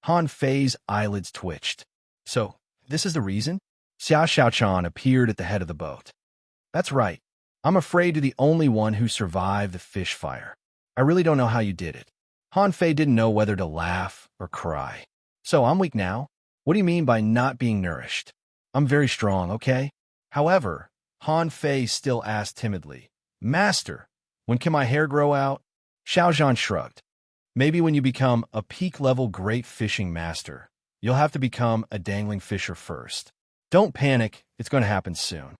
Han Fei's eyelids twitched. So, this is the reason? Xia Xiaochan appeared at the head of the boat. That's right. I'm afraid you're the only one who survived the fish fire. I really don't know how you did it. Han Fei didn't know whether to laugh or cry. So, I'm weak now? What do you mean by not being nourished? I'm very strong, okay? However, Han Fei still asked timidly, Master, when can my hair grow out? Xiao Zhan shrugged. Maybe when you become a peak-level great fishing master, you'll have to become a dangling fisher first. Don't panic, it's going to happen soon.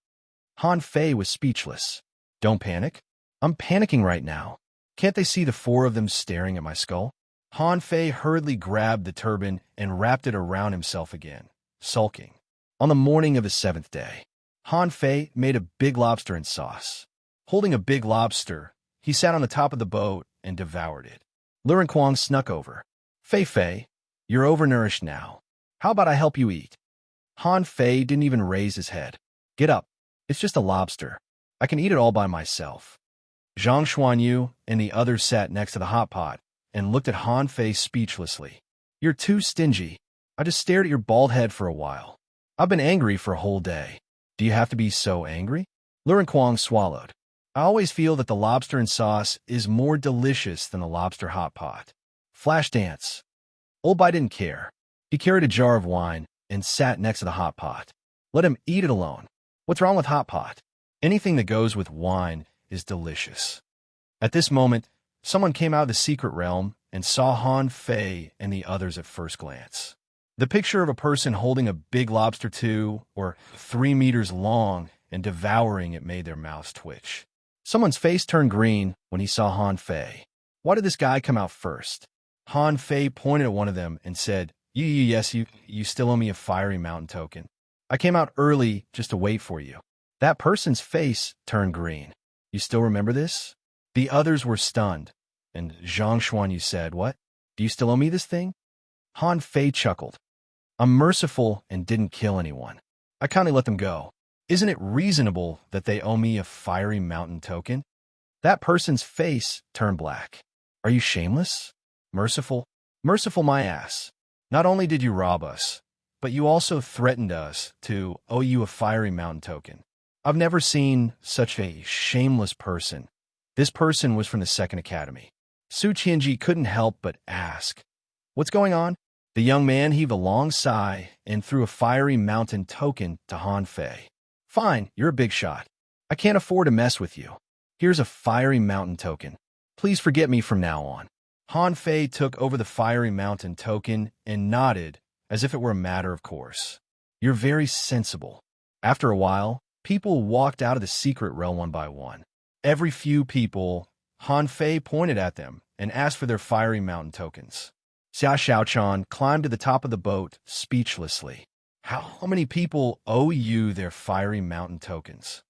Han Fei was speechless. Don't panic? I'm panicking right now. Can't they see the four of them staring at my skull? Han Fei hurriedly grabbed the turban and wrapped it around himself again, sulking. On the morning of his 7th day, Han Fei made a big lobster in sauce. Holding a big lobster, he sat on the top of the boat and devoured it. Lu Rinquang snuck over. Fei, you're overnourished now. How about I help you eat? Han Fei didn't even raise his head. Get up. It's just a lobster. I can eat it all by myself. Zhang Xuanyu and the others sat next to the hot pot and looked at Han Fei speechlessly. You're too stingy. I just stared at your bald head for a while. I've been angry for a whole day. Do you have to be so angry? Luren Kwong swallowed. I always feel that the lobster and sauce is more delicious than the lobster hot pot. Flash dance. Old Bai didn't care. He carried a jar of wine and sat next to the hot pot. Let him eat it alone. What's wrong with hot pot? Anything that goes with wine is delicious. At this moment, someone came out of the secret realm and saw Han Fei and the others at first glance. The picture of a person holding a big lobster 2 or 3 meters long and devouring it made their mouths twitch. Someone's face turned green when he saw Han Fei. Why did this guy come out first? Han Fei pointed at one of them and said, You still owe me a fiery mountain token. I came out early just to wait for you. That person's face turned green. You still remember this? The others were stunned, and Zhang Xuanyu said, What? Do you still owe me this thing? Han Fei chuckled. I'm merciful and didn't kill anyone. I kindly let them go. Isn't it reasonable that they owe me a fiery mountain token? That person's face turned black. Are you shameless? Merciful? Merciful my ass. Not only did you rob us, but you also threatened us to owe you a fiery mountain token. I've never seen such a shameless person. This person was from the Second Academy. Su Qianji couldn't help but ask, What's going on? The young man heaved a long sigh and threw a fiery mountain token to Han Fei. Fine, you're a big shot. I can't afford to mess with you. Here's a fiery mountain token. Please forget me from now on. Han Fei took over the fiery mountain token and nodded as if it were a matter of course. You're very sensible. After a while, people walked out of the secret realm one by one. Every few people, Han Fei pointed at them and asked for their fiery mountain tokens. Xia Xiaochan climbed to the top of the boat speechlessly. How many people owe you their fiery mountain tokens?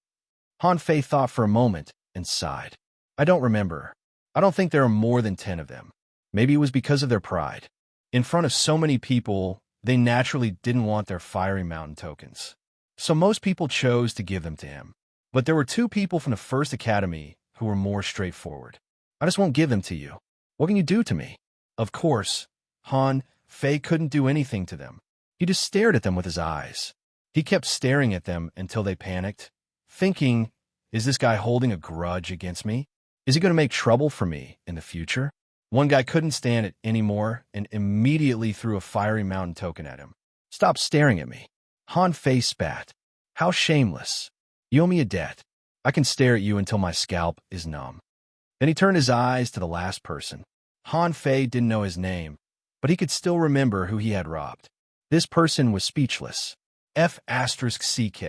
Han Fei thought for a moment and sighed. I don't remember. I don't think there are more than 10 of them. Maybe it was because of their pride. In front of so many people, they naturally didn't want their fiery mountain tokens. So most people chose to give them to him. But there were 2 people from the First Academy who were more straightforward. I just won't give them to you. What can you do to me? Of course, Han Fei couldn't do anything to them. He just stared at them with his eyes. He kept staring at them until they panicked, thinking, Is this guy holding a grudge against me? Is he going to make trouble for me in the future? One guy couldn't stand it anymore and immediately threw a fiery mountain token at him. Stop staring at me. Han Fei spat. How shameless. You owe me a debt. I can stare at you until my scalp is numb. Then he turned his eyes to the last person. Han Fei didn't know his name, but he could still remember who he had robbed. This person was speechless. F*CK.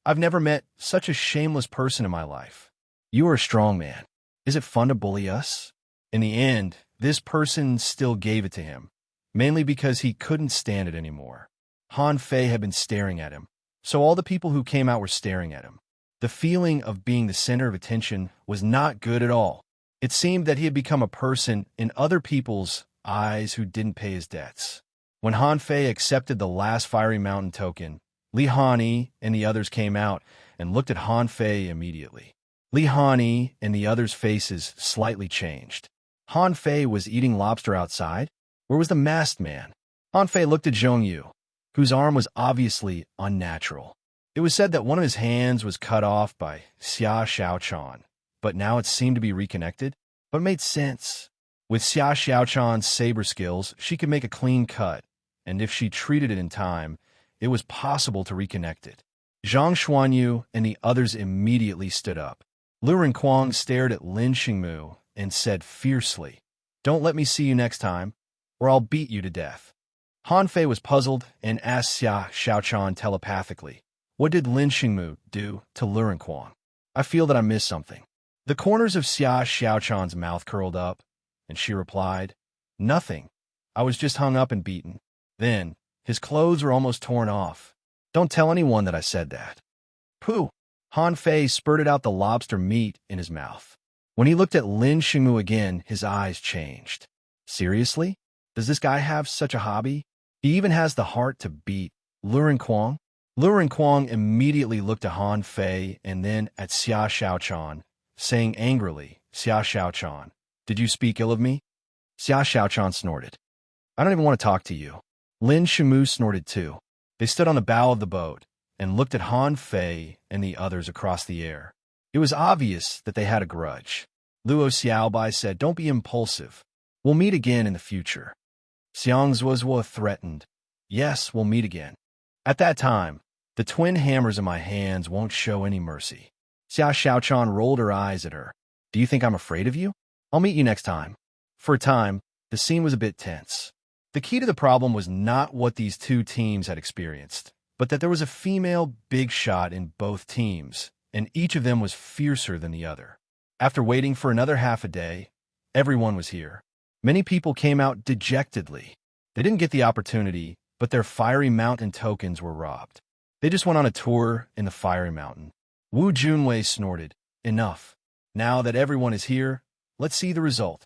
I've never met such a shameless person in my life. You are a strong man. Is it fun to bully us? In the end, this person still gave it to him, mainly because he couldn't stand it anymore. Han Fei had been staring at him, so all the people who came out were staring at him. The feeling of being the center of attention was not good at all. It seemed that he had become a person in other people's eyes who didn't pay his debts. When Han Fei accepted the last fiery mountain token, Li Hanyi and the others came out and looked at Han Fei immediately. Li Hanyi and the others' faces slightly changed. Han Fei was eating lobster outside? Where was the masked man? Han Fei looked at Zhong Yu, whose arm was obviously unnatural. It was said that one of his hands was cut off by Xia Xiaochan, but now it seemed to be reconnected. But it made sense. With Xia Xiaochan's saber skills, she could make a clean cut, and if she treated it in time, it was possible to reconnect it. Zhang Xuanyu and the others immediately stood up. Luren Kwong stared at Lin Xingmu and said fiercely, Don't let me see you next time, or I'll beat you to death. Han Fei was puzzled and asked Xia Xiaochan telepathically, What did Lin Xingmu do to Luren Kwong? I feel that I missed something. The corners of Xia Xiaochan's mouth curled up, and she replied, Nothing. I was just hung up and beaten. Then, his clothes were almost torn off. Don't tell anyone that I said that. Pooh! Han Fei spurted out the lobster meat in his mouth. When he looked at Lin Xingmu again, his eyes changed. Seriously? Does this guy have such a hobby? He even has the heart to beat Luren Kwong? Luren Kwong immediately looked at Han Fei and then at Xia Xiaochan, saying angrily, Xia Xiaochan, did you speak ill of me? Xia Xiaochan snorted. I don't even want to talk to you. Lin Xingmu snorted too. They stood on the bow of the boat, and looked at Han Fei and the others across the air. It was obvious that they had a grudge. Luo Xiaobai said, "Don't be impulsive. We'll meet again in the future." Xiang Zuozhuo threatened, "Yes, we'll meet again. At that time, the twin hammers in my hands won't show any mercy." Xia Xiaochan rolled her eyes at her. "Do you think I'm afraid of you? I'll meet you next time." For a time, the scene was a bit tense. The key to the problem was not what these two teams had experienced, but that there was a female big shot in both teams, and each of them was fiercer than the other. After waiting for another half a day, everyone was here. Many people came out dejectedly. They didn't get the opportunity, but their Fiery Mountain tokens were robbed. They just went on a tour in the Fiery Mountain. Wu Junwei snorted, "Enough. Now that everyone is here, let's see the result."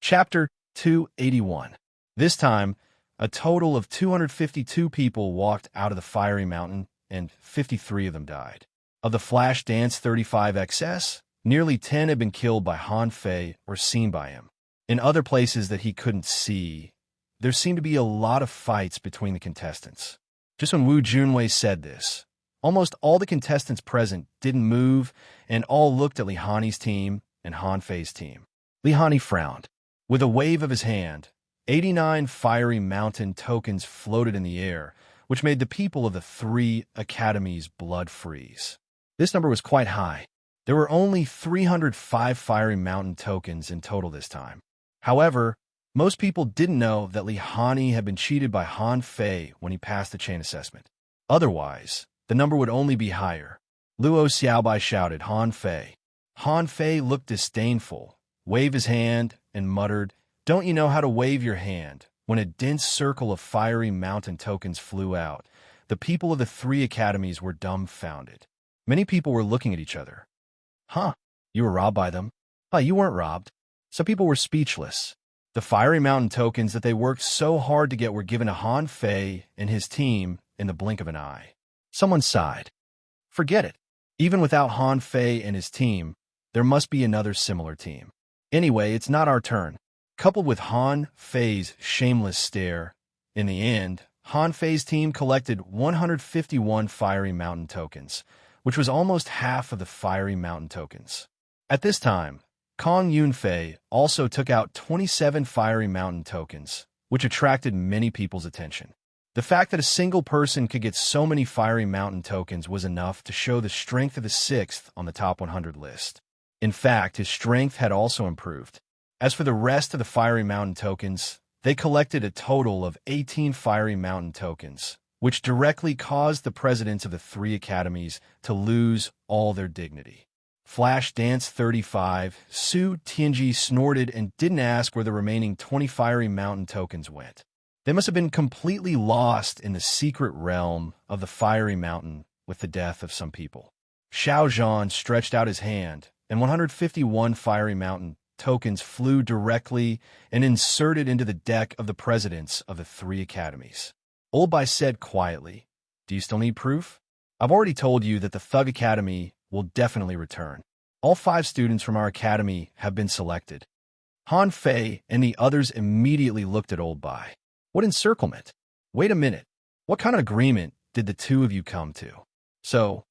Chapter 281. This time, a total of 252 people walked out of the Fiery Mountain, and 53 of them died. Of the Flash Dance 35XS, nearly 10 had been killed by Han Fei or seen by him. In other places that he couldn't see, there seemed to be a lot of fights between the contestants. Just when Wu Junwei said this, almost all the contestants present didn't move, and all looked at Li Hani's team and Han Fei's team. Li Hani frowned. With a wave of his hand, 89 Fiery Mountain tokens floated in the air, which made the people of the three academies' blood freeze. This number was quite high. There were only 305 Fiery Mountain tokens in total this time. However, most people didn't know that Li Hani had been cheated by Han Fei when he passed the chain assessment. Otherwise, the number would only be higher. Luo Xiaobai shouted, "Han Fei." Han Fei looked disdainful, waved his hand, and muttered, "Don't you know how to wave your hand?" When a dense circle of Fiery Mountain tokens flew out, the people of the three academies were dumbfounded. Many people were looking at each other. "Huh, you were robbed by them?" "Huh, you weren't robbed." Some people were speechless. The Fiery Mountain tokens that they worked so hard to get were given to Han Fei and his team in the blink of an eye. Someone sighed. "Forget it. Even without Han Fei and his team, there must be another similar team. Anyway, it's not our turn." Coupled with Han Fei's shameless stare, in the end, Han Fei's team collected 151 Fiery Mountain tokens, which was almost half of the Fiery Mountain tokens. At this time, Kong Yunfei also took out 27 Fiery Mountain tokens, which attracted many people's attention. The fact that a single person could get so many Fiery Mountain tokens was enough to show the strength of the sixth on the top 100 list. In fact, his strength had also improved. As for the rest of the Fiery Mountain tokens, they collected a total of 18 Fiery Mountain tokens, which directly caused the presidents of the three academies to lose all their dignity. Flash Dance 35, Su Tianji snorted and didn't ask where the remaining 20 Fiery Mountain tokens went. They must have been completely lost in the secret realm of the Fiery Mountain with the death of some people. Xiao Zhan stretched out his hand, and 151 Fiery Mountain tokens flew directly and inserted into the deck of the presidents of the three academies. Old Bai said quietly, "Do you still need proof? I've already told you that the Thug Academy will definitely return. All 5 students from our academy have been selected." Han Fei and the others immediately looked at Old Bai. "What encirclement? Wait a minute. What kind of agreement did the two of you come to? So,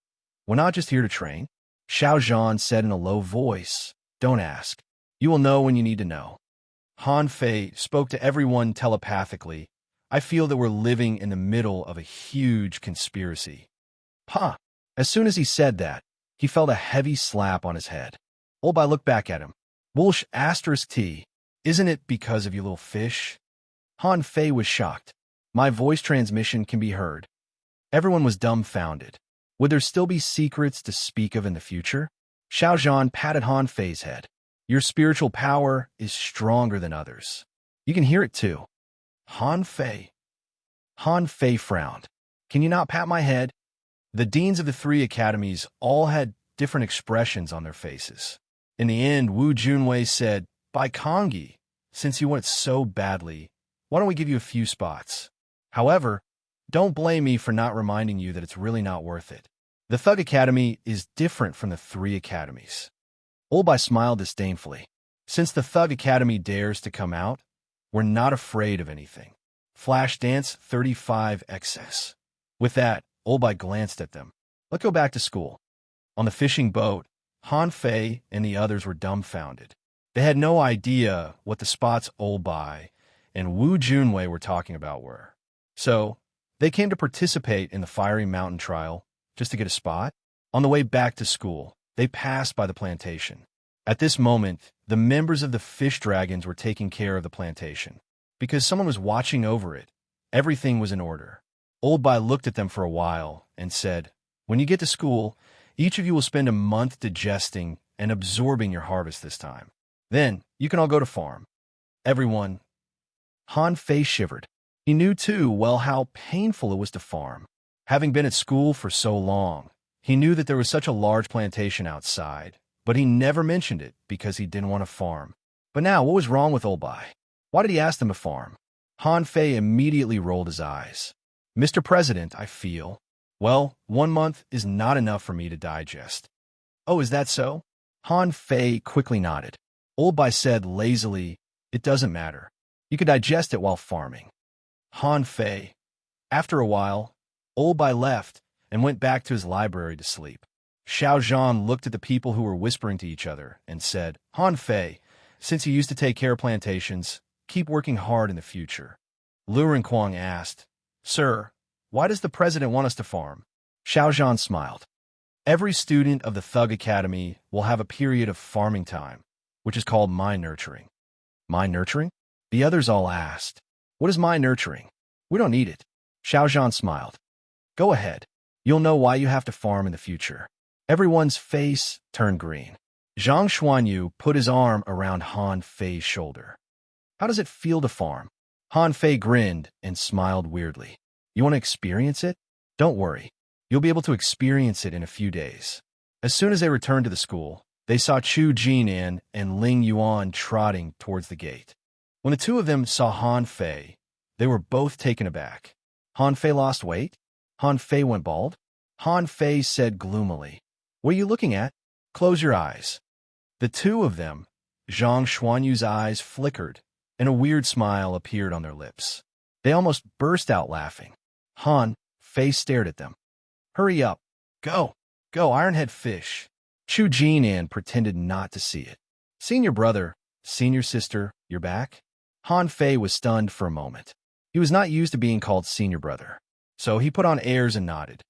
we're not just here to train?" Xiao Zhan said in a low voice, "Don't ask. You will know when you need to know." Han Fei spoke to everyone telepathically. "I feel that we're living in the middle of a huge conspiracy." "Huh." As soon as he said that, he felt a heavy slap on his head. Old Bai looked back at him. "Wolsh *T. Isn't it because of you little fish?" Han Fei was shocked. "My voice transmission can be heard." Everyone was dumbfounded. Would there still be secrets to speak of in the future? Xiao Zhan patted Han Fei's head. "Your spiritual power is stronger than others. You can hear it too." Han Fei frowned. "Can you not pat my head?" The deans of the three academies all had different expressions on their faces. In the end, Wu Junwei said, "By Kongi, since you want it so badly, why don't we give you a few spots? However, don't blame me for not reminding you that it's really not worth it. The Thug Academy is different from the three academies." Old Bai smiled disdainfully. "Since the Thug Academy dares to come out, we're not afraid of anything." Flash Dance 35XS. With that, Old Bai glanced at them. Let's go back to school. On the fishing boat, Han Fei and the others were dumbfounded. They had no idea what the spots Old Bai and Wu Junwei were talking about were. So, they came to participate in the Fiery Mountain trial just to get a spot. On the way back to school, they passed by the plantation. At this moment, the members of the fish dragons were taking care of the plantation. Because someone was watching over it, everything was in order. Old Bai looked at them for a while and said, "When you get to school, each of you will spend a month digesting and absorbing your harvest this time. Then, you can all go to farm." Everyone. Han Fei shivered. He knew too well how painful it was to farm. Having been at school for so long, he knew that there was such a large plantation outside, but he never mentioned it because he didn't want to farm. But now, what was wrong with Old Bai? Why did he ask them to farm? Han Fei immediately rolled his eyes. "Mr. President, I feel. Well, 1 month is not enough for me to digest." "Oh, is that so?" Han Fei quickly nodded. Old Bai said lazily, "It doesn't matter. You can digest it while farming." Han Fei. After a while, Old Bai left and went back to his library to sleep. Xiao Zhan looked at the people who were whispering to each other and said, "Han Fei, since you used to take care of plantations, keep working hard in the future." Lu Renquang asked, "Sir, why does the president want us to farm?" Xiao Zhan smiled. "Every student of the Thug Academy will have a period of farming time, which is called mind nurturing." "Mind nurturing?" The others all asked. "What is mind nurturing?" "We don't need it." Xiao Zhan smiled. "Go ahead. You'll know why you have to farm in the future." Everyone's face turned green. Zhang Xuanyu put his arm around Han Fei's shoulder. "How does it feel to farm?" Han Fei grinned and smiled weirdly. "You want to experience it? Don't worry. You'll be able to experience it in a few days." As soon as they returned to the school, they saw Chu Jinan and Ling Yuan trotting towards the gate. When the two of them saw Han Fei, they were both taken aback. Han Fei lost weight? Han Fei went bald? Han Fei said gloomily, "What are you looking at? Close your eyes." The two of them, Zhang Xuanyu's eyes flickered, and a weird smile appeared on their lips. They almost burst out laughing. Han Fei stared at them. "Hurry up. Go. Go, Ironhead Fish." Chu Jinan pretended not to see it. "Senior brother, senior sister, you're back?" Han Fei was stunned for a moment. He was not used to being called senior brother, so he put on airs and nodded.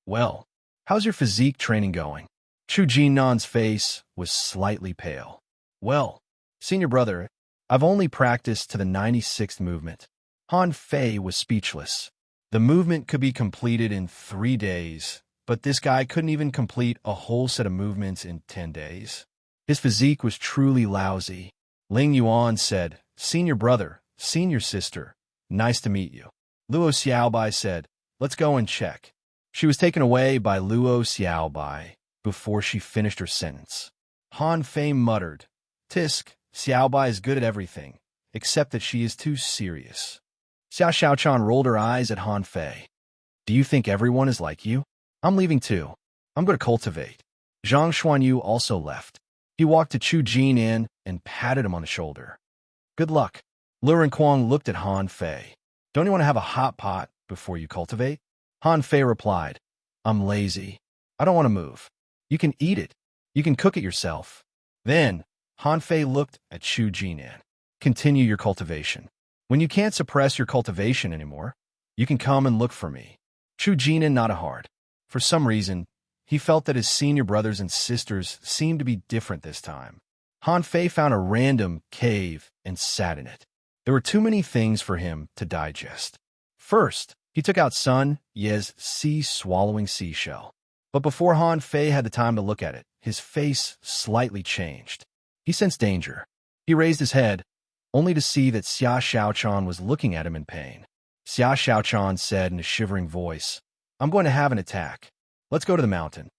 "Well, how's your physique training going?" Chu Jinan's face was slightly pale. "Well, senior brother, I've only practiced to the 96th movement." Han Fei was speechless. The movement could be completed in 3 days, but this guy couldn't even complete a whole set of movements in 10 days. His physique was truly lousy. Ling Yuan said, "Senior brother, senior sister, nice to meet you." Luo Xiaobai said, "Let's go and check." She was taken away by Luo Xiaobai before she finished her sentence. Han Fei muttered, "Tisk, Xiaobai is good at everything, except that she is too serious." Xiao Xiaochan rolled her eyes at Han Fei. "Do you think everyone is like you? I'm leaving too. I'm going to cultivate." Zhang Xuanyu also left. He walked to Chu Jinan and patted him on the shoulder. "Good luck." Lu Renquang looked at Han Fei. "Don't you want to have a hot pot before you cultivate?" Han Fei replied, "I'm lazy. I don't want to move." "You can eat it. You can cook it yourself." Then, Han Fei looked at Chu Jinan. "Continue your cultivation. When you can't suppress your cultivation anymore, you can come and look for me." Chu Jinan nodded hard. For some reason, he felt that his senior brothers and sisters seemed to be different this time. Han Fei found a random cave and sat in it. There were too many things for him to digest. First, he took out Sun Ye's sea-swallowing seashell. But before Han Fei had the time to look at it, his face slightly changed. He sensed danger. He raised his head, only to see that Xia Xiaochan was looking at him in pain. Xia Xiaochan said in a shivering voice, "I'm going to have an attack. Let's go to the mountain."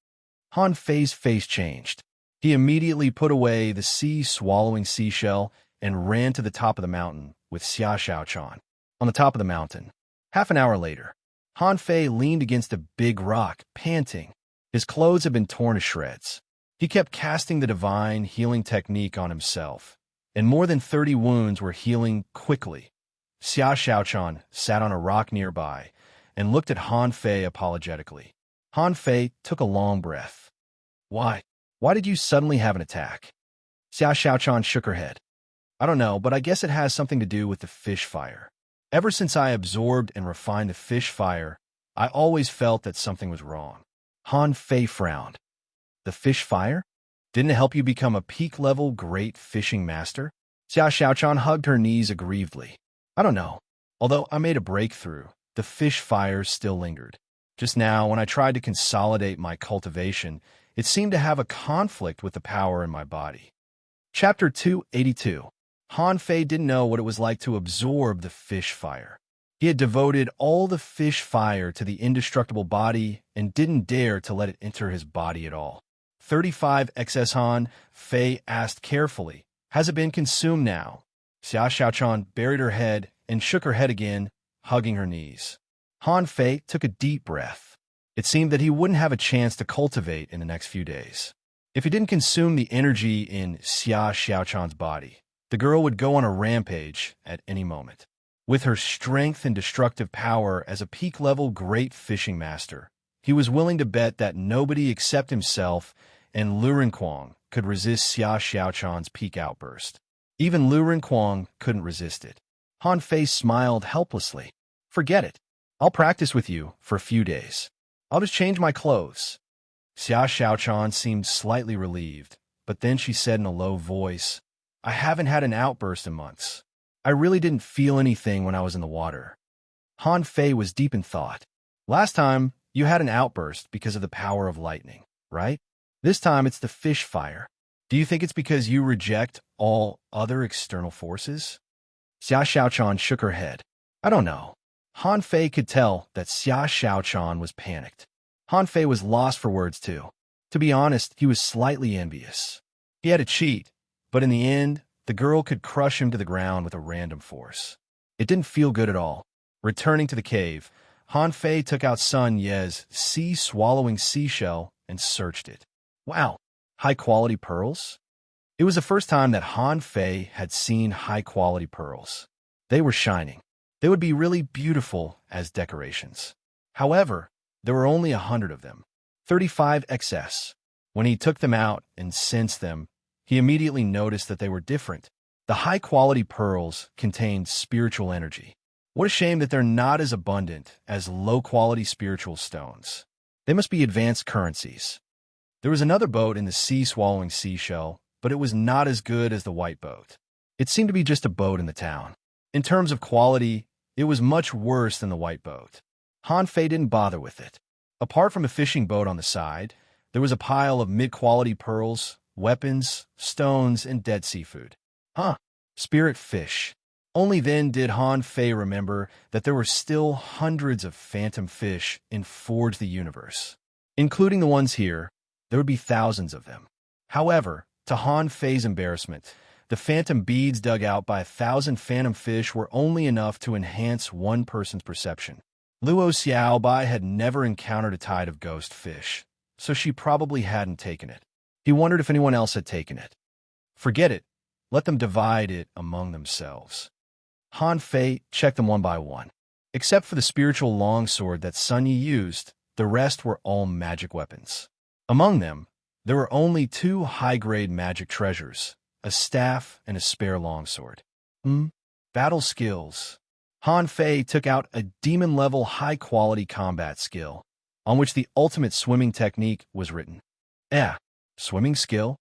Han Fei's face changed. He immediately put away the sea-swallowing seashell and ran to the top of the mountain with Xia Xiaochan. On the top of the mountain. Half an hour later, Han Fei leaned against a big rock, panting. His clothes had been torn to shreds. He kept casting the divine healing technique on himself, and more than 30 wounds were healing quickly. Xia Xiaochan sat on a rock nearby and looked at Han Fei apologetically. Han Fei took a long breath. Why? Why did you suddenly have an attack? Xia Xiaochan shook her head. I don't know, but I guess it has something to do with the fish fire. Ever since I absorbed and refined the fish fire, I always felt that something was wrong. Han Fei frowned. The fish fire? Didn't it help you become a peak-level great fishing master? Xia Xiaochan hugged her knees aggrievedly. I don't know. Although I made a breakthrough, the fish fire still lingered. Just now, when I tried to consolidate my cultivation, it seemed to have a conflict with the power in my body. Chapter 282. Han Fei didn't know what it was like to absorb the fish fire. He had devoted all the fish fire to the indestructible body and didn't dare to let it enter his body at all. 35 XS Han Fei asked carefully, Has it been consumed now? Xia Xiaochan buried her head and shook her head again, hugging her knees. Han Fei took a deep breath. It seemed that he wouldn't have a chance to cultivate in the next few days. If he didn't consume the energy in Xia Xiaochan's body, the girl would go on a rampage at any moment. With her strength and destructive power as a peak-level great fishing master, he was willing to bet that nobody except himself and Lu Renquang could resist Xia Xiaochan's peak outburst. Even Lu Renquang couldn't resist it. Han Fei smiled helplessly. Forget it. I'll practice with you for a few days. I'll just change my clothes. Xia Xiaochan seemed slightly relieved, but then she said in a low voice, I haven't had an outburst in months. I really didn't feel anything when I was in the water. Han Fei was deep in thought. Last time, you had an outburst because of the power of lightning, right? This time it's the fish fire. Do you think it's because you reject all other external forces? Xia Xiaochan shook her head. I don't know. Han Fei could tell that Xia Xiaochan was panicked. Han Fei was lost for words too. To be honest, he was slightly envious. He had to cheat, but in the end, the girl could crush him to the ground with a random force. It didn't feel good at all. Returning to the cave, Han Fei took out Sun Ye's sea-swallowing seashell and searched it. Wow, high-quality pearls? It was the first time that Han Fei had seen high-quality pearls. They were shining. They would be really beautiful as decorations. However, there were only 100 of them, 35 XS. When he took them out and sensed them, he immediately noticed that they were different. The high-quality pearls contained spiritual energy. What a shame that they're not as abundant as low-quality spiritual stones. They must be advanced currencies. There was another boat in the sea-swallowing seashell, but it was not as good as the white boat. It seemed to be just a boat in the town. In terms of quality, it was much worse than the white boat. Han Fei didn't bother with it. Apart from a fishing boat on the side, there was a pile of mid-quality pearls, weapons, stones, and dead seafood. Spirit fish. Only then did Han Fei remember that there were still hundreds of phantom fish in Forge the Universe. Including the ones here, there would be thousands of them. However, to Han Fei's embarrassment, the phantom beads dug out by 1,000 phantom fish were only enough to enhance one person's perception. Luo Xiaobai had never encountered a tide of ghost fish, so she probably hadn't taken it. He wondered if anyone else had taken it. Forget it. Let them divide it among themselves. Han Fei checked them one by one. Except for the spiritual longsword that Sun Yi used, the rest were all magic weapons. Among them, there were only 2 high-grade magic treasures, a staff and a spare longsword. Battle skills. Han Fei took out a demon-level high-quality combat skill, on which the ultimate swimming technique was written. Swimming skill?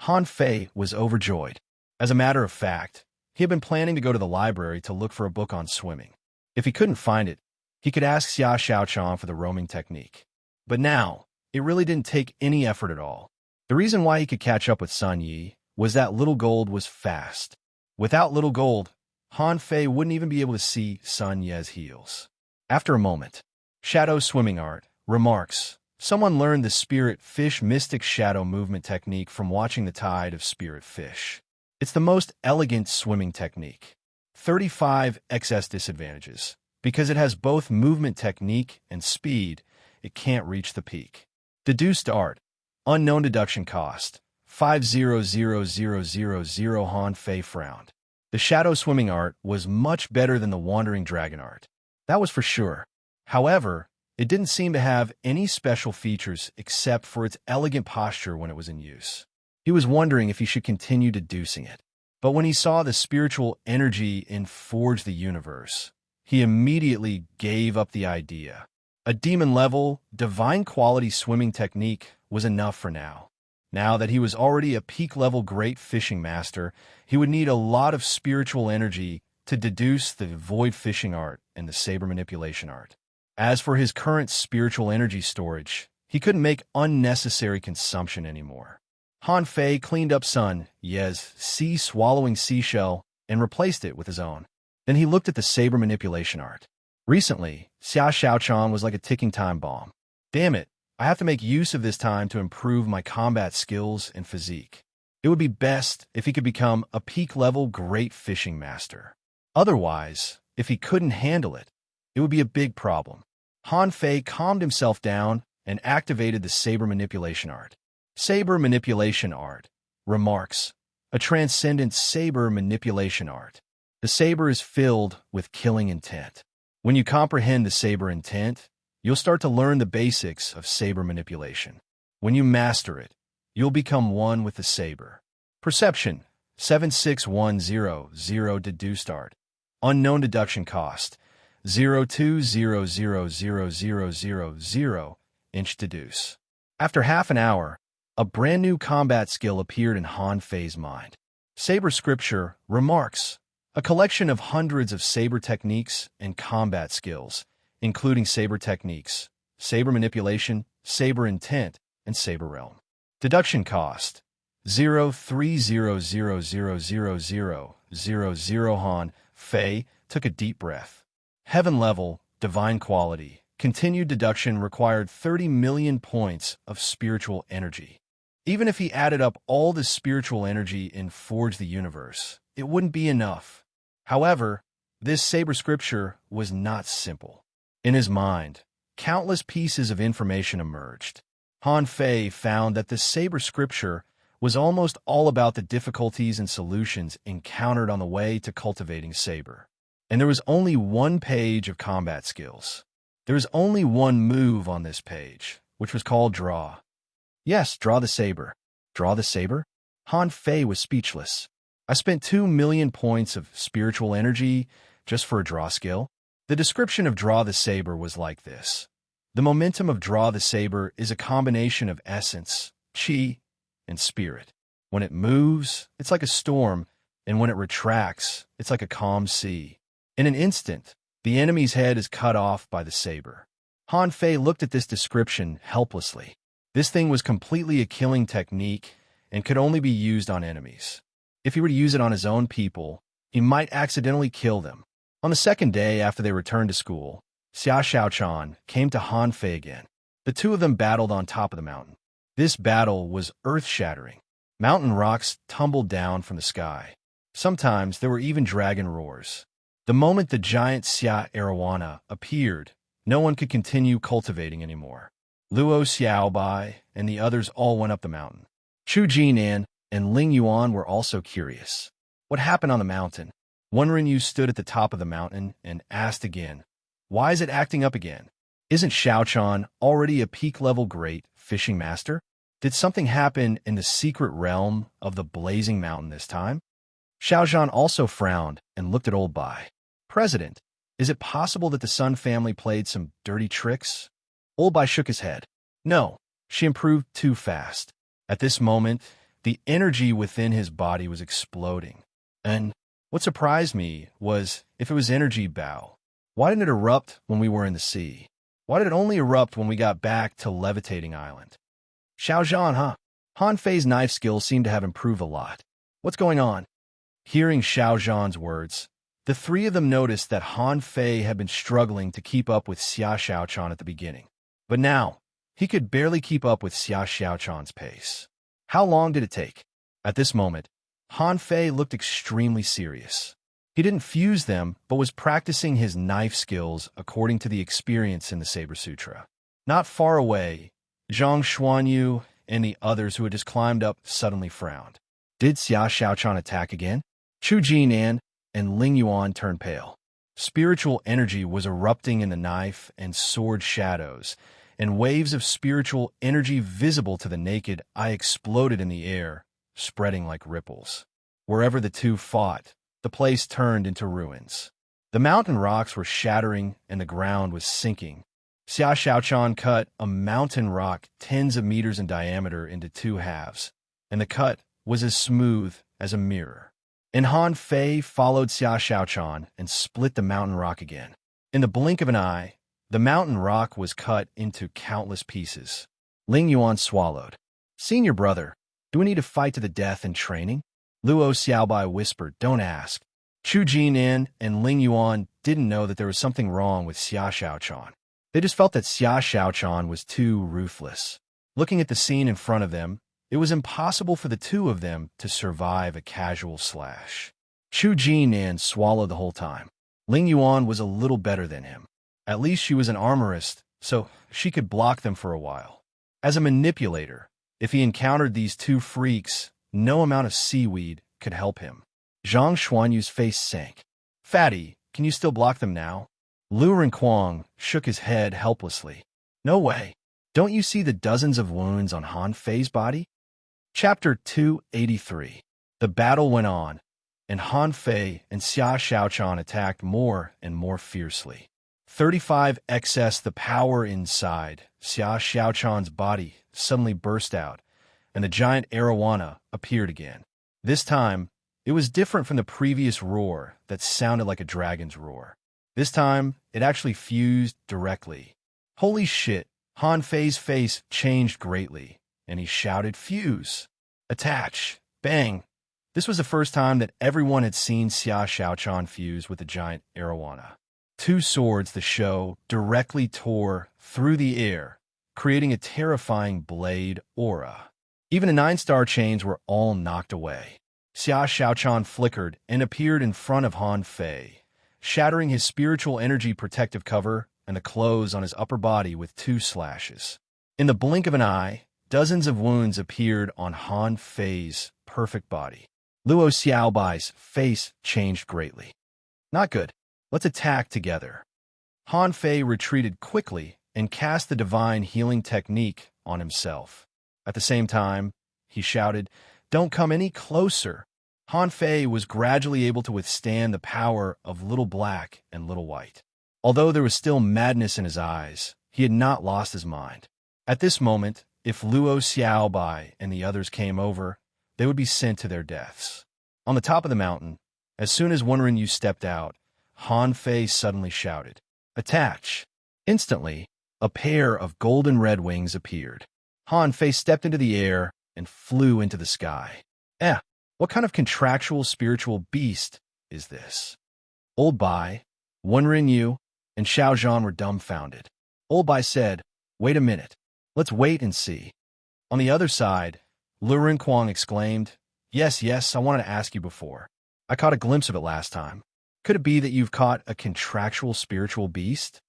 Han Fei was overjoyed. As a matter of fact, he had been planning to go to the library to look for a book on swimming. If he couldn't find it, he could ask Xia Xiaochan for the roaming technique. But now, it really didn't take any effort at all. The reason why he could catch up with Sun Yi was that Little Gold was fast. Without Little Gold, Han Fei wouldn't even be able to see Sun Ye's heels. After a moment, Shadow Swimming Art remarks, someone learned the Spirit Fish Mystic Shadow Movement technique from watching the tide of Spirit Fish. It's the most elegant swimming technique. 35 XS disadvantages. Because it has both movement technique and speed, it can't reach the peak. Deduced art. Unknown deduction cost. 500,000 Han Fei frowned. The shadow swimming art was much better than the wandering dragon art. That was for sure. However, it didn't seem to have any special features except for its elegant posture when it was in use. He was wondering if he should continue deducing it. But when he saw the spiritual energy in Forge the Universe, he immediately gave up the idea. A demon-level, divine-quality swimming technique was enough for now. Now that he was already a peak-level great fishing master, he would need a lot of spiritual energy to deduce the void fishing art and the saber manipulation art. As for his current spiritual energy storage, he couldn't make unnecessary consumption anymore. Han Fei cleaned up Sun Ye's sea-swallowing seashell and replaced it with his own. Then he looked at the saber manipulation art. Recently, Xia Xiaochan was like a ticking time bomb. Damn it, I have to make use of this time to improve my combat skills and physique. It would be best if he could become a peak-level great fishing master. Otherwise, if he couldn't handle it, it would be a big problem. Han Fei calmed himself down and activated the saber manipulation art. Saber manipulation art. Remarks. A transcendent saber manipulation art. The saber is filled with killing intent. When you comprehend the saber intent, you'll start to learn the basics of saber manipulation. When you master it, you'll become one with the saber. Perception. 76100 deduced art. Unknown deduction cost. 0.20000000 inch deduce. After half an hour, a brand new combat skill appeared in Han Fei's mind. Saber Scripture. Remarks. A collection of hundreds of saber techniques and combat skills, including saber techniques, saber manipulation, saber intent, and saber realm. Deduction cost. 0.30000000. Han Fei took a deep breath. Heaven level, divine quality. Continued deduction required 30 million points of spiritual energy. Even if he added up all the spiritual energy in Forge the Universe, it wouldn't be enough. However, this saber scripture was not simple. In his mind, countless pieces of information emerged. Han Fei found that the saber scripture was almost all about the difficulties and solutions encountered on the way to cultivating saber. And there was only one page of combat skills. There was only one move on this page, which was called draw. Yes, draw the saber. Draw the saber? Han Fei was speechless. I spent 2 million points of spiritual energy just for a draw skill. The description of draw the saber was like this. The momentum of draw the saber is a combination of essence, chi, and spirit. When it moves, it's like a storm, and when it retracts, it's like a calm sea. In an instant, the enemy's head is cut off by the saber. Han Fei looked at this description helplessly. This thing was completely a killing technique and could only be used on enemies. If he were to use it on his own people, he might accidentally kill them. On the second day after they returned to school, Xia Xiaochan came to Han Fei again. The two of them battled on top of the mountain. This battle was earth-shattering. Mountain rocks tumbled down from the sky. Sometimes there were even dragon roars. The moment the giant Xia Arowana appeared, no one could continue cultivating anymore. Luo Xiaobai and the others all went up the mountain. Chu Jinan and Ling Yuan were also curious. What happened on the mountain? Wenren stood at the top of the mountain and asked again, why is it acting up again? Isn't Xiaochan already a peak-level great fishing master? Did something happen in the secret realm of the blazing mountain this time? Xiaozhan also frowned and looked at Old Bai. President, is it possible that the Sun family played some dirty tricks? Old Bai shook his head. No, she improved too fast. At this moment, the energy within his body was exploding. And what surprised me was if it was energy Bao. Why didn't it erupt when we were in the sea? Why did it only erupt when we got back to Levitating Island? Xiaozhan, huh? Han Fei's knife skills seem to have improved a lot. What's going on? Hearing Xiaozhan's words, the three of them noticed that Han Fei had been struggling to keep up with Xia Xiaochan at the beginning. But now, he could barely keep up with Xia Xiaochan's pace. How long did it take? At this moment, Han Fei looked extremely serious. He didn't fuse them, but was practicing his knife skills according to the experience in the Saber Sutra. Not far away, Zhang Xuanyu and the others who had just climbed up suddenly frowned. Did Xia Xiaochan attack again? Chu Jinan and Ling Yuan turned pale. Spiritual energy was erupting in the knife and sword shadows, and waves of spiritual energy visible to the naked eye exploded in the air, spreading like ripples. Wherever the two fought, the place turned into ruins. The mountain rocks were shattering and the ground was sinking. Xia Xiaochan cut a mountain rock tens of meters in diameter into two halves, and the cut was as smooth as a mirror. And Han Fei followed Xia Xiaochan and split the mountain rock again. In the blink of an eye, the mountain rock was cut into countless pieces. Ling Yuan swallowed. "Senior brother, do we need to fight to the death in training?" Luo Xiaobai whispered, "Don't ask." Chu Jinan and Ling Yuan didn't know that there was something wrong with Xia Xiaochan. They just felt that Xia Xiaochan was too ruthless. Looking at the scene in front of them, it was impossible for the two of them to survive a casual slash. Chu Jinan swallowed the whole time. Ling Yuan was a little better than him. At least she was an armorist, so she could block them for a while. As a manipulator, if he encountered these two freaks, no amount of seaweed could help him. Zhang Xuanyu's face sank. "Fatty, can you still block them now?" Lu Renquang shook his head helplessly. "No way. Don't you see the dozens of wounds on Han Fei's body?" Chapter 283. The battle went on, and Han Fei and Xia Xiaochan attacked more and more fiercely. 35 excess the power inside Xia Xiaochan's body suddenly burst out, and the giant arowana appeared again. This time, it was different from the previous roar that sounded like a dragon's roar. This time, it actually fused directly. Holy shit, Han Fei's face changed greatly, and he shouted, "Fuse! Attach! Bang!" This was the first time that everyone had seen Xia Xiaochan fuse with the giant arowana. Two swords, the show, directly tore through the air, creating a terrifying blade aura. Even the 9-star chains were all knocked away. Xia Xiaochan flickered and appeared in front of Han Fei, shattering his spiritual energy protective cover and the clothes on his upper body with 2 slashes. In the blink of an eye, dozens of wounds appeared on Han Fei's perfect body. Luo Xiaobai's face changed greatly. "Not good. Let's attack together." Han Fei retreated quickly and cast the divine healing technique on himself. At the same time, he shouted, "Don't come any closer." Han Fei was gradually able to withstand the power of Little Black and Little White. Although there was still madness in his eyes, he had not lost his mind. At this moment, if Luo Xiaobai and the others came over, they would be sent to their deaths. On the top of the mountain, as soon as Wenren stepped out, Han Fei suddenly shouted, "Attach!" Instantly, a pair of golden red wings appeared. Han Fei stepped into the air and flew into the sky. What kind of contractual spiritual beast is this? Old Bai, Wenren Yu, and Xiao Zhan were dumbfounded. Old Bai said, "Wait a minute. Let's wait and see." On the other side, Lu Renquang exclaimed, Yes, I wanted to ask you before. I caught a glimpse of it last time. Could it be that you've caught a contractual spiritual beast?"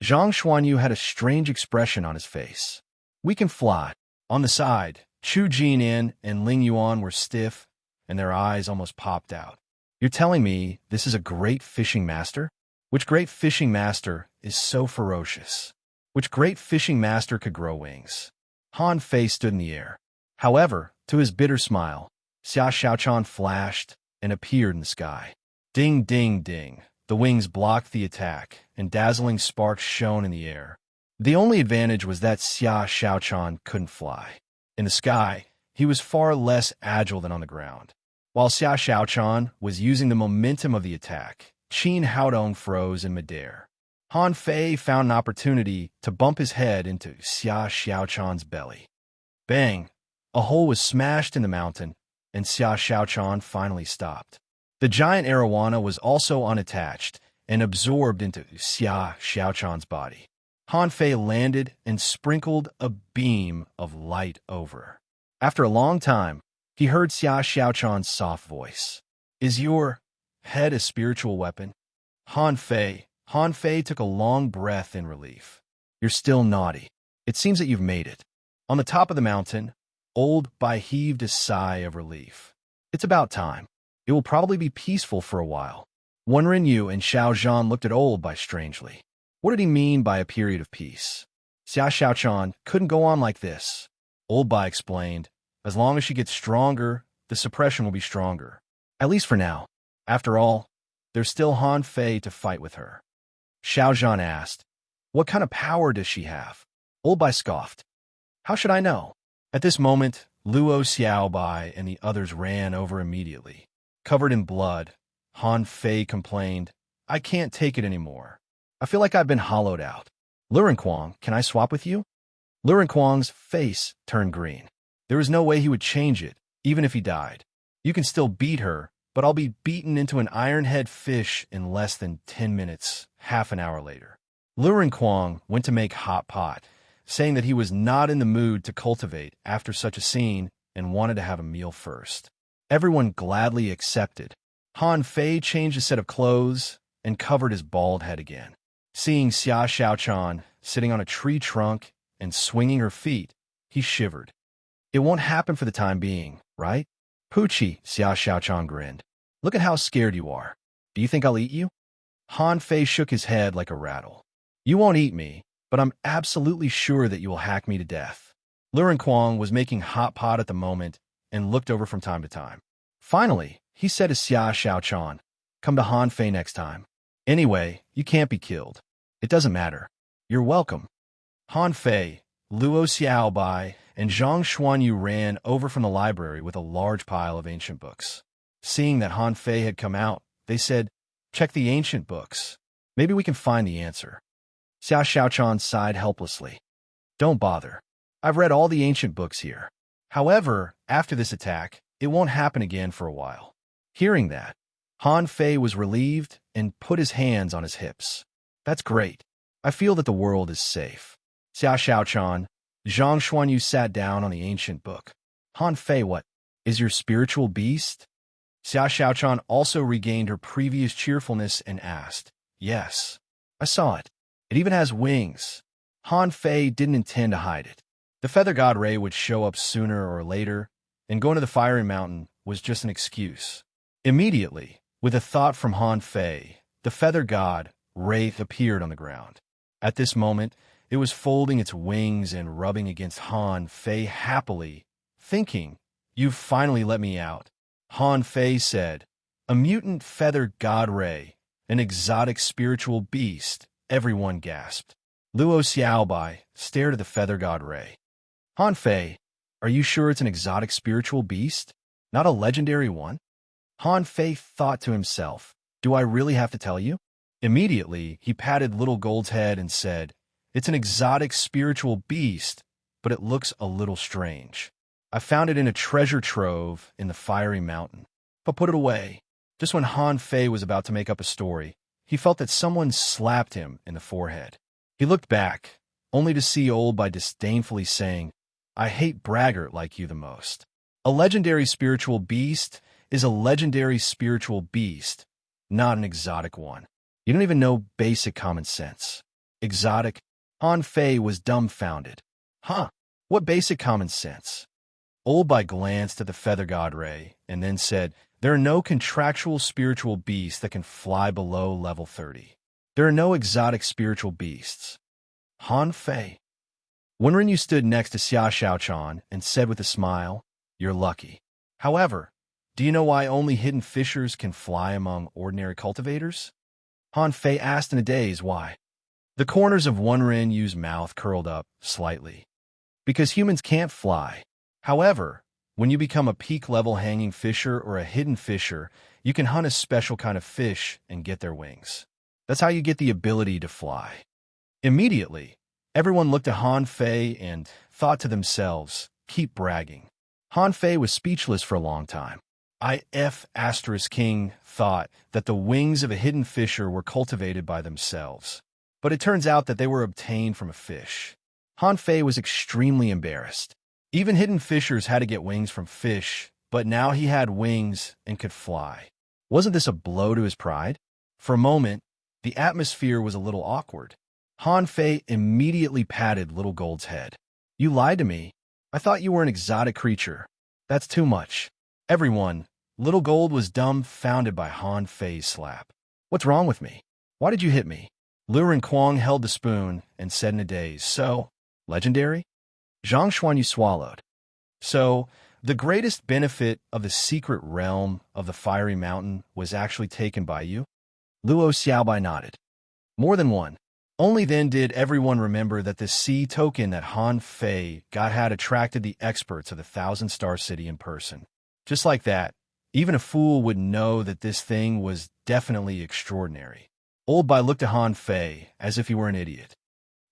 Zhang Xuanyu had a strange expression on his face. "We can fly." On the side, Chu Jinan and Ling Yuan were stiff, and their eyes almost popped out. "You're telling me this is a great fishing master? Which great fishing master is so ferocious? Which great fishing master could grow wings?" Han Fei stood in the air. However, to his bitter smile, Xia Xiaochan flashed and appeared in the sky. Ding, ding, ding. The wings blocked the attack, and dazzling sparks shone in the air. The only advantage was that Xia Xiaochan couldn't fly. In the sky, he was far less agile than on the ground. While Xia Xiaochan was using the momentum of the attack, Qin Haodong froze in midair. Han Fei found an opportunity to bump his head into Xia Xiaochan's belly. Bang! A hole was smashed in the mountain, and Xia Xiaochan finally stopped. The giant arowana was also unattached and absorbed into Xia Xiaochan's body. Han Fei landed and sprinkled a beam of light over. After a long time, he heard Xia Xiaochan's soft voice. "Is your head a spiritual weapon?" Han Fei took a long breath in relief. "You're still naughty. It seems that you've made it." On the top of the mountain, Old Bai heaved a sigh of relief. "It's about time. It will probably be peaceful for a while." Wen Rinyu and Xiao Zhan looked at Old Bai strangely. What did he mean by a period of peace? Xia Xiaochan couldn't go on like this. Old Bai explained, as long as she gets stronger, the suppression will be stronger. At least for now. After all, there's still Han Fei to fight with her. Xiao Zhan asked, what kind of power does she have? Old Bai scoffed. How should I know? At this moment, Luo Xiaobai and the others ran over immediately. Covered in blood, Han Fei complained, I can't take it anymore. I feel like I've been hollowed out. Lurenquang, can I swap with you? Lurenquang's face turned green. There was no way he would change it, even if he died. You can still beat her, but I'll be beaten into an iron-head fish in less than 10 minutes, half an hour later. Lurenquang went to make hot pot, saying that he was not in the mood to cultivate after such a scene and wanted to have a meal first. Everyone gladly accepted. Han Fei changed a set of clothes and covered his bald head again. Seeing Xia Xiaochan sitting on a tree trunk and swinging her feet, he shivered. It won't happen for the time being, right? Poochie, Xia Xiaochan grinned. Look at how scared you are. Do you think I'll eat you? Han Fei shook his head like a rattle. You won't eat me, but I'm absolutely sure that you will hack me to death. Lurenquang was making hot pot at the moment and looked over from time to time. Finally, he said to Xia Xiaochan, come to Han Fei next time. Anyway, you can't be killed. It doesn't matter. You're welcome. Han Fei, Luo Xiaobai, and Zhang Xuanyu ran over from the library with a large pile of ancient books. Seeing that Han Fei had come out, they said, check the ancient books. Maybe we can find the answer. Xia Xiaochan sighed helplessly. Don't bother. I've read all the ancient books here. However, after this attack, it won't happen again for a while. Hearing that, Han Fei was relieved and put his hands on his hips. That's great. I feel that the world is safe. Xia Xiaochan, Zhang Xuanyu sat down on the ancient book. Han Fei, what? Is your spiritual beast? Xia Xiaochan also regained her previous cheerfulness and asked, yes, I saw it. It even has wings. Han Fei didn't intend to hide it. The feather god Ray would show up sooner or later, and going to the fiery mountain was just an excuse. Immediately, with a thought from Han Fei, the feather god, Wraith, appeared on the ground. At this moment, it was folding its wings and rubbing against Han Fei happily, thinking, you've finally let me out. Han Fei said, a mutant feather god Ray, an exotic spiritual beast. Everyone gasped. Luo Xiaobai stared at the feather god Ray. Han Fei, are you sure it's an exotic spiritual beast? Not a legendary one? Han Fei thought to himself, do I really have to tell you? Immediately, he patted Little Gold's head and said, it's an exotic spiritual beast, but it looks a little strange. I found it in a treasure trove in the fiery mountain, but put it away. Just when Han Fei was about to make up a story, he felt that someone slapped him in the forehead. He looked back, only to see Old Bai disdainfully saying, I hate braggart like you the most. A legendary spiritual beast is a legendary spiritual beast, not an exotic one. You don't even know basic common sense. Exotic? Han Fei was dumbfounded. Huh? What basic common sense? Old Bai glanced at the feather god Ray and then said, there are no contractual spiritual beasts that can fly below level 30. There are no exotic spiritual beasts. Han Fei. Wen Rinyu stood next to Xia Xiaochan and said with a smile, you're lucky. However, do you know why only hidden fishers can fly among ordinary cultivators? Han Fei asked in a daze why. The corners of Wen Rinyu's mouth curled up slightly. Because humans can't fly. However, when you become a peak-level hanging fisher or a hidden fisher, you can hunt a special kind of fish and get their wings. That's how you get the ability to fly. Immediately, everyone looked at Han Fei and thought to themselves, keep bragging. Han Fei was speechless for a long time. King thought that the wings of a hidden fisher were cultivated by themselves, but it turns out that they were obtained from a fish. Han Fei was extremely embarrassed. Even hidden fishers had to get wings from fish, but now he had wings and could fly. Wasn't this a blow to his pride? For a moment, the atmosphere was a little awkward. Han Fei immediately patted Little Gold's head. You lied to me. I thought you were an exotic creature. That's too much. Everyone, Little Gold was dumbfounded by Han Fei's slap. What's wrong with me? Why did you hit me? Lu Kwang held the spoon and said in a daze, So, legendary? Zhang Xuanyu swallowed. So, the greatest benefit of the secret realm of the Fiery Mountain was actually taken by you? Luo Xiaobai nodded. More than one. Only then did everyone remember that the sea token that Han Fei got had attracted the experts of the Thousand-Star City in person. Just like that, even a fool would know that this thing was definitely extraordinary. Old Bai looked at Han Fei as if he were an idiot.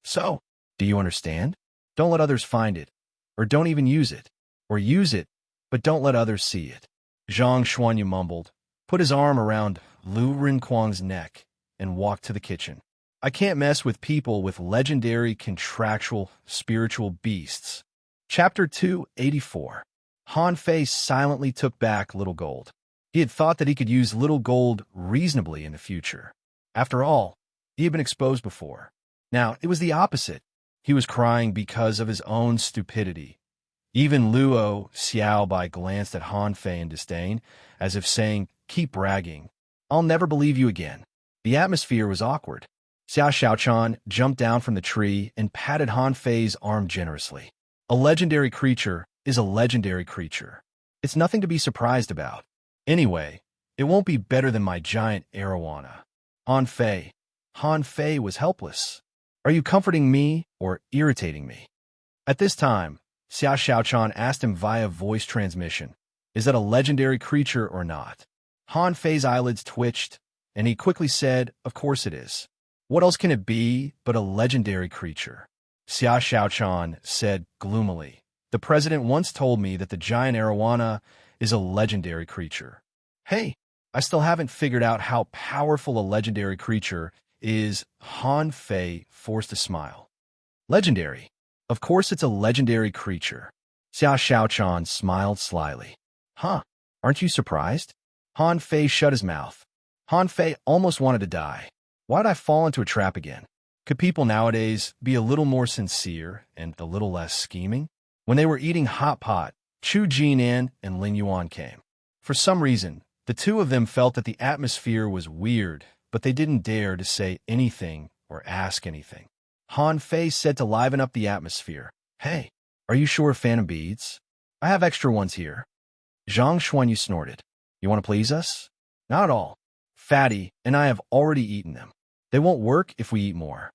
So, do you understand? Don't let others find it, or don't even use it, or use it, but don't let others see it. Zhang Xuanyu mumbled, put his arm around Lu Rinquang's neck, and walked to the kitchen. I can't mess with people with legendary contractual spiritual beasts. Chapter 284. Han Fei silently took back Little Gold. He had thought that he could use Little Gold reasonably in the future. After all, he had been exposed before. Now, it was the opposite. He was crying because of his own stupidity. Even Luo Xiaobai glanced at Han Fei in disdain, as if saying, Keep bragging. I'll never believe you again. The atmosphere was awkward. Xia Xiaochan jumped down from the tree and patted Han Fei's arm generously. A legendary creature is a legendary creature. It's nothing to be surprised about. Anyway, it won't be better than my giant arowana. Han Fei was helpless. Are you comforting me or irritating me? At this time, Xia Xiaochan asked him via voice transmission, Is that a legendary creature or not? Han Fei's eyelids twitched, and he quickly said, Of course it is. What else can it be but a legendary creature? Xia Xiaochan said gloomily, The president once told me that the giant arowana is a legendary creature. Hey, I still haven't figured out how powerful a legendary creature is. Han Fei forced a smile. Legendary. Of course it's a legendary creature. Xia Xiaochan smiled slyly. Huh, aren't you surprised? Han Fei shut his mouth. Han Fei almost wanted to die. Why'd I fall into a trap again? Could people nowadays be a little more sincere and a little less scheming? When they were eating hot pot, Chu Jinan and Ling Yuan came. For some reason, the two of them felt that the atmosphere was weird, but they didn't dare to say anything or ask anything. Han Fei said to liven up the atmosphere, Hey, are you sure of phantom beads? I have extra ones here. Zhang Xuanyu snorted. You want to please us? Not at all. Fatty and I have already eaten them. They won't work if we eat more.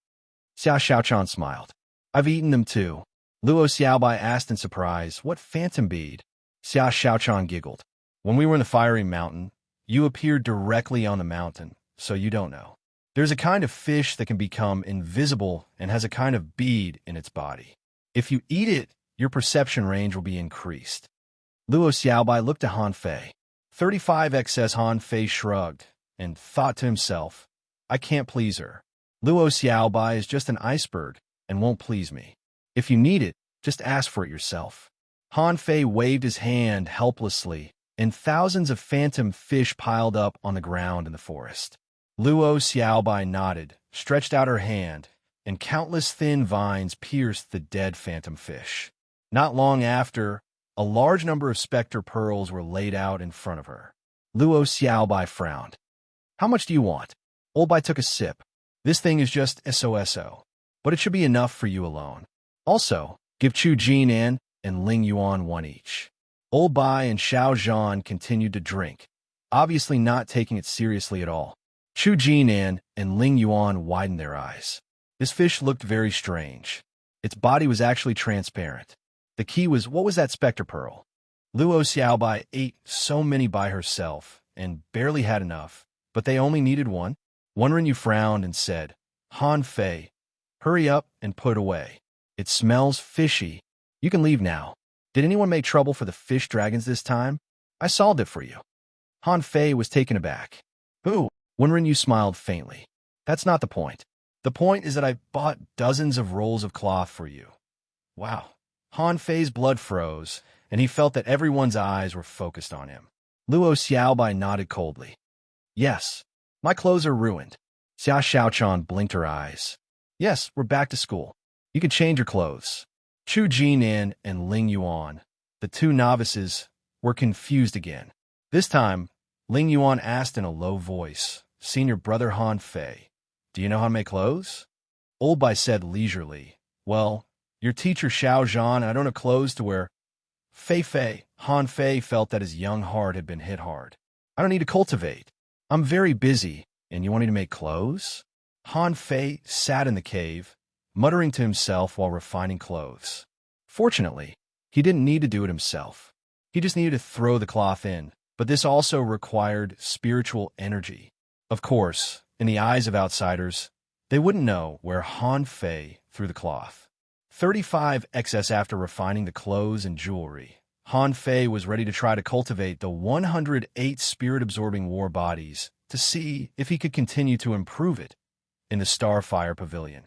Xia Xiaochan smiled. I've eaten them too. Luo Xiaobai asked in surprise, What phantom bead? Xia Xiaochan giggled. When we were in the Fiery Mountain, you appeared directly on the mountain, so you don't know. There's a kind of fish that can become invisible and has a kind of bead in its body. If you eat it, your perception range will be increased. Luo Xiaobai looked at Han Fei. 35x Han Fei shrugged and thought to himself, I can't please her. Luo Xiaobai is just an iceberg and won't please me. If you need it, just ask for it yourself. Han Fei waved his hand helplessly, and thousands of phantom fish piled up on the ground in the forest. Luo Xiaobai nodded, stretched out her hand, and countless thin vines pierced the dead phantom fish. Not long after, a large number of specter pearls were laid out in front of her. Luo Xiaobai frowned. How much do you want? Old Bai took a sip. This thing is just SOSO, but it should be enough for you alone. Also, give Chu Jinan and Ling Yuan one each. Old Bai and Xiao Zhan continued to drink, obviously not taking it seriously at all. Chu Jinan and Ling Yuan widened their eyes. This fish looked very strange. Its body was actually transparent. The key was, what was that specter pearl? Luo Xiaobai ate so many by herself and barely had enough, but they only needed one. Wenren Yu frowned and said, Han Fei, hurry up and put it away. It smells fishy. You can leave now. Did anyone make trouble for the fish dragons this time? I solved it for you. Han Fei was taken aback. Who? Wenren Yu smiled faintly. That's not the point. The point is that I bought dozens of rolls of cloth for you. Wow. Han Fei's blood froze, and he felt that everyone's eyes were focused on him. Luo Xiaobai nodded coldly. Yes, my clothes are ruined. Xia Xiaochan blinked her eyes. Yes, we're back to school. You can change your clothes. Chu Jinan and Ling Yuan, the two novices, were confused again. This time, Ling Yuan asked in a low voice, Senior Brother Han Fei. Do you know how to make clothes? Old Bai said leisurely. Well, your teacher Xiao Zhan and I don't have clothes to wear. Fei. Han Fei felt that his young heart had been hit hard. I don't need to cultivate. I'm very busy, and you want me to make clothes? Han Fei sat in the cave, muttering to himself while refining clothes. Fortunately, he didn't need to do it himself. He just needed to throw the cloth in, but this also required spiritual energy. Of course, in the eyes of outsiders, they wouldn't know where Han Fei threw the cloth. 35 XS after refining the clothes and jewelry, Han Fei was ready to try to cultivate the 108 spirit-absorbing war bodies to see if he could continue to improve it in the Starfire Pavilion.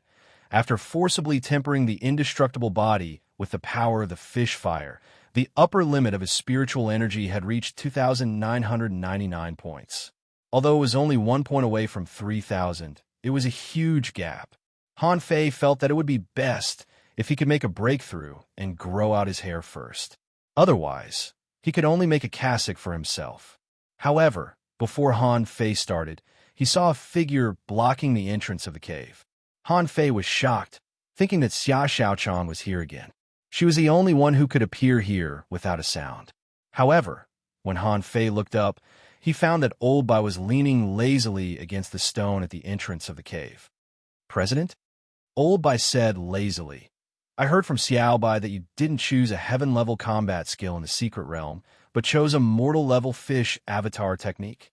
After forcibly tempering the indestructible body with the power of the fish fire, the upper limit of his spiritual energy had reached 2,999 points. Although it was only 1 point away from 3,000, it was a huge gap. Han Fei felt that it would be best if he could make a breakthrough and grow out his hair first. Otherwise, he could only make a cassock for himself. However, before Han Fei started, he saw a figure blocking the entrance of the cave. Han Fei was shocked, thinking that Xia Xiaochan was here again. She was the only one who could appear here without a sound. However, when Han Fei looked up, he found that Old Bai was leaning lazily against the stone at the entrance of the cave. President? Old Bai said lazily. I heard from Xiao Bai that you didn't choose a heaven-level combat skill in the secret realm, but chose a mortal-level fish avatar technique.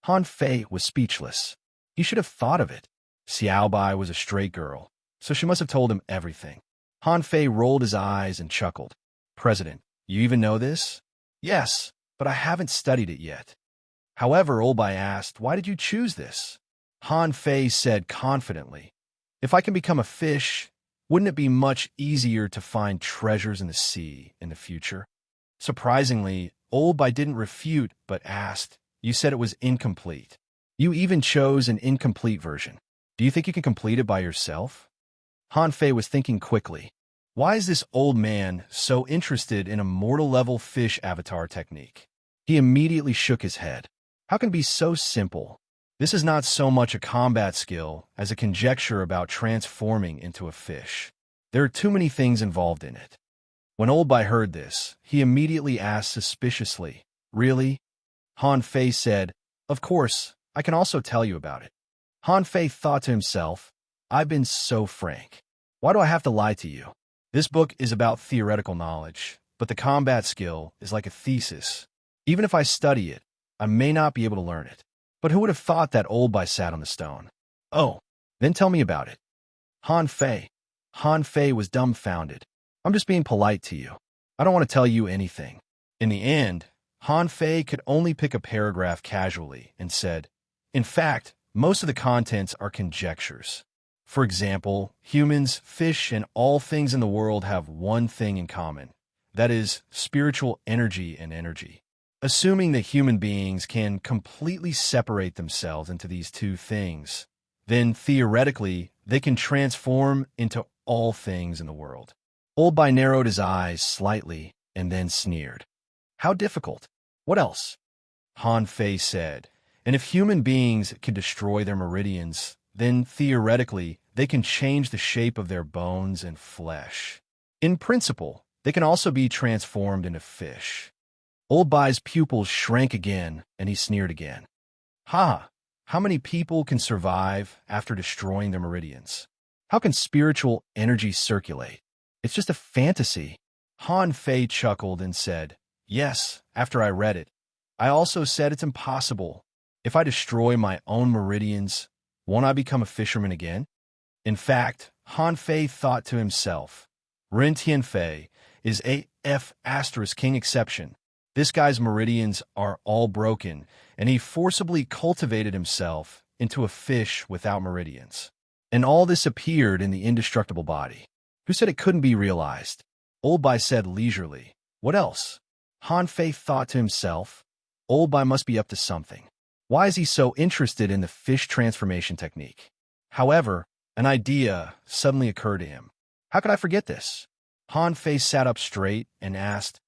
Han Fei was speechless. He should have thought of it. Xiao Bai was a straight girl, so she must have told him everything. Han Fei rolled his eyes and chuckled. President, you even know this? Yes, but I haven't studied it yet. However, Old Bai asked, why did you choose this? Han Fei said confidently, if I can become a fish, wouldn't it be much easier to find treasures in the sea in the future? Surprisingly, Old Bai didn't refute but asked, you said it was incomplete. You even chose an incomplete version. Do you think you can complete it by yourself? Han Fei was thinking quickly. Why is this old man so interested in a mortal-level fish avatar technique? He immediately shook his head. How can it be so simple? This is not so much a combat skill as a conjecture about transforming into a fish. There are too many things involved in it. When Old Bai heard this, he immediately asked suspiciously, really? Han Fei said, of course, I can also tell you about it. Han Fei thought to himself, I've been so frank. Why do I have to lie to you? This book is about theoretical knowledge, but the combat skill is like a thesis. Even if I study it, I may not be able to learn it. But who would have thought that Old Bai sat on the stone? Oh, then tell me about it. Han Fei. Han Fei was dumbfounded. I'm just being polite to you. I don't want to tell you anything. In the end, Han Fei could only pick a paragraph casually and said, in fact, most of the contents are conjectures. For example, humans, fish, and all things in the world have one thing in common. That is, spiritual energy and energy. Assuming that human beings can completely separate themselves into these two things, then theoretically, they can transform into all things in the world. Old Bai narrowed his eyes slightly and then sneered. How difficult? What else? Han Fei said, and if human beings can destroy their meridians, then theoretically, they can change the shape of their bones and flesh. In principle, they can also be transformed into fish. Old Bai's pupils shrank again, and he sneered again. Ha! How many people can survive after destroying their meridians? How can spiritual energy circulate? It's just a fantasy. Han Fei chuckled and said, yes, after I read it. I also said it's impossible. If I destroy my own meridians, won't I become a fisherman again? In fact, Han Fei thought to himself, Ren Tianfei is AF * king exception. This guy's meridians are all broken, and he forcibly cultivated himself into a fish without meridians. And all this appeared in the indestructible body. Who said it couldn't be realized? Old Bai said leisurely. What else? Han Fei thought to himself, Old Bai must be up to something. Why is he so interested in the fish transformation technique? However, an idea suddenly occurred to him. How could I forget this? Han Fei sat up straight and asked,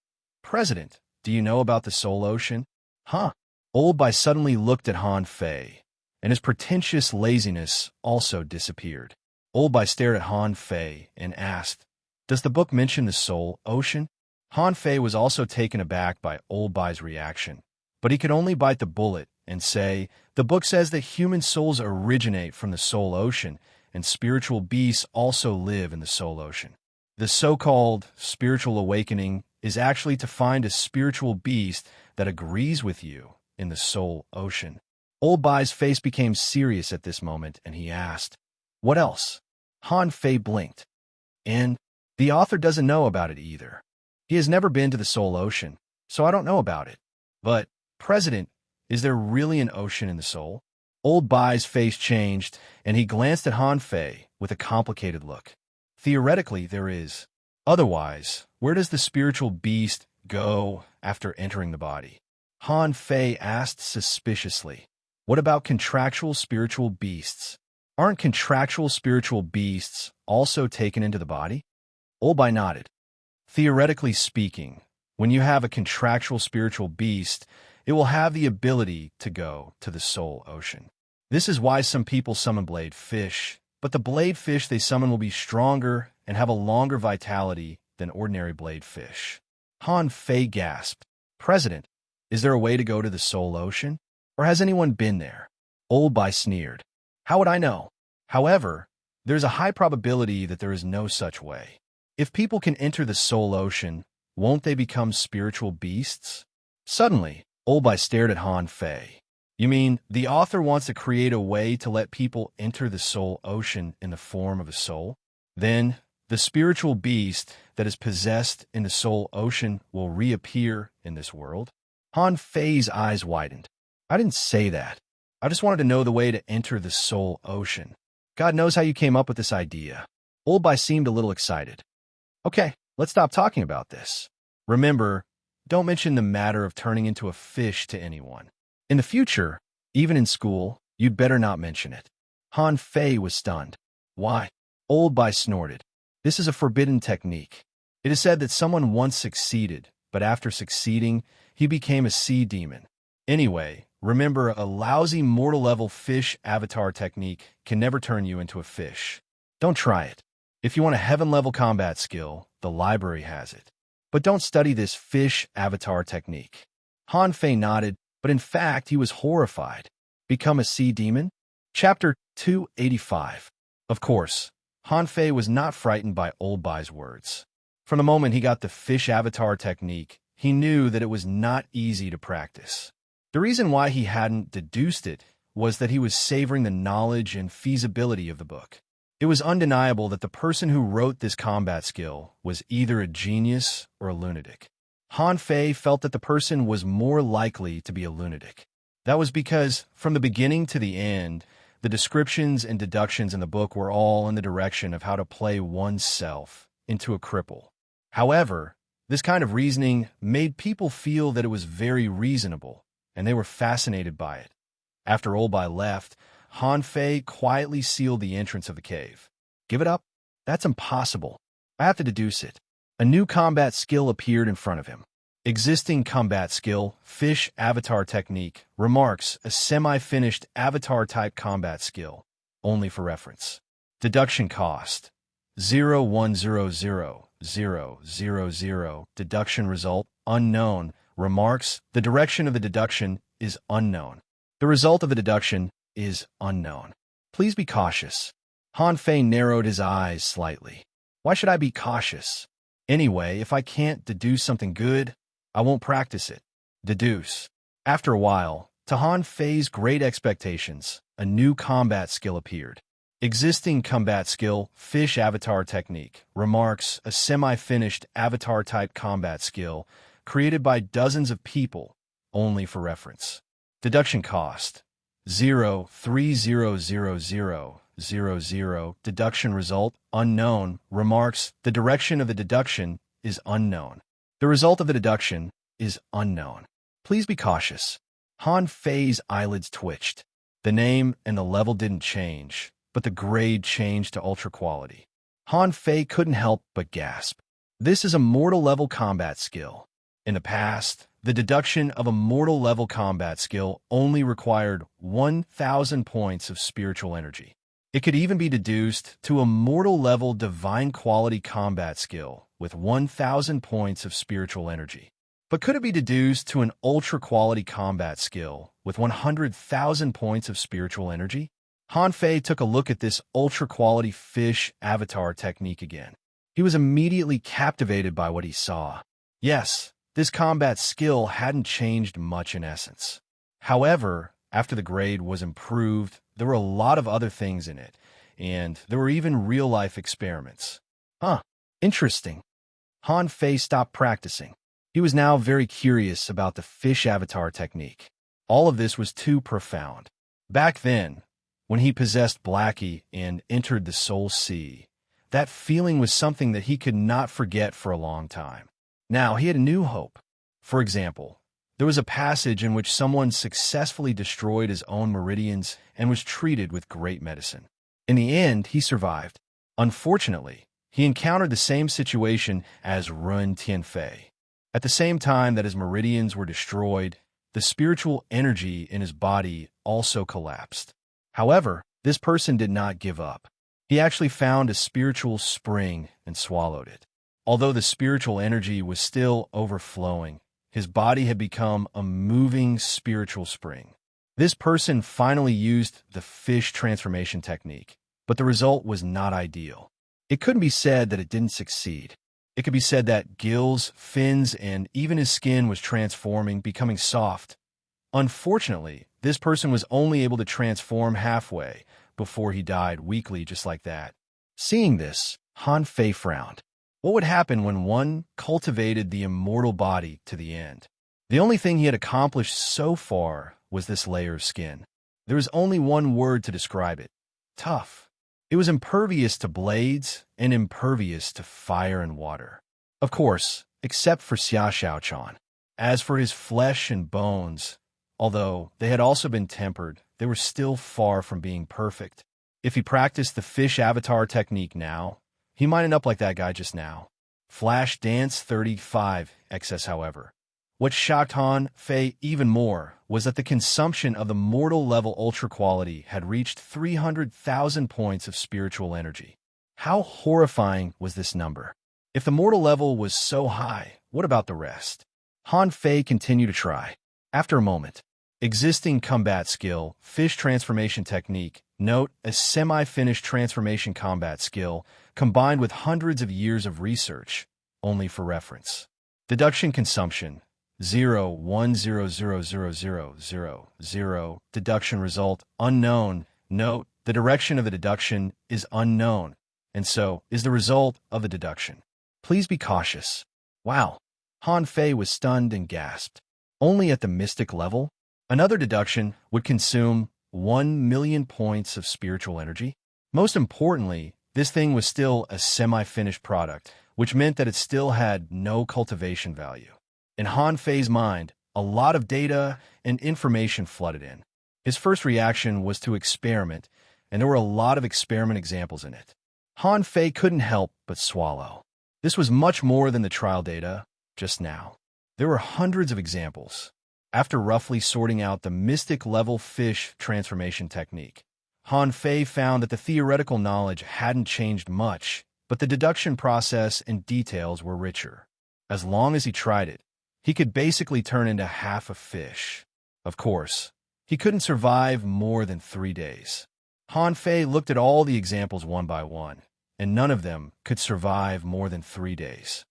President, do you know about the Soul Ocean? Huh? Old Bai suddenly looked at Han Fei, and his pretentious laziness also disappeared. Old Bai stared at Han Fei and asked, "Does the book mention the soul ocean?" Han Fei was also taken aback by Old Bai's reaction, but he could only bite the bullet and say, "The book says that human souls originate from the soul ocean, and spiritual beasts also live in the soul ocean. The so-called spiritual awakening is actually to find a spiritual beast that agrees with you in the soul ocean." Old Bai's face became serious at this moment, and he asked, "What else?" Han Fei blinked. "And the author doesn't know about it either. He has never been to the soul ocean, so I don't know about it. But, President, is there really an ocean in the soul?" Old Bai's face changed, and he glanced at Han Fei with a complicated look. "Theoretically, there is. Otherwise, where does the spiritual beast go after entering the body?" Han Fei asked suspiciously. "What about contractual spiritual beasts? Aren't contractual spiritual beasts also taken into the body?" Old Bai nodded. "Theoretically speaking, when you have a contractual spiritual beast, it will have the ability to go to the soul ocean. This is why some people summon blade fish, but the blade fish they summon will be stronger and have a longer vitality than ordinary blade fish." Han Fei gasped. "President, is there a way to go to the soul ocean? Or has anyone been there?" Old Bai sneered. "How would I know? However, there's a high probability that there is no such way. If people can enter the soul ocean, won't they become spiritual beasts?" Suddenly, Old Bai stared at Han Fei. "You mean the author wants to create a way to let people enter the soul ocean in the form of a soul? Then, the spiritual beast that is possessed in the soul ocean will reappear in this world?" Han Fei's eyes widened. "I didn't say that. I just wanted to know the way to enter the soul ocean. God knows how you came up with this idea." Old Bai seemed a little excited. "Okay, let's stop talking about this. Remember, don't mention the matter of turning into a fish to anyone. In the future, even in school, you'd better not mention it." Han Fei was stunned. "Why?" Old Bai snorted. "This is a forbidden technique. It is said that someone once succeeded, but after succeeding, he became a sea demon. Anyway, remember, a lousy mortal-level fish avatar technique can never turn you into a fish. Don't try it. If you want a heaven-level combat skill, the library has it. But don't study this fish avatar technique." Han Fei nodded, but in fact he was horrified. Become a sea demon? Chapter 285. Of course, Han Fei was not frightened by Old Bai's words. From the moment he got the fish avatar technique, he knew that it was not easy to practice. The reason why he hadn't deduced it was that he was savoring the knowledge and feasibility of the book. It was undeniable that the person who wrote this combat skill was either a genius or a lunatic. Han Fei felt that the person was more likely to be a lunatic. That was because, from the beginning to the end, the descriptions and deductions in the book were all in the direction of how to play oneself into a cripple. However, this kind of reasoning made people feel that it was very reasonable, and they were fascinated by it. After Old Bai left, Han Fei quietly sealed the entrance of the cave. "Give it up? That's impossible. I have to deduce it." A new combat skill appeared in front of him. Existing combat skill, Fish Avatar Technique, remarks, a semi-finished avatar-type combat skill, only for reference. Deduction cost, 0.1000000. Deduction result, unknown. Remarks, the direction of the deduction is unknown. The result of the deduction is unknown. Please be cautious. Han Fei narrowed his eyes slightly. Why should I be cautious? Anyway, if I can't deduce something good, I won't practice it. Deduce. After a while, to Han Fei's great expectations, a new combat skill appeared. Existing combat skill, Fish Avatar Technique, remarks, a semi-finished avatar-type combat skill created by dozens of people, only for reference. Deduction cost, 0.3000000. Deduction result, unknown. Remarks, the direction of the deduction is unknown. The result of the deduction is unknown. Please be cautious. Han Fei's eyelids twitched. The name and the level didn't change, but the grade changed to ultra quality. Han Fei couldn't help but gasp. This is a mortal level combat skill. In the past, The deduction of a mortal level combat skill only required 1,000 points of spiritual energy. It could even be deduced to a mortal level divine quality combat skill with 1,000 points of spiritual energy. But could it be deduced to an ultra quality combat skill with 100,000 points of spiritual energy? Han Fei took a look at this ultra quality fish avatar technique again. He was immediately captivated by what he saw. Yes, this combat skill hadn't changed much in essence. However, after the grade was improved, there were a lot of other things in it, and there were even real-life experiments. Interesting. Han Fei stopped practicing. He was now very curious about the fish avatar technique. All of this was too profound. Back then, when he possessed Blackie and entered the Soul Sea, that feeling was something that he could not forget for a long time. Now he had a new hope. For example, there was a passage in which someone successfully destroyed his own meridians and was treated with great medicine. In the end, he survived. Unfortunately, he encountered the same situation as Run Tianfei. At the same time that his meridians were destroyed, the spiritual energy in his body also collapsed. However, this person did not give up. He actually found a spiritual spring and swallowed it. Although the spiritual energy was still overflowing, his body had become a moving spiritual spring. This person finally used the fish transformation technique, but the result was not ideal. It couldn't be said that it didn't succeed. It could be said that gills, fins, and even his skin was transforming, becoming soft. Unfortunately, this person was only able to transform halfway before he died weakly just like that. Seeing this, Han Fei frowned. What would happen when one cultivated the immortal body to the end? The only thing he had accomplished so far was this layer of skin. There was only one word to describe it: tough. It was impervious to blades and impervious to fire and water. Of course, except for Xia Xiaochan. As for his flesh and bones, although they had also been tempered, they were still far from being perfect. If he practiced the fish avatar technique now, he might end up like that guy just now. Flash Dance 35 XS, however. What shocked Han Fei even more was that the consumption of the mortal level ultra quality had reached 300,000 points of spiritual energy. How horrifying was this number? If the mortal level was so high, what about the rest? Han Fei continued to try. After a moment, existing combat skill, fish transformation technique, note a semi-finished transformation combat skill, combined with hundreds of years of research, only for reference. Deduction consumption, 0.10000000. Deduction result, unknown. Note, the direction of the deduction is unknown, and so is the result of the deduction. Please be cautious. Wow. Han Fei was stunned and gasped. Only at the mystic level? Another deduction would consume 1 million points of spiritual energy. Most importantly, this thing was still a semi-finished product, which meant that it still had no cultivation value. In Han Fei's mind, a lot of data and information flooded in. His first reaction was to experiment, and there were a lot of experiment examples in it. Han Fei couldn't help but swallow. This was much more than the trial data just now. There were hundreds of examples. After roughly sorting out the mystic level fish transformation technique, Han Fei found that the theoretical knowledge hadn't changed much, but the deduction process and details were richer. As long as he tried it, he could basically turn into half a fish. Of course, he couldn't survive more than 3 days. Han Fei looked at all the examples one by one, and none of them could survive more than 3 days.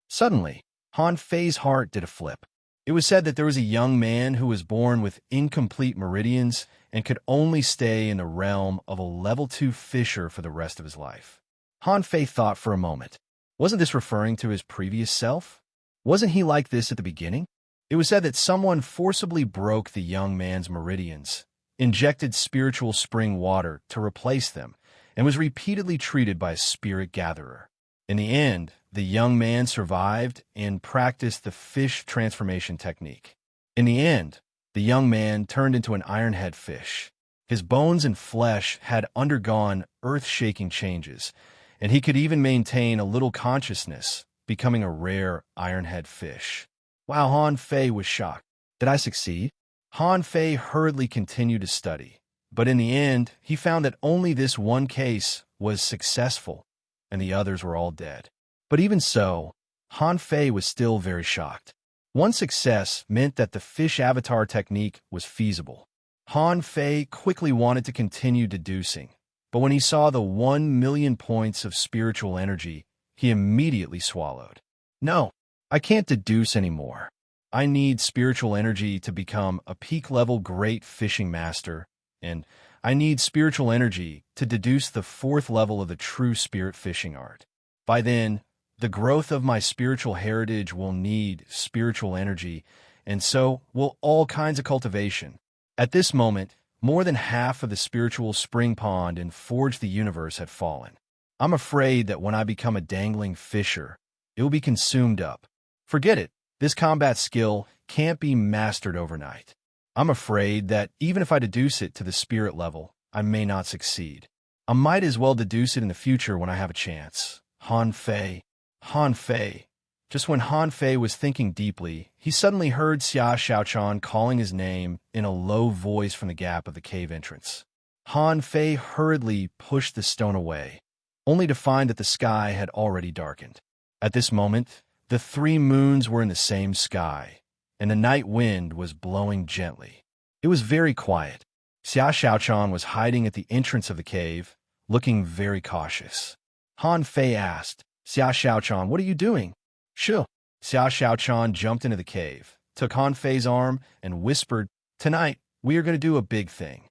Suddenly, Han Fei's heart did a flip. It was said that there was a young man who was born with incomplete meridians and could only stay in the realm of a level 2 fisher for the rest of his life. Han Fei thought for a moment. Wasn't this referring to his previous self? Wasn't he like this at the beginning? It was said that someone forcibly broke the young man's meridians, injected spiritual spring water to replace them, and was repeatedly treated by a spirit gatherer. In the end, the young man survived and practiced the fish transformation technique. In the end, the young man turned into an ironhead fish. His bones and flesh had undergone earth-shaking changes, and he could even maintain a little consciousness, becoming a rare ironhead fish. Wow, Han Fei was shocked. Did I succeed? Han Fei hurriedly continued to study, but in the end, he found that only this one case was successful, and the others were all dead. But even so, Han Fei was still very shocked. One success meant that the fish avatar technique was feasible. Han Fei quickly wanted to continue deducing, but when he saw the 1,000,000 points of spiritual energy, he immediately swallowed. No, I can't deduce anymore. I need spiritual energy to become a peak-level great fishing master, and I need spiritual energy to deduce the 4th level of the true spirit fishing art. By then, the growth of my spiritual heritage will need spiritual energy, and so will all kinds of cultivation. At this moment, more than half of the spiritual spring pond and Forge the Universe had fallen. I'm afraid that when I become a dangling fisher, it will be consumed up. Forget it. This combat skill can't be mastered overnight. I'm afraid that even if I deduce it to the spirit level, I may not succeed. I might as well deduce it in the future when I have a chance. Han Fei. Han Fei. Just when Han Fei was thinking deeply, he suddenly heard Xia Xiaochan calling his name in a low voice from the gap of the cave entrance. Han Fei hurriedly pushed the stone away, only to find that the sky had already darkened. At this moment, the 3 moons were in the same sky, and the night wind was blowing gently. It was very quiet. Xia Xiaochan was hiding at the entrance of the cave, looking very cautious. Han Fei asked, Xia Xiaochan, what are you doing? Shoo. Xia Xiaochan jumped into the cave, took Han Fei's arm, and whispered, Tonight, we are going to do a big thing.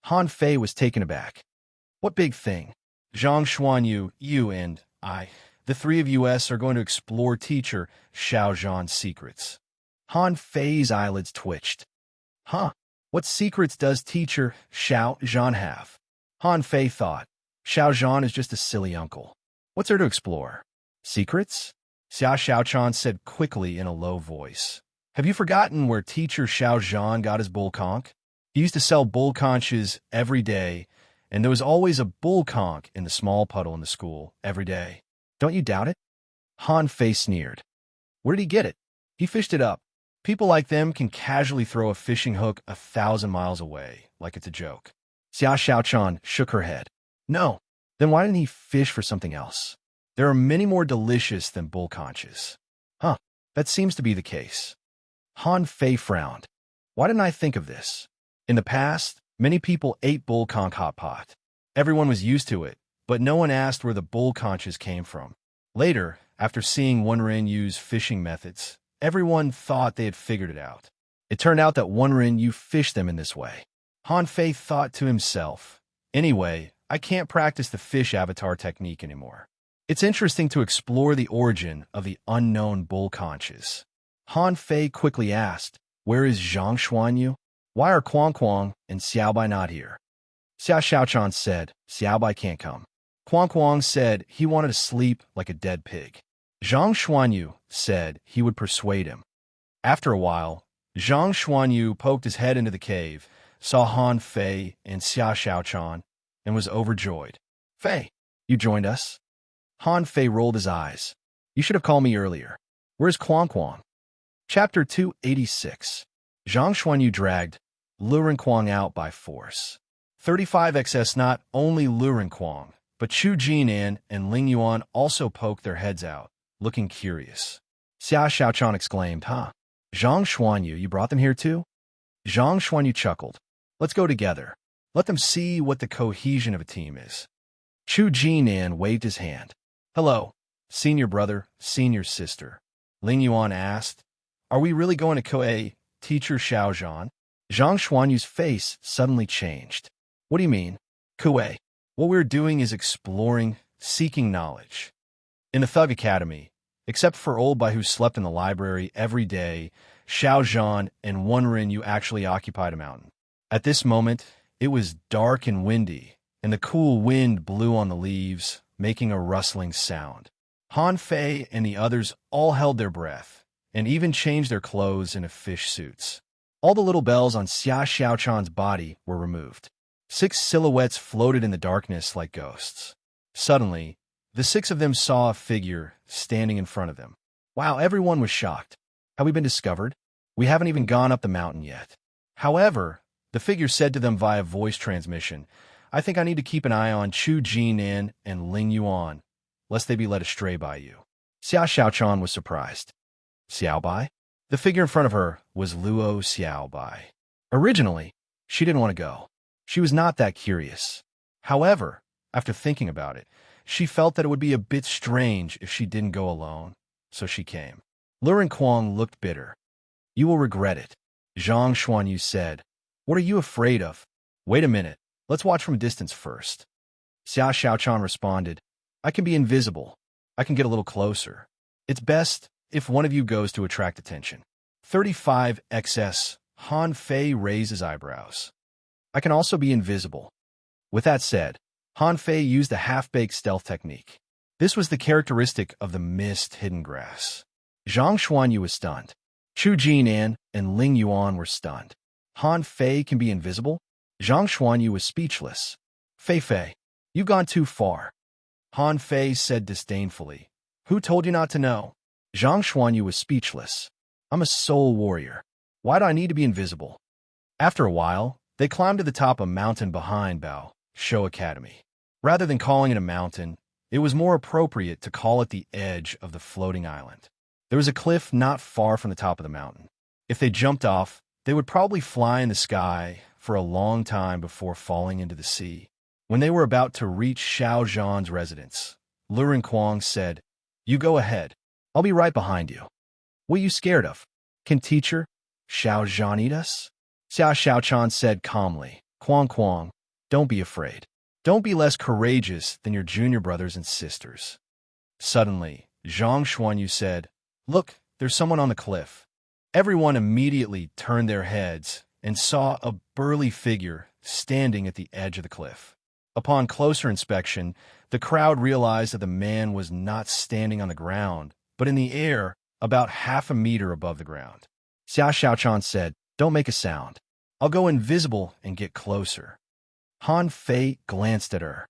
Han Fei was taken aback. What big thing? Zhang Xuanyu, you and I, the 3 of us are going to explore teacher Xiao Zhan's secrets. Han Fei's eyelids twitched. Huh? What secrets does teacher Xiao Zhan have? Han Fei thought. Xiao Zhan is just a silly uncle. What's there to explore? Secrets? Xia Xiaochan said quickly in a low voice. Have you forgotten where teacher Xiao Zhan got his bull conch? He used to sell bull conches every day, and there was always a bull conch in the small puddle in the school every day. Don't you doubt it? Han Fei sneered. Where did he get it? He fished it up. People like them can casually throw a fishing hook 1,000 miles away, like it's a joke. Xia Xiaochan shook her head. No. Then why didn't he fish for something else? There are many more delicious than bull conches. Huh, that seems to be the case. Han Fei frowned. Why didn't I think of this? In the past, many people ate bull conch hot pot. Everyone was used to it, but no one asked where the bull conches came from. Later, after seeing Wonrin use fishing methods, everyone thought they had figured it out. It turned out that Wonrin you fished them in this way. Han Fei thought to himself, anyway, I can't practice the fish avatar technique anymore. It's interesting to explore the origin of the unknown bull conches. Han Fei quickly asked, where is Zhang Xuanyu? Why are Quang Quang and Xiaobai not here? Xia Xiaochan said, Xiaobai can't come. Quang Quang said he wanted to sleep like a dead pig. Zhang Xuanyu said he would persuade him. After a while, Zhang Xuanyu poked his head into the cave, saw Han Fei and Xia Xiaochan, and was overjoyed. Fei, you joined us? Han Fei rolled his eyes. You should have called me earlier. Where's Quang Quang? Chapter 286. Zhang Xuanyu dragged Luren Quang out by force. 35XS not only Luren Quang, but Chu Jinan and Ling Yuan also poked their heads out, looking curious. Xia Xiaochan exclaimed, Huh? Zhang Xuanyu, you brought them here too? Zhang Xuanyu chuckled. Let's go together. Let them see what the cohesion of a team is. Chu Jinan waved his hand. Hello, senior brother, senior sister. Ling Yuan asked, Are we really going to teacher Xiao Zhan? Zhang Xuanyu's face suddenly changed. What do you mean? Kuei. What we're doing is exploring, seeking knowledge. In the Thug Academy, except for Old Bai who slept in the library every day, Xiao Zhan and Wonrin you actually occupied a mountain. At this moment, it was dark and windy, and the cool wind blew on the leaves, making a rustling sound. Han Fei and the others all held their breath, and even changed their clothes into fish suits. All the little bells on Xia Xiaochan's body were removed. 6 silhouettes floated in the darkness like ghosts. Suddenly, the 6 of them saw a figure standing in front of them. Wow, everyone was shocked. Have we been discovered? We haven't even gone up the mountain yet. However, the figure said to them via voice transmission, I think I need to keep an eye on Chu Jinan and Ling Yuan, lest they be led astray by you. Xia Xiaochan was surprised. Xiaobai? The figure in front of her was Luo Xiaobai. Originally, she didn't want to go. She was not that curious. However, after thinking about it, she felt that it would be a bit strange if she didn't go alone, so she came. Luren Kuang looked bitter. You will regret it, Zhang Xuanyu said. What are you afraid of? Wait a minute, let's watch from a distance first. Xia Xiaochan responded, I can be invisible. I can get a little closer. It's best if one of you goes to attract attention. 35XS, Han Fei raised his eyebrows. I can also be invisible. With that said, Han Fei used the half-baked stealth technique. This was the characteristic of the mist hidden grass. Zhang Xuanyu was stunned. Chu Jinan and Ling Yuan were stunned. Han Fei can be invisible? Zhang Xuanyu was speechless. Fei, you've gone too far. Han Fei said disdainfully. Who told you not to know? Zhang Xuanyu was speechless. I'm a soul warrior. Why do I need to be invisible? After a while, they climbed to the top of a mountain behind Bao Shou Academy. Rather than calling it a mountain, it was more appropriate to call it the edge of the floating island. There was a cliff not far from the top of the mountain. If they jumped off, they would probably fly in the sky for a long time before falling into the sea. When they were about to reach Xiao Zhan's residence, Luren Kuang said, You go ahead. I'll be right behind you. What are you scared of? Can teacher Xiao Zhan eat us? Xia Xiaochan said calmly, Kuang, don't be afraid. Don't be less courageous than your junior brothers and sisters. Suddenly, Zhang Xuanyu said, Look, there's someone on the cliff. Everyone immediately turned their heads and saw a burly figure standing at the edge of the cliff. Upon closer inspection, the crowd realized that the man was not standing on the ground, but in the air about half a meter above the ground. Xia Xiaochan said, Don't make a sound. I'll go invisible and get closer. Han Fei glanced at her.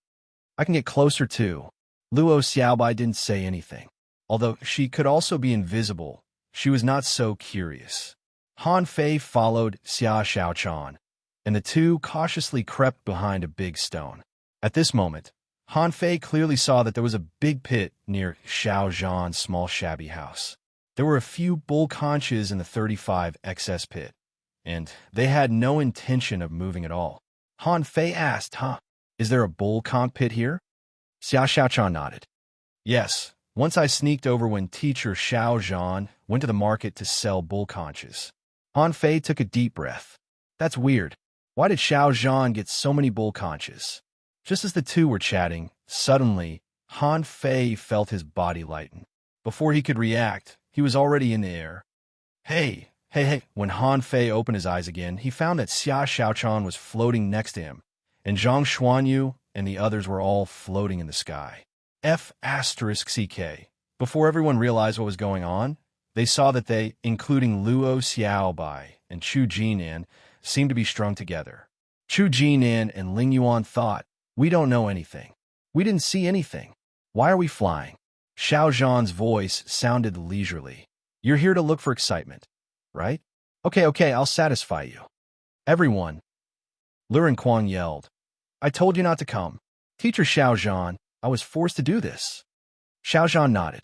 I can get closer too. Luo Xiaobai didn't say anything. Although she could also be invisible, she was not so curious. Han Fei followed Xia Xiaochan, and the two cautiously crept behind a big stone. At this moment, Han Fei clearly saw that there was a big pit near Xiao Zhan's small shabby house. There were a few bull conches in the 35XS pit, and they had no intention of moving at all. Han Fei asked, Is there a bull conch pit here? Xia Xiaochan nodded. Yes, once I sneaked over when teacher Xiao Zhan went to the market to sell bull conches. Han Fei took a deep breath. That's weird. Why did Xiao Zhan get so many bull conches? Just as the two were chatting, suddenly, Han Fei felt his body lighten. Before he could react, he was already in the air. Hey. When Han Fei opened his eyes again, he found that Xia Xiaochan was floating next to him, and Zhang Xuanyu and the others were all floating in the sky. F***CK. Before everyone realized what was going on, they saw that they, including Luo Xiaobai and Chu Jinan, seemed to be strung together. Chu Jinan and Ling Yuan thought, We don't know anything. We didn't see anything. Why are we flying? Xiao Zhan's voice sounded leisurely. You're here to look for excitement, right? Okay, I'll satisfy you. Everyone. Luren Kuang yelled. I told you not to come. Teacher Xiao Zhan, I was forced to do this. Xiao Zhan nodded.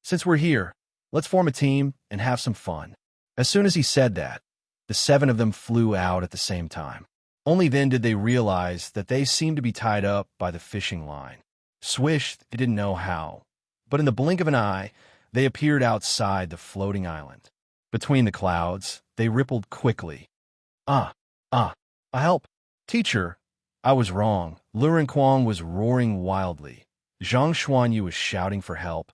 Since we're here, let's form a team and have some fun. As soon as he said that, the 7 of them flew out at the same time. Only then did they realize that they seemed to be tied up by the fishing line. Swish, they didn't know how, but in the blink of an eye, they appeared outside the floating island. Between the clouds, they rippled quickly. Help! Teacher, I was wrong. Luren Kuang was roaring wildly. Zhang Xuanyu was shouting for help,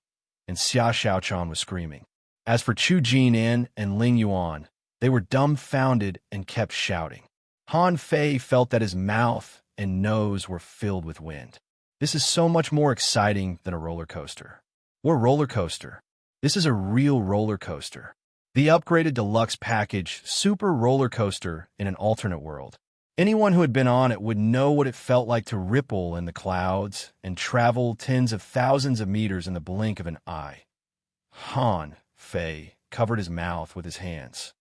and Xia Xiaochan was screaming. As for Chu Jinan and Ling Yuan, they were dumbfounded and kept shouting. Han Fei felt that his mouth and nose were filled with wind. This is so much more exciting than a roller coaster. What roller coaster? This is a real roller coaster. The upgraded deluxe package super roller coaster in an alternate world. Anyone who had been on it would know what it felt like to ripple in the clouds and travel tens of thousands of meters in the blink of an eye. Han Fei covered his mouth with his hands.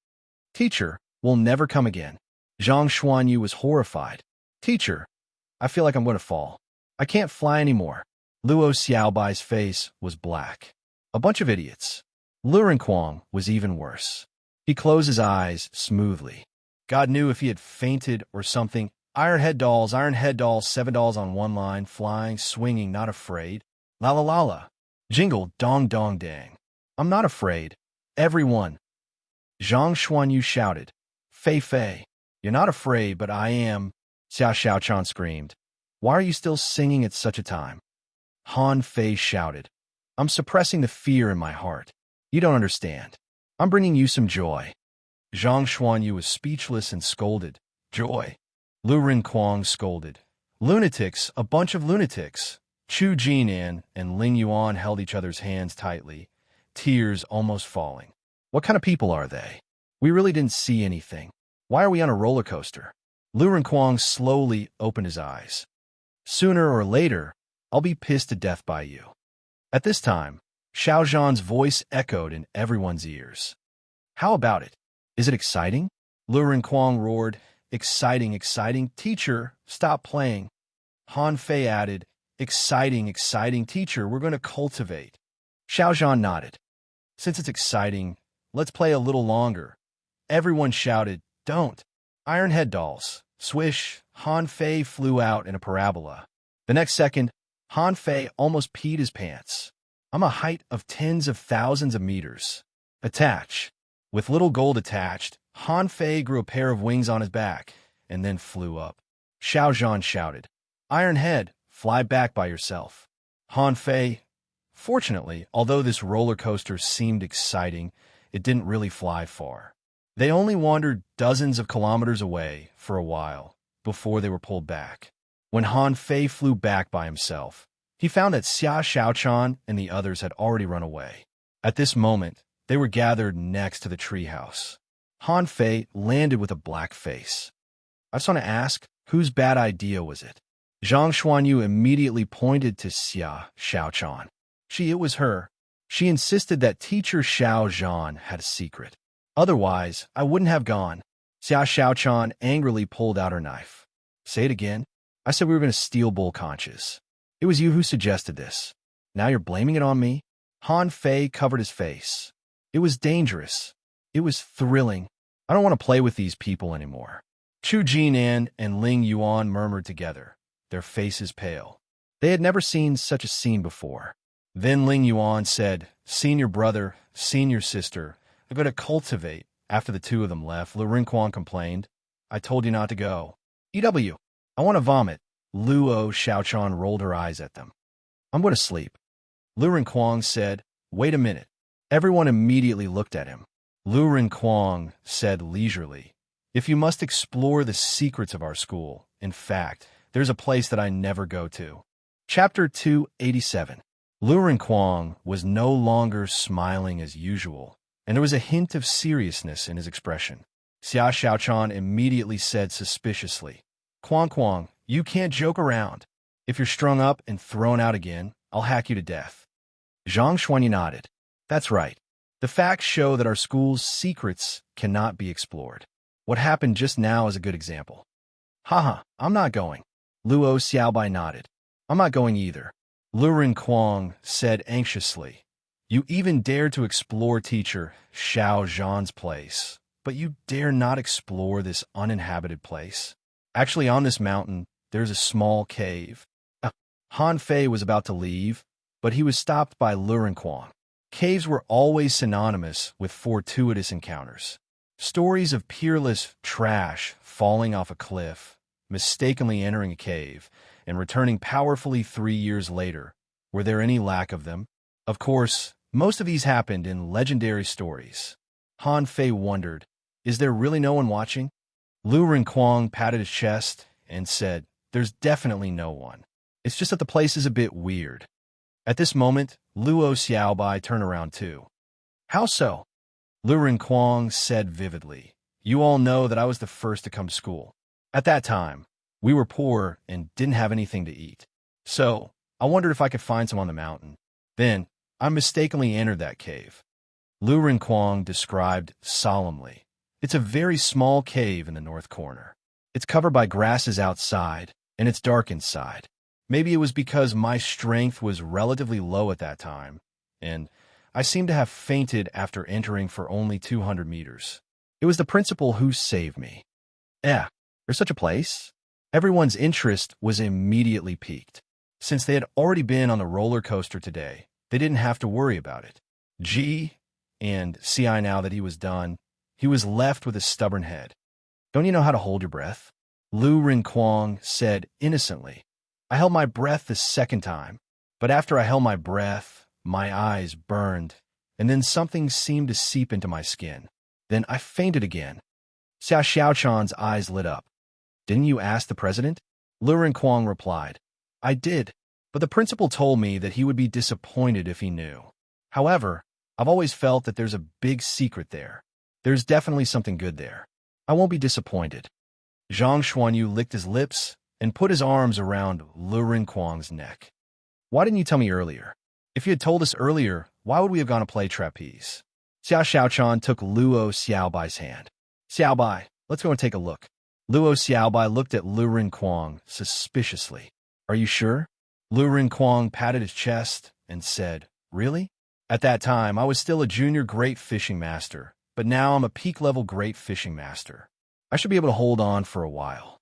Teacher, we'll never come again. Zhang Xuanyu was horrified. Teacher, I feel like I'm going to fall. I can't fly anymore. Luo Xiaobai's face was black. A bunch of idiots. Lu Renquang was even worse. He closed his eyes smoothly. God knew if he had fainted or something. Iron head dolls, 7 dolls on one line, flying, swinging, not afraid. La la la la. Jingle, dong dong dang. I'm not afraid. Everyone. Zhang Xuanyu shouted. Fei Fei. You're not afraid, but I am. Xia Xiaochan screamed. Why are you still singing at such a time? Han Fei shouted. I'm suppressing the fear in my heart. You don't understand. I'm bringing you some joy. Zhang Xuanyu was speechless and scolded. Joy. Lu Renquang scolded. Lunatics, a bunch of lunatics. Chu Jinan and Ling Yuan held each other's hands tightly, tears almost falling. What kind of people are they? We really didn't see anything. Why are we on a roller coaster? Lu Renquang slowly opened his eyes. Sooner or later, I'll be pissed to death by you. At this time, Xiao Zhan's voice echoed in everyone's ears. How about it? Is it exciting? Lu Renquang roared. Exciting, exciting. Teacher, stop playing. Han Fei added. Exciting, exciting. Teacher, we're going to cultivate. Xiao Zhan nodded. Since it's exciting, let's play a little longer. Everyone shouted, don't. Iron head dolls. Swish, Han Fei flew out in a parabola. The next second, Han Fei almost peed his pants. I'm a height of tens of thousands of meters. Attach. With little gold attached, Han Fei grew a pair of wings on his back, and then flew up. Xiao Zhan shouted, Iron head, fly back by yourself. Han Fei. Fortunately, although this roller coaster seemed exciting, it didn't really fly far. They only wandered dozens of kilometers away for a while before they were pulled back. When Han Fei flew back by himself, he found that Xia Xiaochan and the others had already run away. At this moment, they were gathered next to the treehouse. Han Fei landed with a black face. I just want to ask, whose bad idea was it? Zhang Xuanyu immediately pointed to Xia Xiaochan. It was her. She insisted that teacher Xiao Zhan had a secret. Otherwise, I wouldn't have gone. Xia Xiaochan angrily pulled out her knife. Say it again. I said we were going to steal bull conches. It was you who suggested this. Now you're blaming it on me? Han Fei covered his face. It was dangerous. It was thrilling. I don't want to play with these people anymore. Chu Jinan and Ling Yuan murmured together, their faces pale. They had never seen such a scene before. Then Ling Yuan said, Senior brother, senior sister, I'm going to cultivate. After the two of them left, Lu Renquang complained, I told you not to go. EW, I want to vomit. Luo Xiaochan rolled her eyes at them. I'm going to sleep. Lu Renquang said, Wait a minute. Everyone immediately looked at him. Lu Renquang said leisurely, If you must explore the secrets of our school, in fact, there's a place that I never go to. Chapter 287. Lu Renquang was no longer smiling as usual, and there was a hint of seriousness in his expression. Xia Xiaochan immediately said suspiciously, Quang, you can't joke around. If you're strung up and thrown out again, I'll hack you to death. Zhang Xuanyu nodded. That's right. The facts show that our school's secrets cannot be explored. What happened just now is a good example. Haha, I'm not going. Luo Xiaobai nodded. I'm not going either. Lu Renquang said anxiously. You even dared to explore teacher Xiao Zhan's place, but you dare not explore this uninhabited place. Actually, on this mountain, there's a small cave. Han Fei was about to leave, but he was stopped by Lu Renquang. Caves were always synonymous with fortuitous encounters. Stories of peerless trash falling off a cliff, mistakenly entering a cave, and returning powerfully 3 years later. Were there any lack of them? Of course, most of these happened in legendary stories. Han Fei wondered, is there really no one watching? Lu Renquang patted his chest and said, There's definitely no one. It's just that the place is a bit weird. At this moment, Luo Xiaobai turned around too. How so? Lu Renquang said vividly, You all know that I was the first to come to school. At that time, we were poor and didn't have anything to eat. So, I wondered if I could find some on the mountain. Then, I mistakenly entered that cave. Lu Rinquang described solemnly. It's a very small cave in the north corner. It's covered by grasses outside, and it's dark inside. Maybe it was because my strength was relatively low at that time, and I seemed to have fainted after entering for only 200 meters. It was the principal who saved me. There's such a place? Everyone's interest was immediately piqued. Since they had already been on the roller coaster today, they didn't have to worry about it. And now that he was done, he was left with a stubborn head. Don't you know how to hold your breath? Lu Rinquang said innocently. I held my breath the second time, but after I held my breath, my eyes burned, and then something seemed to seep into my skin. Then I fainted again. Xiao Xiaochan's eyes lit up. Didn't you ask the president? Lu Rinquang replied. I did, but the principal told me that he would be disappointed if he knew. However, I've always felt that there's a big secret there. There's definitely something good there. I won't be disappointed. Zhang Xuanyu licked his lips and put his arms around Lu Rinquang's neck. Why didn't you tell me earlier? If you had told us earlier, why would we have gone to play trapeze? Xiao Xiaochan took Luo Xiaobai's hand. Xiaobai, let's go and take a look. Luo Xiaobai looked at Lu Rinquang suspiciously. Are you sure? Lu Rinquang patted his chest and said, Really? At that time, I was still a junior great fishing master, but now I'm a peak-level great fishing master. I should be able to hold on for a while.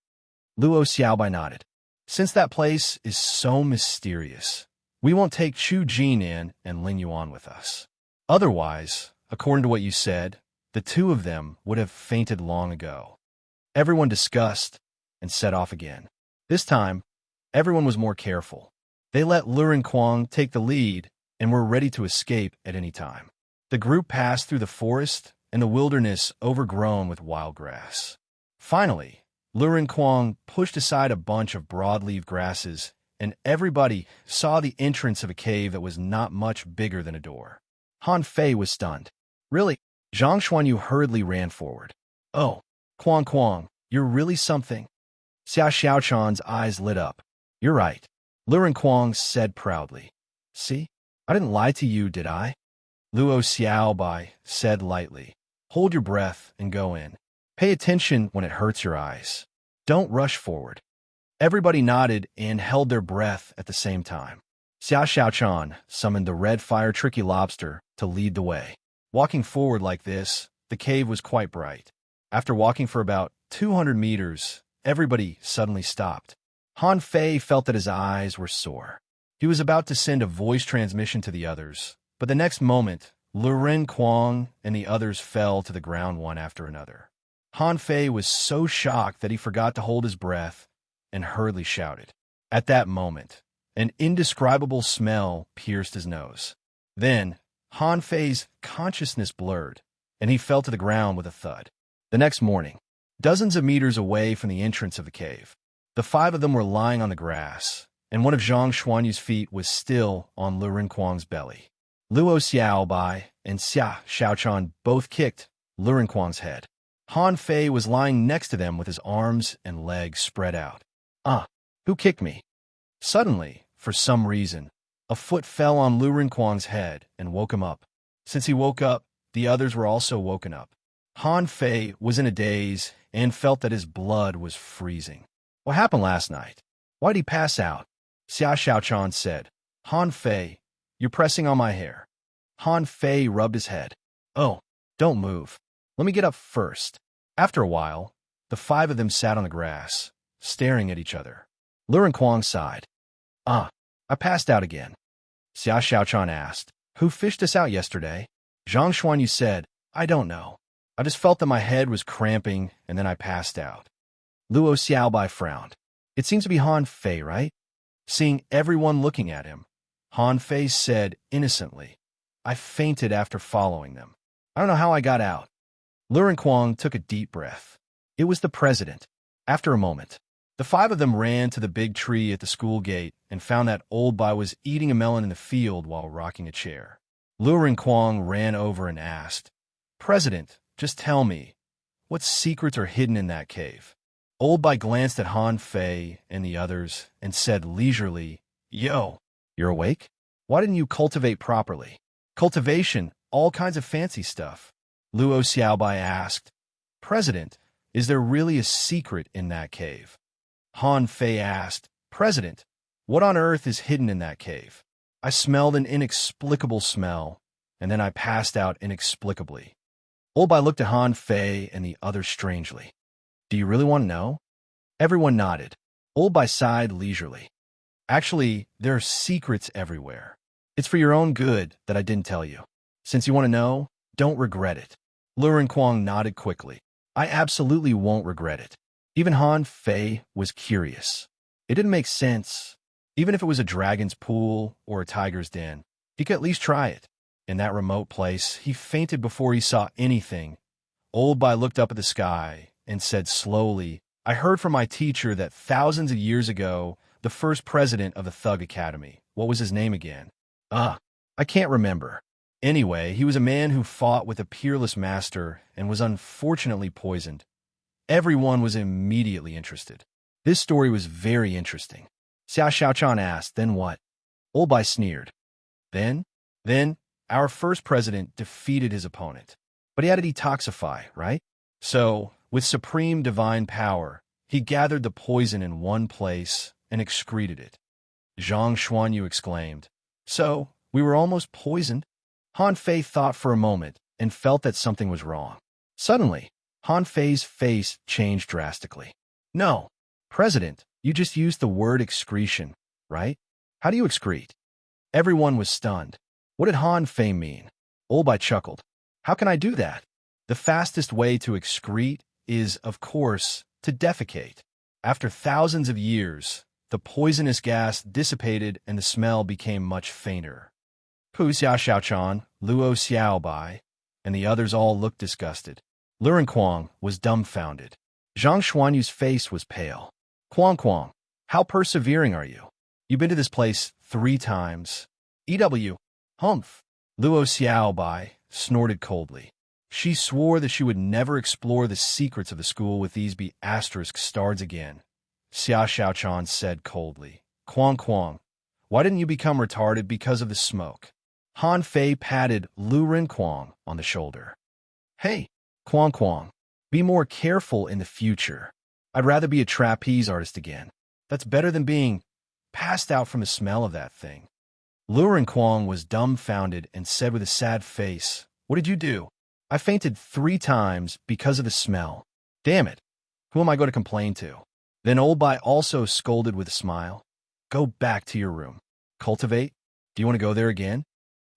Luo Xiaobai nodded. Since that place is so mysterious, we won't take Chu Jin in and Ling Yuan with us. Otherwise, according to what you said, the two of them would have fainted long ago. Everyone discussed and set off again. This time, everyone was more careful. They let Lu Rinquang take the lead and were ready to escape at any time. The group passed through the forest and the wilderness overgrown with wild grass. Finally, Lu Rinquang pushed aside a bunch of broadleaf grasses, and everybody saw the entrance of a cave that was not much bigger than a door. Han Fei was stunned. Really? Zhang Xuanyu hurriedly ran forward. Oh, Quang, you're really something. Xiao Xiaochan's eyes lit up. You're right, Lu Rinquang said proudly. See, I didn't lie to you, did I? Luo Xiaobai said lightly. Hold your breath and go in. Pay attention when it hurts your eyes. Don't rush forward. Everybody nodded and held their breath at the same time. Xiao Xiaochan summoned the red fire tricky lobster to lead the way. Walking forward like this, the cave was quite bright. After walking for about 200 meters, everybody suddenly stopped. Han Fei felt that his eyes were sore. He was about to send a voice transmission to the others, but the next moment, Lu Rinquang and the others fell to the ground one after another. Han Fei was so shocked that he forgot to hold his breath and hurriedly shouted. At that moment, an indescribable smell pierced his nose. Then, Han Fei's consciousness blurred, and he fell to the ground with a thud. The next morning, dozens of meters away from the entrance of the cave, the five of them were lying on the grass, and one of Zhang Xuanyu's feet was still on Lu Rinquang's belly. Luo Xiaobai and Xia Xiaochan both kicked Lu Rinquang's head. Han Fei was lying next to them with his arms and legs spread out. Who kicked me? Suddenly, for some reason, a foot fell on Lu Rinquang's head and woke him up. Since he woke up, the others were also woken up. Han Fei was in a daze and felt that his blood was freezing. What happened last night? Why'd he pass out? Xia Xiaochan said. Han Fei, you're pressing on my hair. Han Fei rubbed his head. Oh, don't move. Let me get up first. After a while, the five of them sat on the grass, staring at each other. Lu Rinquang sighed. I passed out again. Xia Xiaochan asked, Who fished us out yesterday? Zhang Xuanyu said, I don't know. I just felt that my head was cramping, and then I passed out. Luo Xiaobai frowned. It seems to be Han Fei, right? Seeing everyone looking at him, Han Fei said innocently, I fainted after following them. I don't know how I got out. Lu Rinquang took a deep breath. It was the president. After a moment, the five of them ran to the big tree at the school gate and found that Old Bai was eating a melon in the field while rocking a chair. Lu Rinquang ran over and asked, President, just tell me, what secrets are hidden in that cave? Old Bai glanced at Han Fei and the others and said leisurely, Yo, you're awake? Why didn't you cultivate properly? Cultivation, all kinds of fancy stuff. Luo Xiaobai asked, President, is there really a secret in that cave? Han Fei asked, President, what on earth is hidden in that cave? I smelled an inexplicable smell, and then I passed out inexplicably. Old Bai looked at Han Fei and the others strangely. Do you really want to know? Everyone nodded. Old Bai sighed leisurely. Actually, there are secrets everywhere. It's for your own good that I didn't tell you. Since you want to know, don't regret it. Lu Kwang nodded quickly. I absolutely won't regret it. Even Han Fei was curious. It didn't make sense. Even if it was a dragon's pool or a tiger's den, he could at least try it. In that remote place, he fainted before he saw anything. Old Bai looked up at the sky and said slowly, I heard from my teacher that thousands of years ago, the first president of the Thug Academy, what was his name again? I can't remember. Anyway, he was a man who fought with a peerless master and was unfortunately poisoned. Everyone was immediately interested. This story was very interesting. Xia Xiaochan asked, then what? Old Bai sneered. Then, our first president defeated his opponent. But he had to detoxify, right? So, with supreme divine power, he gathered the poison in one place and excreted it. Zhang Xuanyu exclaimed. So, we were almost poisoned? Han Fei thought for a moment and felt that something was wrong. Suddenly, Han Fei's face changed drastically. No, President, you just used the word excretion, right? How do you excrete? Everyone was stunned. What did Han Fei mean? Old Bai chuckled. How can I do that? The fastest way to excrete is, of course, to defecate. After thousands of years, the poisonous gas dissipated and the smell became much fainter. Pu Xia Xiaochan, Luo Xiaobai, and the others all looked disgusted. Lu Kwang was dumbfounded. Zhang Xuanyu's face was pale. Kwang, how persevering are you? You've been to this place 3 times. EW, humph. Luo Xiaobai snorted coldly. She swore that she would never explore the secrets of the school with these ** stars again. Xia Xiaochan said coldly. Kwang, why didn't you become retarded because of the smoke? Han Fei patted Lu Kwang on the shoulder. Hey, Kwang, be more careful in the future. I'd rather be a trapeze artist again. That's better than being passed out from the smell of that thing. Lu Kwang was dumbfounded and said with a sad face, What did you do? I fainted 3 times because of the smell. Damn it. Who am I going to complain to? Then Old Bai also scolded with a smile. Go back to your room. Cultivate? Do you want to go there again?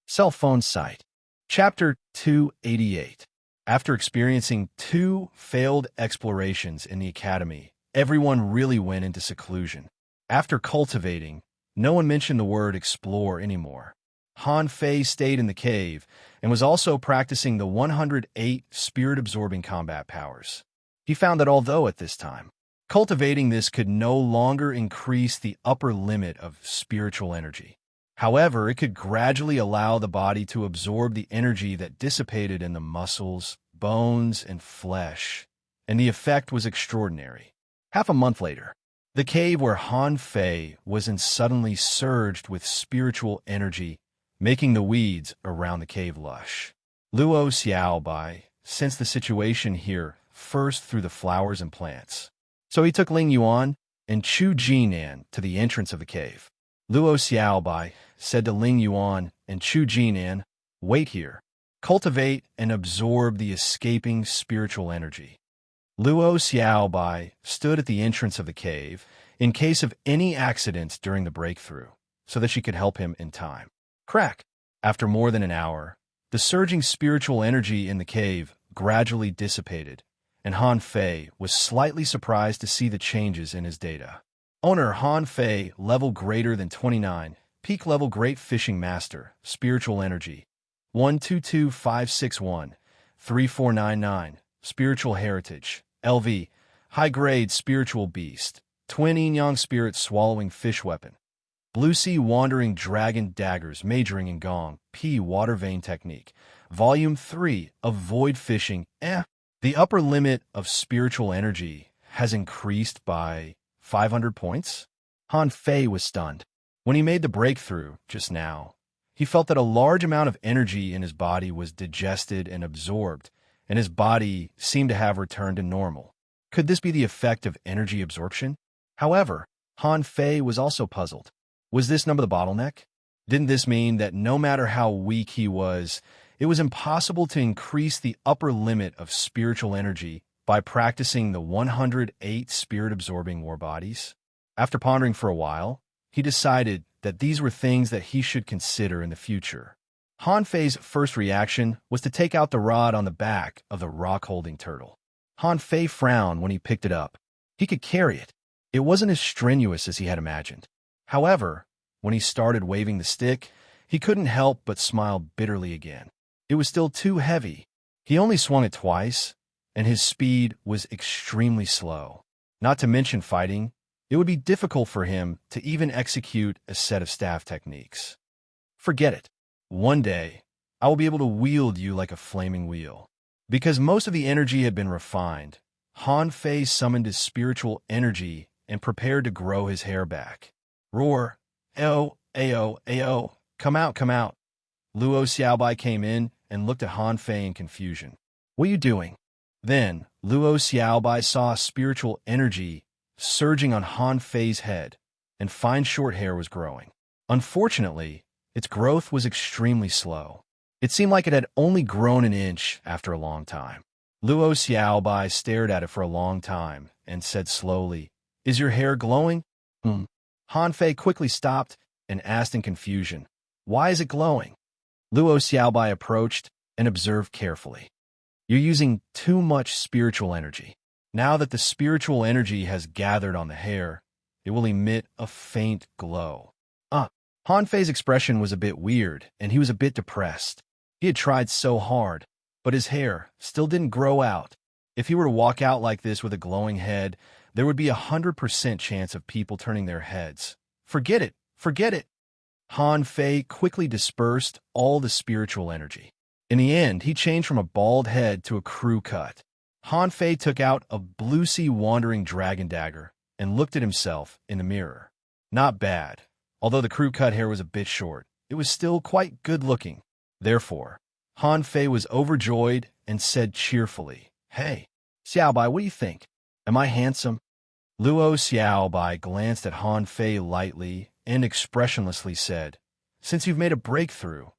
Cell phone site. Chapter 288. After experiencing 2 failed explorations in the academy, everyone really went into seclusion. After cultivating, no one mentioned the word explore anymore. Han Fei stayed in the cave and was also practicing the 108 spirit-absorbing combat powers. He found that although at this time, cultivating this could no longer increase the upper limit of spiritual energy. However, it could gradually allow the body to absorb the energy that dissipated in the muscles, bones, and flesh, and the effect was extraordinary. Half a month later, the cave where Han Fei was in suddenly surged with spiritual energy, making the weeds around the cave lush. Luo Xiaobai sensed the situation here first through the flowers and plants. So he took Ling Yuan and Chu Jinan to the entrance of the cave. Luo Xiaobai said to Ling Yuan and Chu Jinan, Wait here. Cultivate and absorb the escaping spiritual energy. Luo Xiaobai stood at the entrance of the cave in case of any accidents during the breakthrough, so that she could help him in time. Crack! After more than an hour, the surging spiritual energy in the cave gradually dissipated, and Han Fei was slightly surprised to see the changes in his data. Owner Han Fei, level greater than 29, peak level great fishing master, spiritual energy, 122561, 3499, spiritual heritage, LV, high-grade spiritual beast, twin yin-yang spirit swallowing fish weapon, blue sea wandering dragon daggers majoring in gong, P water vein technique, volume 3, avoid fishing, The upper limit of spiritual energy has increased by 500 points? Han Fei was stunned. When he made the breakthrough just now, He felt that a large amount of energy in his body was digested and absorbed, and his body seemed to have returned to normal. Could this be the effect of energy absorption? However, Han Fei was also puzzled. Was this number the bottleneck? Didn't this mean that no matter how weak he was, it was impossible to increase the upper limit of spiritual energy by practicing the 108 spirit-absorbing war bodies? After pondering for a while, he decided that these were things that he should consider in the future. Han Fei's first reaction was to take out the rod on the back of the rock-holding turtle. Han Fei frowned when he picked it up. He could carry it. It wasn't as strenuous as he had imagined. However, when he started waving the stick, he couldn't help but smile bitterly again. It was still too heavy. He only swung it twice, and his speed was extremely slow. Not to mention fighting, it would be difficult for him to even execute a set of staff techniques. Forget it. One day, I will be able to wield you like a flaming wheel. Because most of the energy had been refined, Han Fei summoned his spiritual energy and prepared to grow his hair back. Roar! Ao, Ao, Ao! Come out, come out! Luo Xiaobai came in and looked at Han Fei in confusion. What are you doing? Then, Luo Xiaobai saw spiritual energy surging on Han Fei's head, and fine short hair was growing. Unfortunately, its growth was extremely slow. It seemed like it had only grown an inch after a long time. Luo Xiaobai stared at it for a long time and said slowly, "Is your hair glowing?" Han Fei quickly stopped and asked in confusion, "Why is it glowing?" Luo Xiaobai approached and observed carefully. "You're using too much spiritual energy. Now that the spiritual energy has gathered on the hair, it will emit a faint glow." Han Fei's expression was a bit weird, and he was a bit depressed. He had tried so hard, but his hair still didn't grow out. If he were to walk out like this with a glowing head, there would be 100% chance of people turning their heads. Forget it! Forget it! Han Fei quickly dispersed all the spiritual energy. In the end, he changed from a bald head to a crew cut. Han Fei took out a blue-sea wandering dragon dagger and looked at himself in the mirror. Not bad. Although the crew-cut hair was a bit short, it was still quite good-looking. Therefore, Han Fei was overjoyed and said cheerfully, "Hey, Xiaobai, what do you think? Am I handsome?" Luo Xiaobai glanced at Han Fei lightly and expressionlessly said, "Since you've made a breakthrough,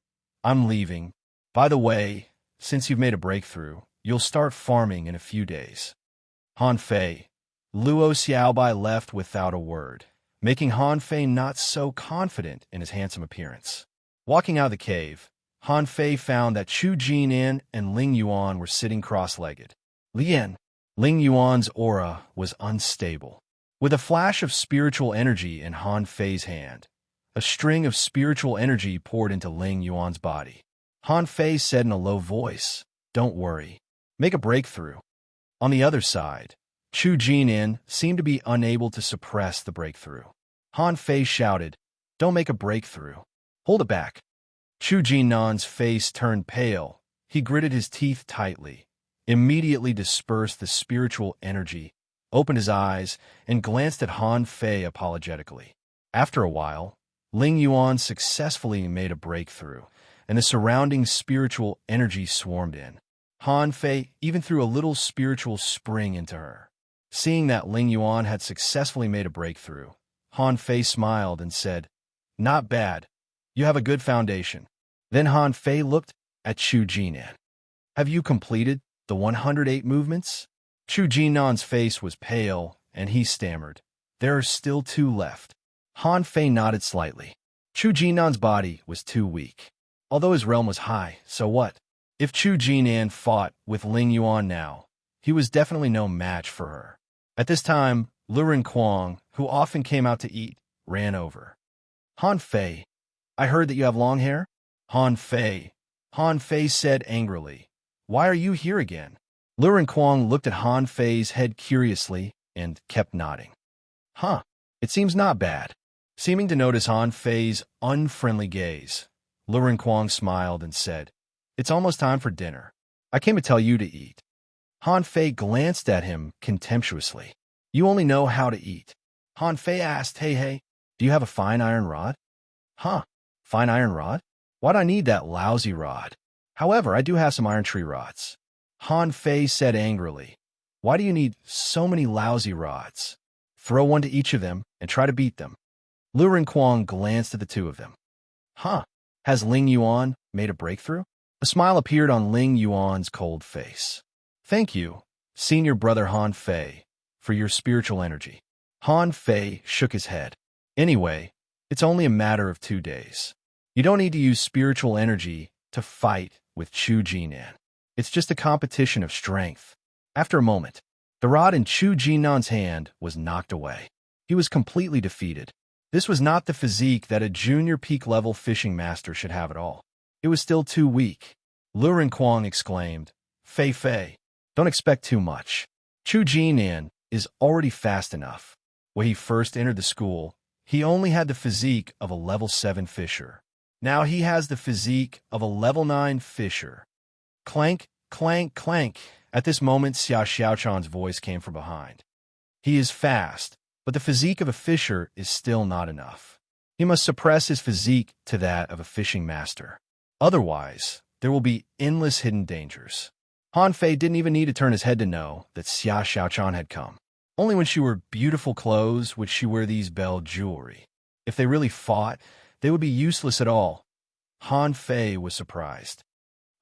I'm leaving. By the way, since you've made a breakthrough, you'll start farming in a few days." Han Fei. Luo Xiaobai left without a word, making Han Fei not so confident in his handsome appearance. Walking out of the cave, Han Fei found that Chu Jinan and Ling Yuan were sitting cross-legged. Ling Yuan's aura was unstable. With a flash of spiritual energy in Han Fei's hand, a string of spiritual energy poured into Ling Yuan's body. Han Fei said in a low voice, "Don't worry. Make a breakthrough." On the other side, Chu Jinan seemed to be unable to suppress the breakthrough. Han Fei shouted, "Don't make a breakthrough. Hold it back." Chu Jinan's face turned pale. He gritted his teeth tightly, immediately dispersed the spiritual energy, opened his eyes, and glanced at Han Fei apologetically. After a while, Ling Yuan successfully made a breakthrough, and the surrounding spiritual energy swarmed in. Han Fei even threw a little spiritual spring into her. Seeing that Ling Yuan had successfully made a breakthrough, Han Fei smiled and said, "Not bad. You have a good foundation." Then Han Fei looked at Chu Jinan. "Have you completed the 108 movements?" Chu Jinan's face was pale, and he stammered, "There are still 2 left." Han Fei nodded slightly. Chu Jinan's body was too weak. Although his realm was high, so what? If Chu Jinan fought with Ling Yuan now, he was definitely no match for her. At this time, Luren Quang, who often came out to eat, ran over. "Han Fei, I heard that you have long hair?" Han Fei said angrily, "Why are you here again?" Luren Quang looked at Han Fei's head curiously and kept nodding. It seems not bad." Seeming to notice Han Fei's unfriendly gaze, Luren Quang smiled and said, "It's almost time for dinner. I came to tell you to eat." Han Fei glanced at him contemptuously. "You only know how to eat." Han Fei asked, Hey, do you have a fine iron rod?" Fine iron rod? Why'd I need that lousy rod? However, I do have some iron tree rods. Han Fei said angrily. Why do you need so many lousy rods? Throw one to each of them and try to beat them. Lu Renquang glanced at the two of them. Huh? Has Ling Yuan made a breakthrough? A smile appeared on Ling Yuan's cold face. Thank you, senior brother Han Fei, for your spiritual energy. Han Fei shook his head. Anyway, it's only a matter of 2 days. You don't need to use spiritual energy to fight with Chu Jinan. It's just a competition of strength. After a moment, the rod in Chu Jinan's hand was knocked away. He was completely defeated. This was not the physique that a junior peak-level fishing master should have at all. It was still too weak. Lu Renquang exclaimed, Fei Fei, don't expect too much. Chu Jinan is already fast enough. When he first entered the school, he only had the physique of a level 7 fisher. Now he has the physique of a level 9 fisher. Clank, clank, clank. At this moment, Xia Xiaochan's voice came from behind. He is fast, but the physique of a fisher is still not enough. He must suppress his physique to that of a fishing master. Otherwise, there will be endless hidden dangers. Han Fei didn't even need to turn his head to know that Xia Xiaochan had come. Only when she wore beautiful clothes would she wear these bell jewelry. If they really fought, they would be useless at all. Han Fei was surprised.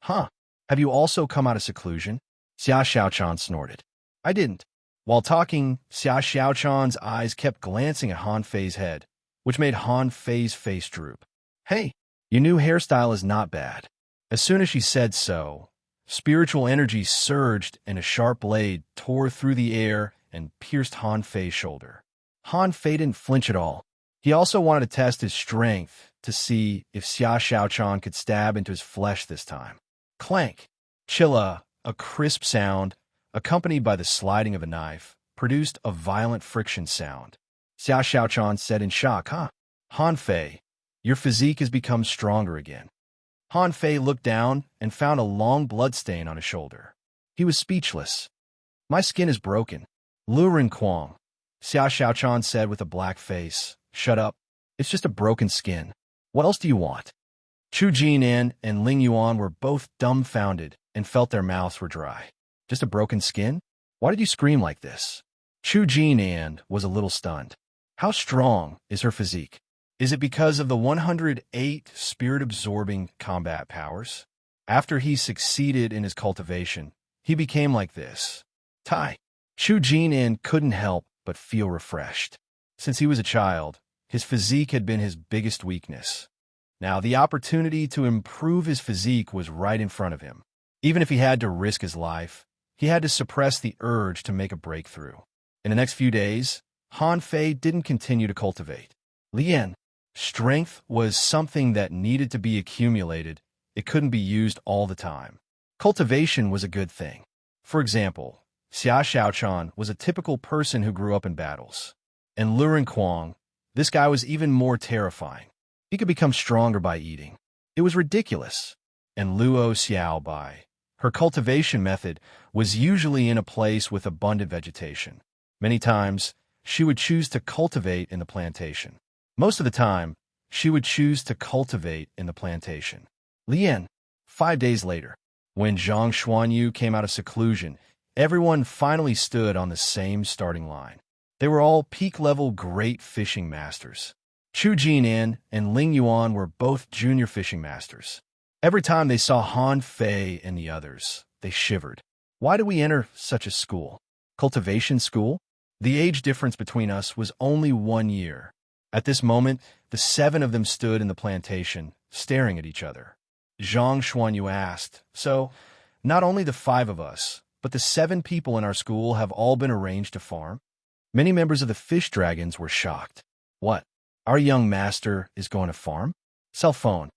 Huh, have you also come out of seclusion? Xia Xiaochan snorted. I didn't. While talking, Xia Xiaochan's eyes kept glancing at Han Fei's head, which made Han Fei's face droop. Hey, your new hairstyle is not bad. As soon as she said so, spiritual energy surged and a sharp blade tore through the air and pierced Han Fei's shoulder. Han Fei didn't flinch at all. He also wanted to test his strength to see if Xia Xiaochan could stab into his flesh this time. Clank! Chilla, a crisp sound, accompanied by the sliding of a knife, produced a violent friction sound. Xia Xiaochan said in shock, Huh? Han Fei, your physique has become stronger again. Han Fei looked down and found a long bloodstain on his shoulder. He was speechless. My skin is broken. Lu Renquang, Xia Xiaochan said with a black face. Shut up. It's just a broken skin. What else do you want? Chu Jinan and Ling Yuan were both dumbfounded and felt their mouths were dry. Just a broken skin? Why did you scream like this? Chu Jinan was a little stunned. How strong is her physique? Is it because of the 108 spirit-absorbing combat powers? After he succeeded in his cultivation, he became like this. Tai. Chu Jinan couldn't help but feel refreshed. Since he was a child, his physique had been his biggest weakness. Now, the opportunity to improve his physique was right in front of him. Even if he had to risk his life, he had to suppress the urge to make a breakthrough. In the next few days, Han Fei didn't continue to cultivate. Lian, strength was something that needed to be accumulated. It couldn't be used all the time. Cultivation was a good thing. For example, Xia Xiaochan was a typical person who grew up in battles. And Lu Renquang, this guy was even more terrifying. He could become stronger by eating. It was ridiculous. And Luo Xiaobai, her cultivation method was usually in a place with abundant vegetation. Many times, she would choose to cultivate in the plantation. Most of the time, she would choose to cultivate in the plantation. Lian, 5 days later, when Zhang Xuanyu came out of seclusion, everyone finally stood on the same starting line. They were all peak-level great fishing masters. Chu Jinan and Ling Yuan were both junior fishing masters. Every time they saw Han Fei and the others, they shivered. Why did we enter such a school? Cultivation school? The age difference between us was only 1 year. At this moment, the 7 of them stood in the plantation, staring at each other. Zhang Xuanyu asked, So, not only the 5 of us, but the 7 people in our school have all been arranged to farm? Many members of the fish dragons were shocked. What? Our young master is going to farm? Cell phone.